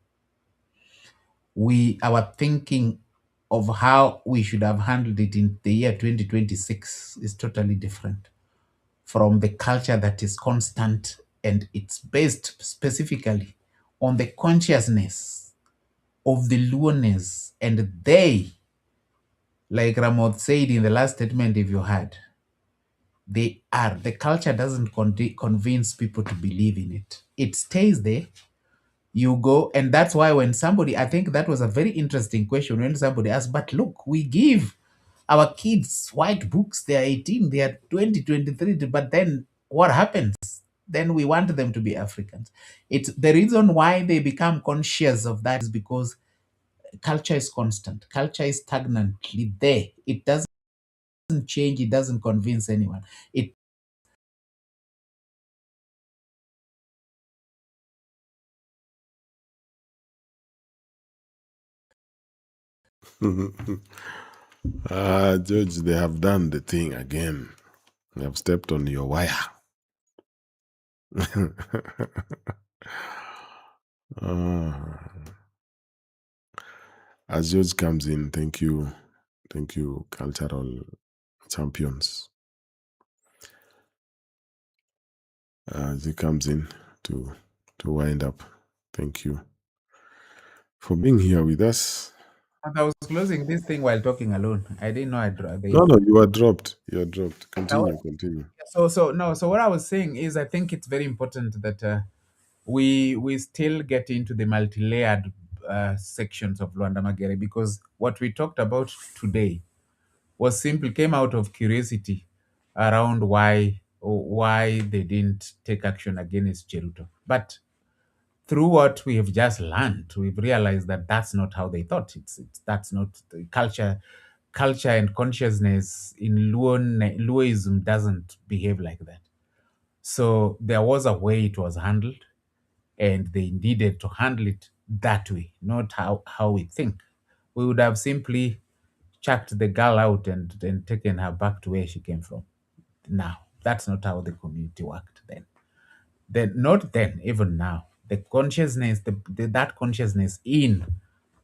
our thinking of how we should have handled it in the year 2026 is totally different from the culture that is constant, and it's based specifically on the consciousness of the Luoness. And they, like Ramoth said in the last statement, if you had, the culture doesn't convince people to believe in it. It stays there. You go, and that's why when somebody, I think that was a very interesting question when somebody asked, but look, we give our kids white books, they are 18, they are 20, 23, but then what happens? Then we want them to be Africans. It's the reason why they become conscious of that is because culture is constant, culture is stagnantly there. It doesn't change, it doesn't convince anyone. It George, they have done the thing again. They have stepped on your wire. Ah. As George comes in, thank you, cultural champions. As he comes in to wind up, thank you for being here with us. I was closing this thing while talking alone. I didn't know I'd No, you are dropped. You are dropped. Now, Continue. so what I was saying is, I think it's very important that we still get into the multi-layered sections of Luanda Magere, because what we talked about today was simply came out of curiosity around why they didn't take action against Cheruto. But through what we have just learned, we've realized that that's not how they thought. It's that's not the culture. Culture and consciousness in Luoism doesn't behave like that. So there was a way it was handled, and they needed to handle it that way, not how we think. We would have simply chucked the girl out and taken her back to where she came from. Now, that's not how the community worked then. Not then, even now. The consciousness, that consciousness in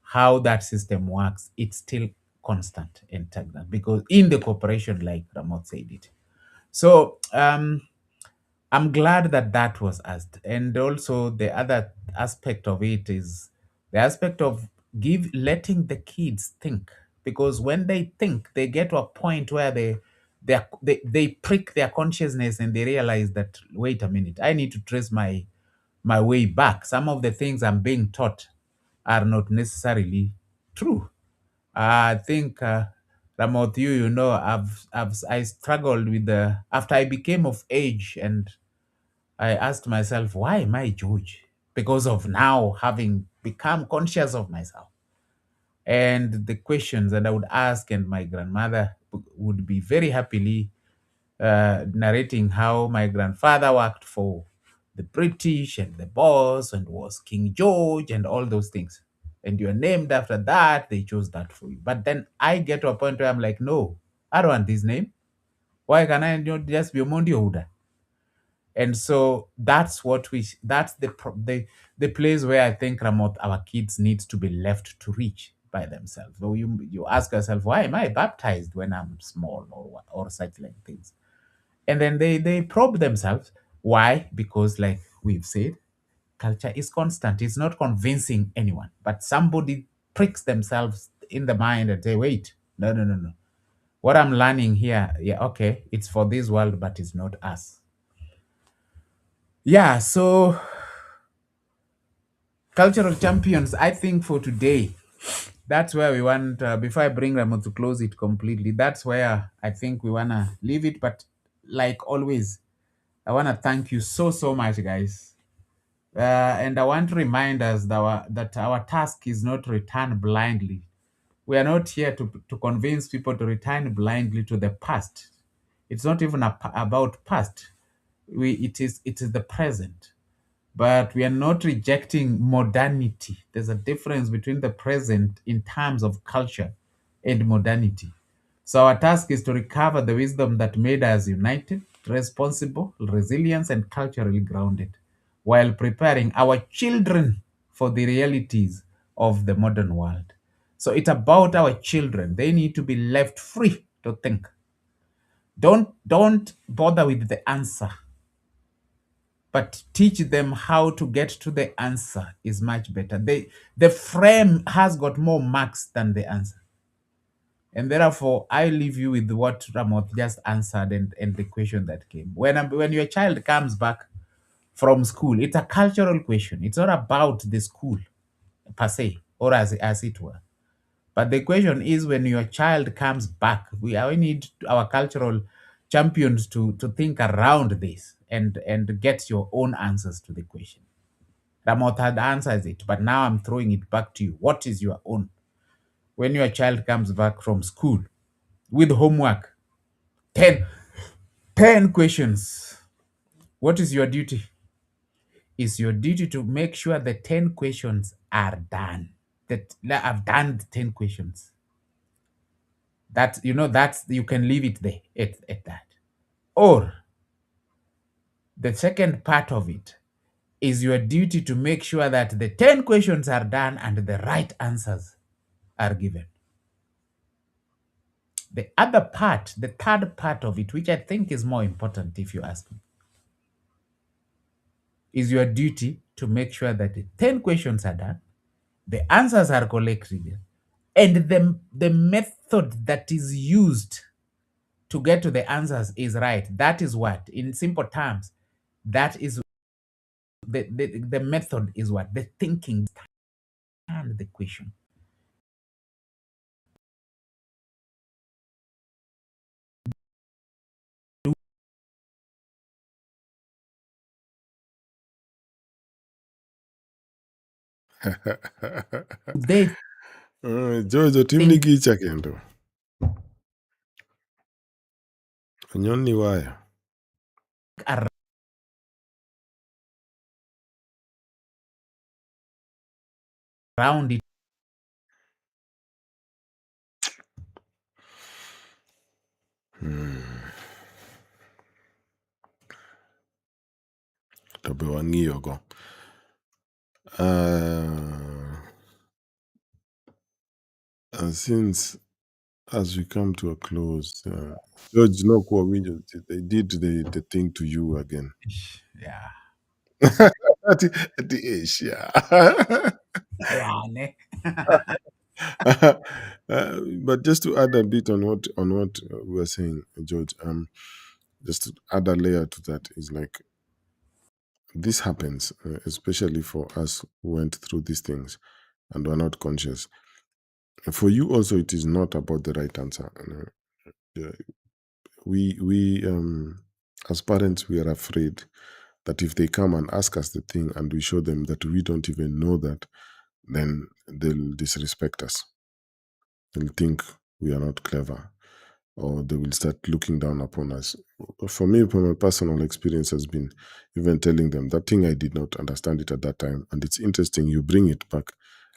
how that system works, it's still constant and stagnant, because in the corporation, like Ramoth said it. So I'm glad that that was asked. And also the other aspect of it is the aspect of letting the kids think. Because when they think, they get to a point where they prick their consciousness and they realize that, wait a minute, I need to trace my way back. Some of the things I'm being taught are not necessarily true. I think Ramoth, I struggled with the after I became of age, and I asked myself, why am I George? Because of now having become conscious of myself. And the questions that I would ask, and my grandmother would be very happily narrating how my grandfather worked for the British and the boss and was King George and all those things. And you're named after that, they chose that for you. But then I get to a point where I'm like, no, I don't want this name. Why can I not just be Omondi Ouda? And so that's the place where I think, Ramoth, our kids need to be left to reach by themselves. So you ask yourself, why am I baptized when I'm small, or such like things? And then they probe themselves. Why? Because, like we've said, culture is constant. It's not convincing anyone, but somebody pricks themselves in the mind and say, wait, no, no, no, no. What I'm learning here, yeah, okay, it's for this world, but it's not us. Yeah, so cultural champions, I think for today, that's where we want, before I bring them to close it completely, that's where I think we want to leave it. But like always, I want to thank you so, so much, guys. And I want to remind us that our task is not to return blindly. We are not here to convince people to return blindly to the past. It's not even about past. It is the present. But we are not rejecting modernity. There's a difference between the present in terms of culture and modernity. So our task is to recover the wisdom that made us united, responsible, resilient, and culturally grounded, while preparing our children for the realities of the modern world. So it's about our children. They need to be left free to think. Don't bother with the answer, but teach them how to get to the answer is much better. The frame has got more marks than the answer. And therefore, I leave you with what Ramoth just answered, and the question that came. When your child comes back from school, it's a cultural question. It's not about the school per se, or as it were. But the question is, when your child comes back, we need our cultural champions to think around this and get your own answers to the question. Ramoth had answers it, but now I'm throwing it back to you. What is your own? When your child comes back from school with homework, 10, 10 questions, what is your duty? Is your duty to make sure the 10 questions are done? That I've done the 10 questions. That's you can leave it there at that. Or the second part of it is your duty to make sure that the 10 questions are done and the right answers are given. The other part, the third part of it, which I think is more important if you ask me, is your duty to make sure that the 10 questions are done, the answers are collected, and the method that is used to get to the answers is right. That is what, in simple terms, that is the method is what? The thinking and the question. They Jojo, timni think gicha kendo. Onyon ni waya. around it. To be wang'iyo go. And since as we come to a close, George, no window, they did the thing to you again. Yeah. At the age, yeah. Yeah, ne? But just to add a bit on what we were saying, George, just to add a layer to that is like this happens, especially for us who went through these things and were not conscious. For you also, it is not about the right answer. We as parents, we are afraid that if they come and ask us the thing and we show them that we don't even know that, then they'll disrespect us. They'll think we are not clever, or they will start looking down upon us. For me, from my personal experience, has been even telling them that thing I did not understand it at that time, and it's interesting. You bring it back.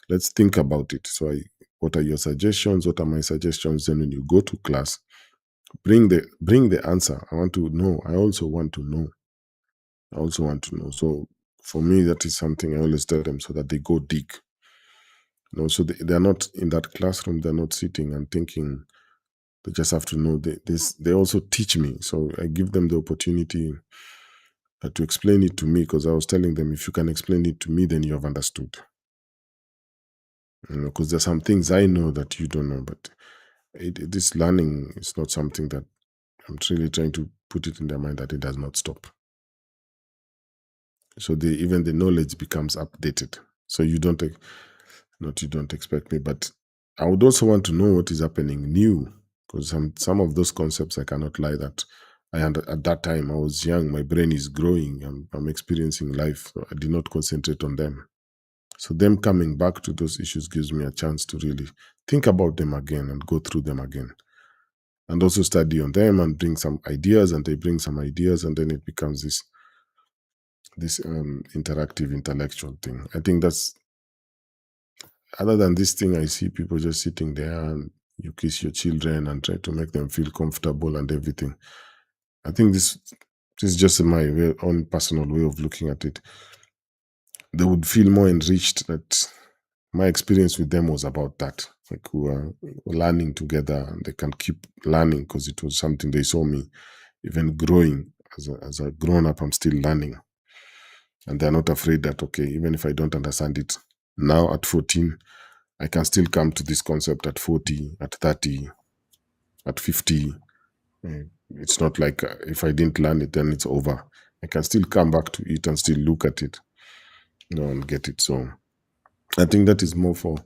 Let's think about it. So, what are your suggestions? What are my suggestions? Then, when you go to class, bring the answer. I want to know. I also want to know. I also want to know. So, for me, that is something I always tell them, so that they go dig. So they are not in that classroom. They're not sitting and thinking. They just have to know. They also teach me. So I give them the opportunity to explain it to me, because I was telling them, if you can explain it to me, then you have understood. Because there's some things I know that you don't know, but this learning is not something that I'm really trying to put it in their mind that it does not stop. So even the knowledge becomes updated. So you don't expect me, but I would also want to know what is happening new, because some of those concepts, I cannot lie that at that time I was young, my brain is growing, I'm experiencing life, so I did not concentrate on them. So them coming back to those issues gives me a chance to really think about them again and go through them again, and also study on them and bring some ideas, and they bring some ideas, and then it becomes this interactive intellectual thing. I think that's, other than this thing, I see people just sitting there and you kiss your children and try to make them feel comfortable and everything. I think this is just my own personal way of looking at it. They would feel more enriched that my experience with them was about that. Like, we were learning together, and they can keep learning because it was something they saw me even growing. As a grown up, I'm still learning. And they're not afraid that, okay, even if I don't understand it now at 14, I can still come to this concept at 40, at 30, at 50. It's not like if I didn't learn it, then it's over. I can still come back to it and still look at it, and get it. So I think that is more for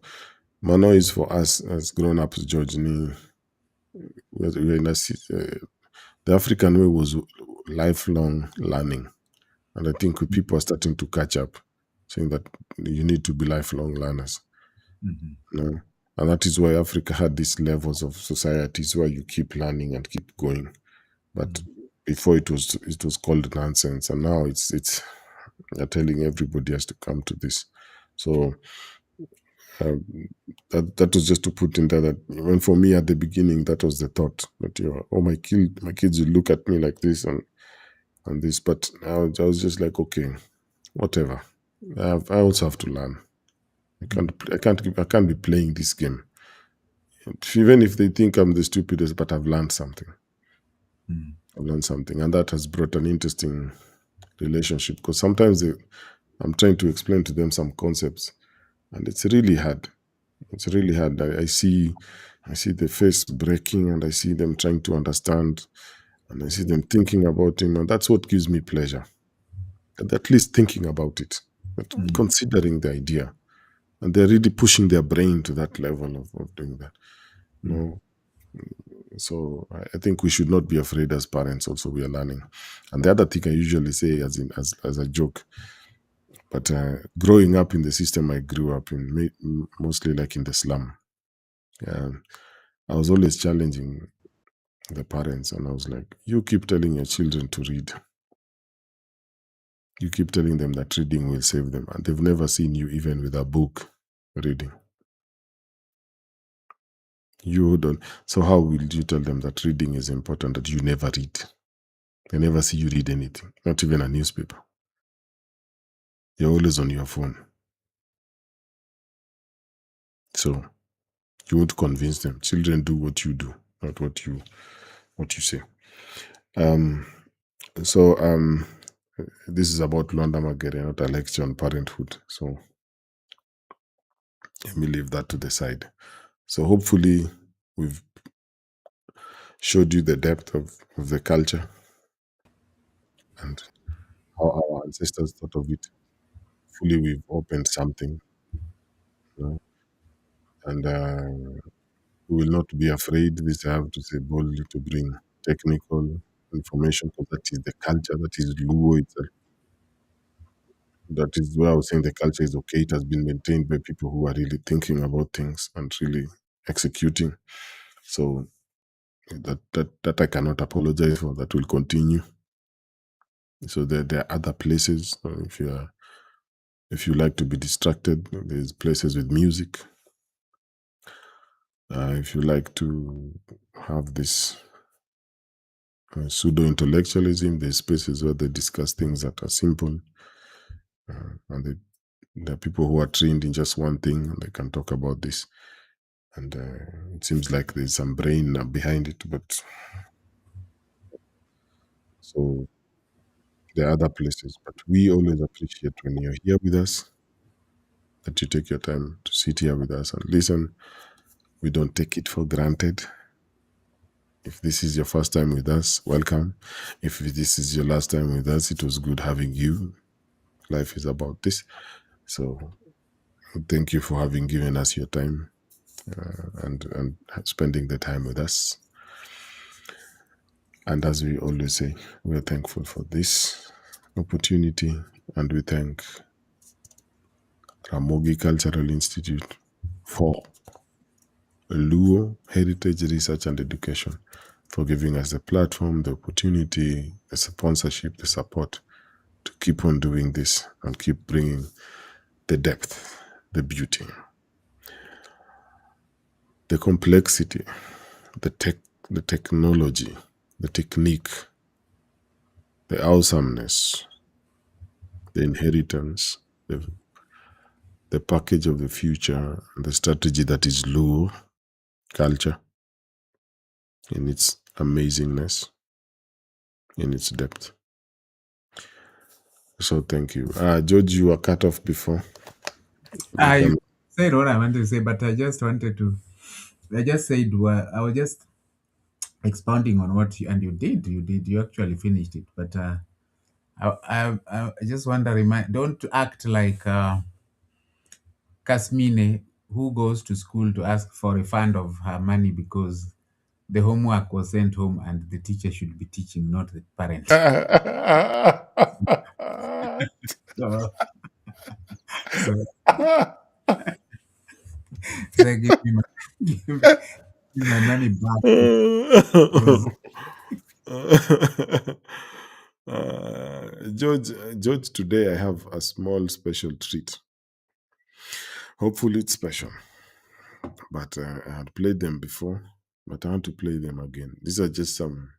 Mano is for us as grown-ups, George. The African way was lifelong learning. And I think people are starting to catch up, saying that you need to be lifelong learners. And that is why Africa had these levels of societies where you keep learning and keep going. But before it was called nonsense, and now it's they're telling everybody has to come to this. So that was just to put in there that when, for me at the beginning, that was the thought that my kids will look at me like this and this. But I was just like, okay, whatever. I also have to learn. I can't be playing this game. Even if they think I'm the stupidest, but I've learned something. I've learned something, and that has brought an interesting relationship, because sometimes I'm trying to explain to them some concepts, and it's really hard. It's really hard. I see the face breaking, and I see them trying to understand, and I see them thinking about him, and that's what gives me pleasure. And at least thinking about it, but considering the idea, and they're really pushing their brain to that level of doing that. So I think we should not be afraid as parents. Also, we are learning. And the other thing I usually say, as a joke, but growing up in the system I grew up in, mostly like in the slum, I was always challenging the parents, and I was like, you keep telling your children to read. You keep telling them that reading will save them, and they've never seen you even with a book reading. You don't. So how will you tell them that reading is important that you never read? They never see you read anything, not even a newspaper. You're always on your phone. So you won't convince them. Children do what you do, not what you say. So this is about Lwanda Magere, not a lecture on parenthood. So let me leave that to the side. So hopefully we've showed you the depth of the culture and how our ancestors thought of it. Hopefully we've opened something, and we will not be afraid, this I have to say boldly, to bring technical information, because that is the culture, that is LUO itself. That is where I was saying the culture is okay. It has been maintained by people who are really thinking about things and really executing. So that I cannot apologize for. That will continue. So there are other places. If you like to be distracted, there's places with music. If you like to have this pseudo-intellectualism, there's spaces where they discuss things that are simple, and there are people who are trained in just one thing, and they can talk about this. And it seems like there's some brain behind it, but so there are other places. But we always appreciate when you're here with us, that you take your time to sit here with us and listen. We don't take it for granted. If this is your first time with us, welcome. If this is your last time with us, it was good having you. Life is about this. So thank you for having given us your time and spending the time with us. And as we always say, we are thankful for this opportunity, and we thank Ramogi Cultural Institute for LUO Heritage Research and Education for giving us the platform, the opportunity, the sponsorship, the support to keep on doing this and keep bringing the depth, the beauty, the complexity, the technology, the technique, the awesomeness, the inheritance, the package of the future, and the strategy that is LUO culture in its amazingness, in its depth. So thank you. George, you were cut off before. I said what I wanted to say, but I just said, I was just expounding on what you did. You actually finished it. But I just want to remind, don't act like Kasmine, who goes to school to ask for a fund of her money because the homework was sent home and the teacher should be teaching, not the parent. So give me my money back. George, today I have a small special treat. Hopefully it's special. But I had played them before, but I want to play them again. These are just some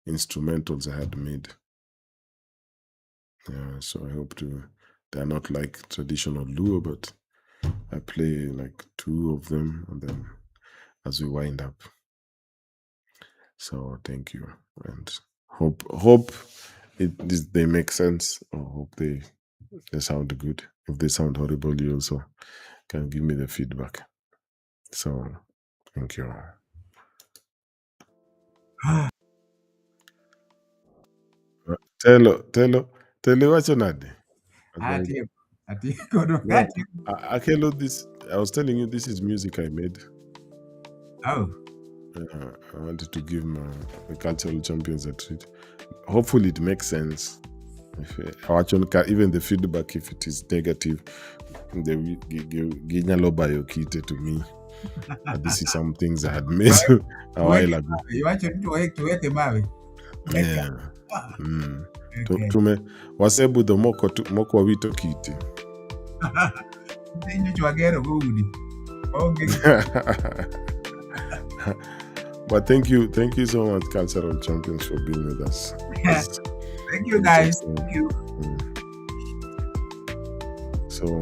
instrumentals I had made. So I hope they're not like traditional LUO, but I play like 2 of them, and then as we wind up. So thank you, and hope they make sense, or hope they sound good. If they sound horrible, you also can give me the feedback. So thank you. Tell wacho nade? Akelo, this I was telling you, this is music I made. Oh. I wanted to give the cultural champions a treat. Hopefully it makes sense. Even the feedback, if it is negative, to me. This is some things I had made a while ago. You want to wake him up? Yeah. Tume wasebudho moko wawito kiti. But thank you so much, cultural champions, for being with us. Thank you, guys. Thank you. So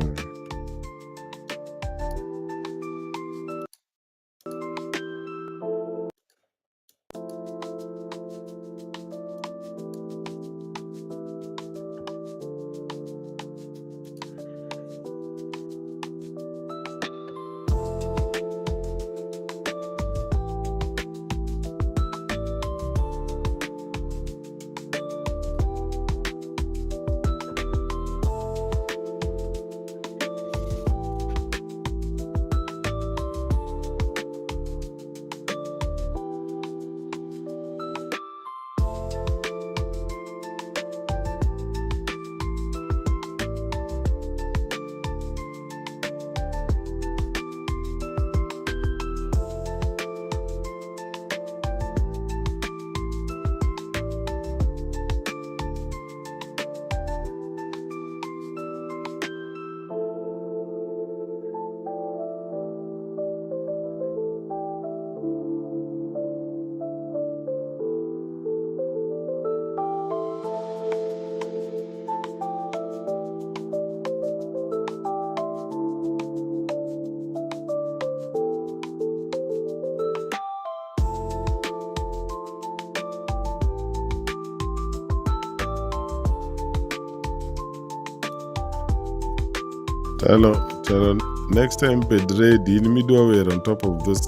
Tell next time Pedre in middleware on top of those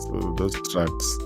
tracks.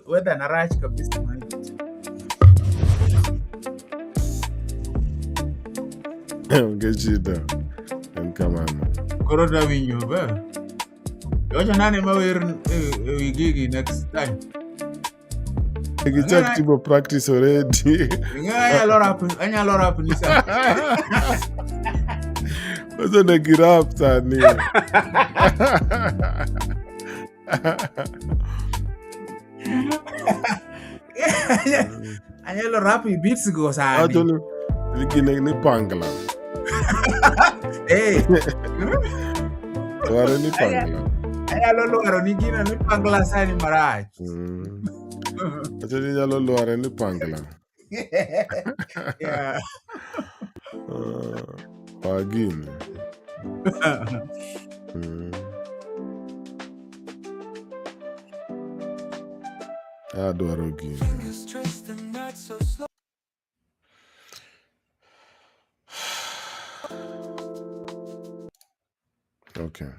Whether narach kabisa mali. Get shida. And come on. Corona winyo ba. Yocha nane mawer gigi next time. You check to practice already. Anya lora up ni sa. What's on the giraffe, Tani? Anya lora up beats go sa. Actually, ni pangla. Hey. Wara ni pangla. Anya lora ni gina ni pangla sa ni marach. Actually, yalo wara ni pangla. Yeah. Pagin. Adoro again. Okay.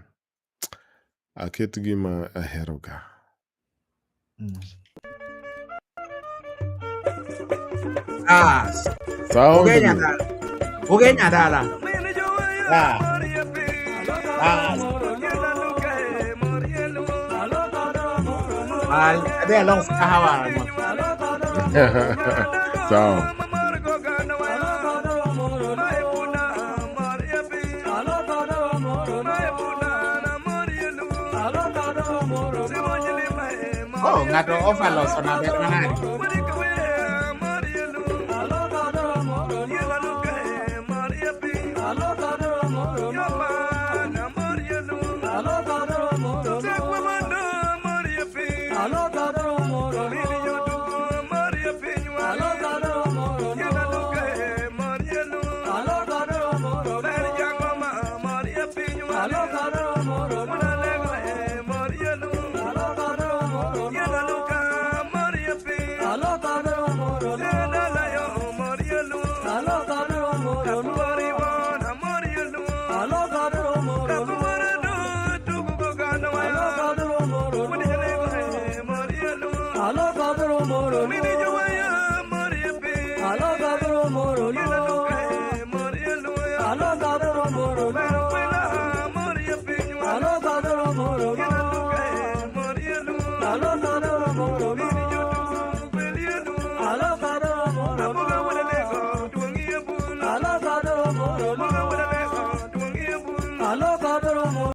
Aketgima aheroga. Sound. Ugenya dala. Ada long kahawa. Sound. Oh, ngato overload sana bet manani. Hello,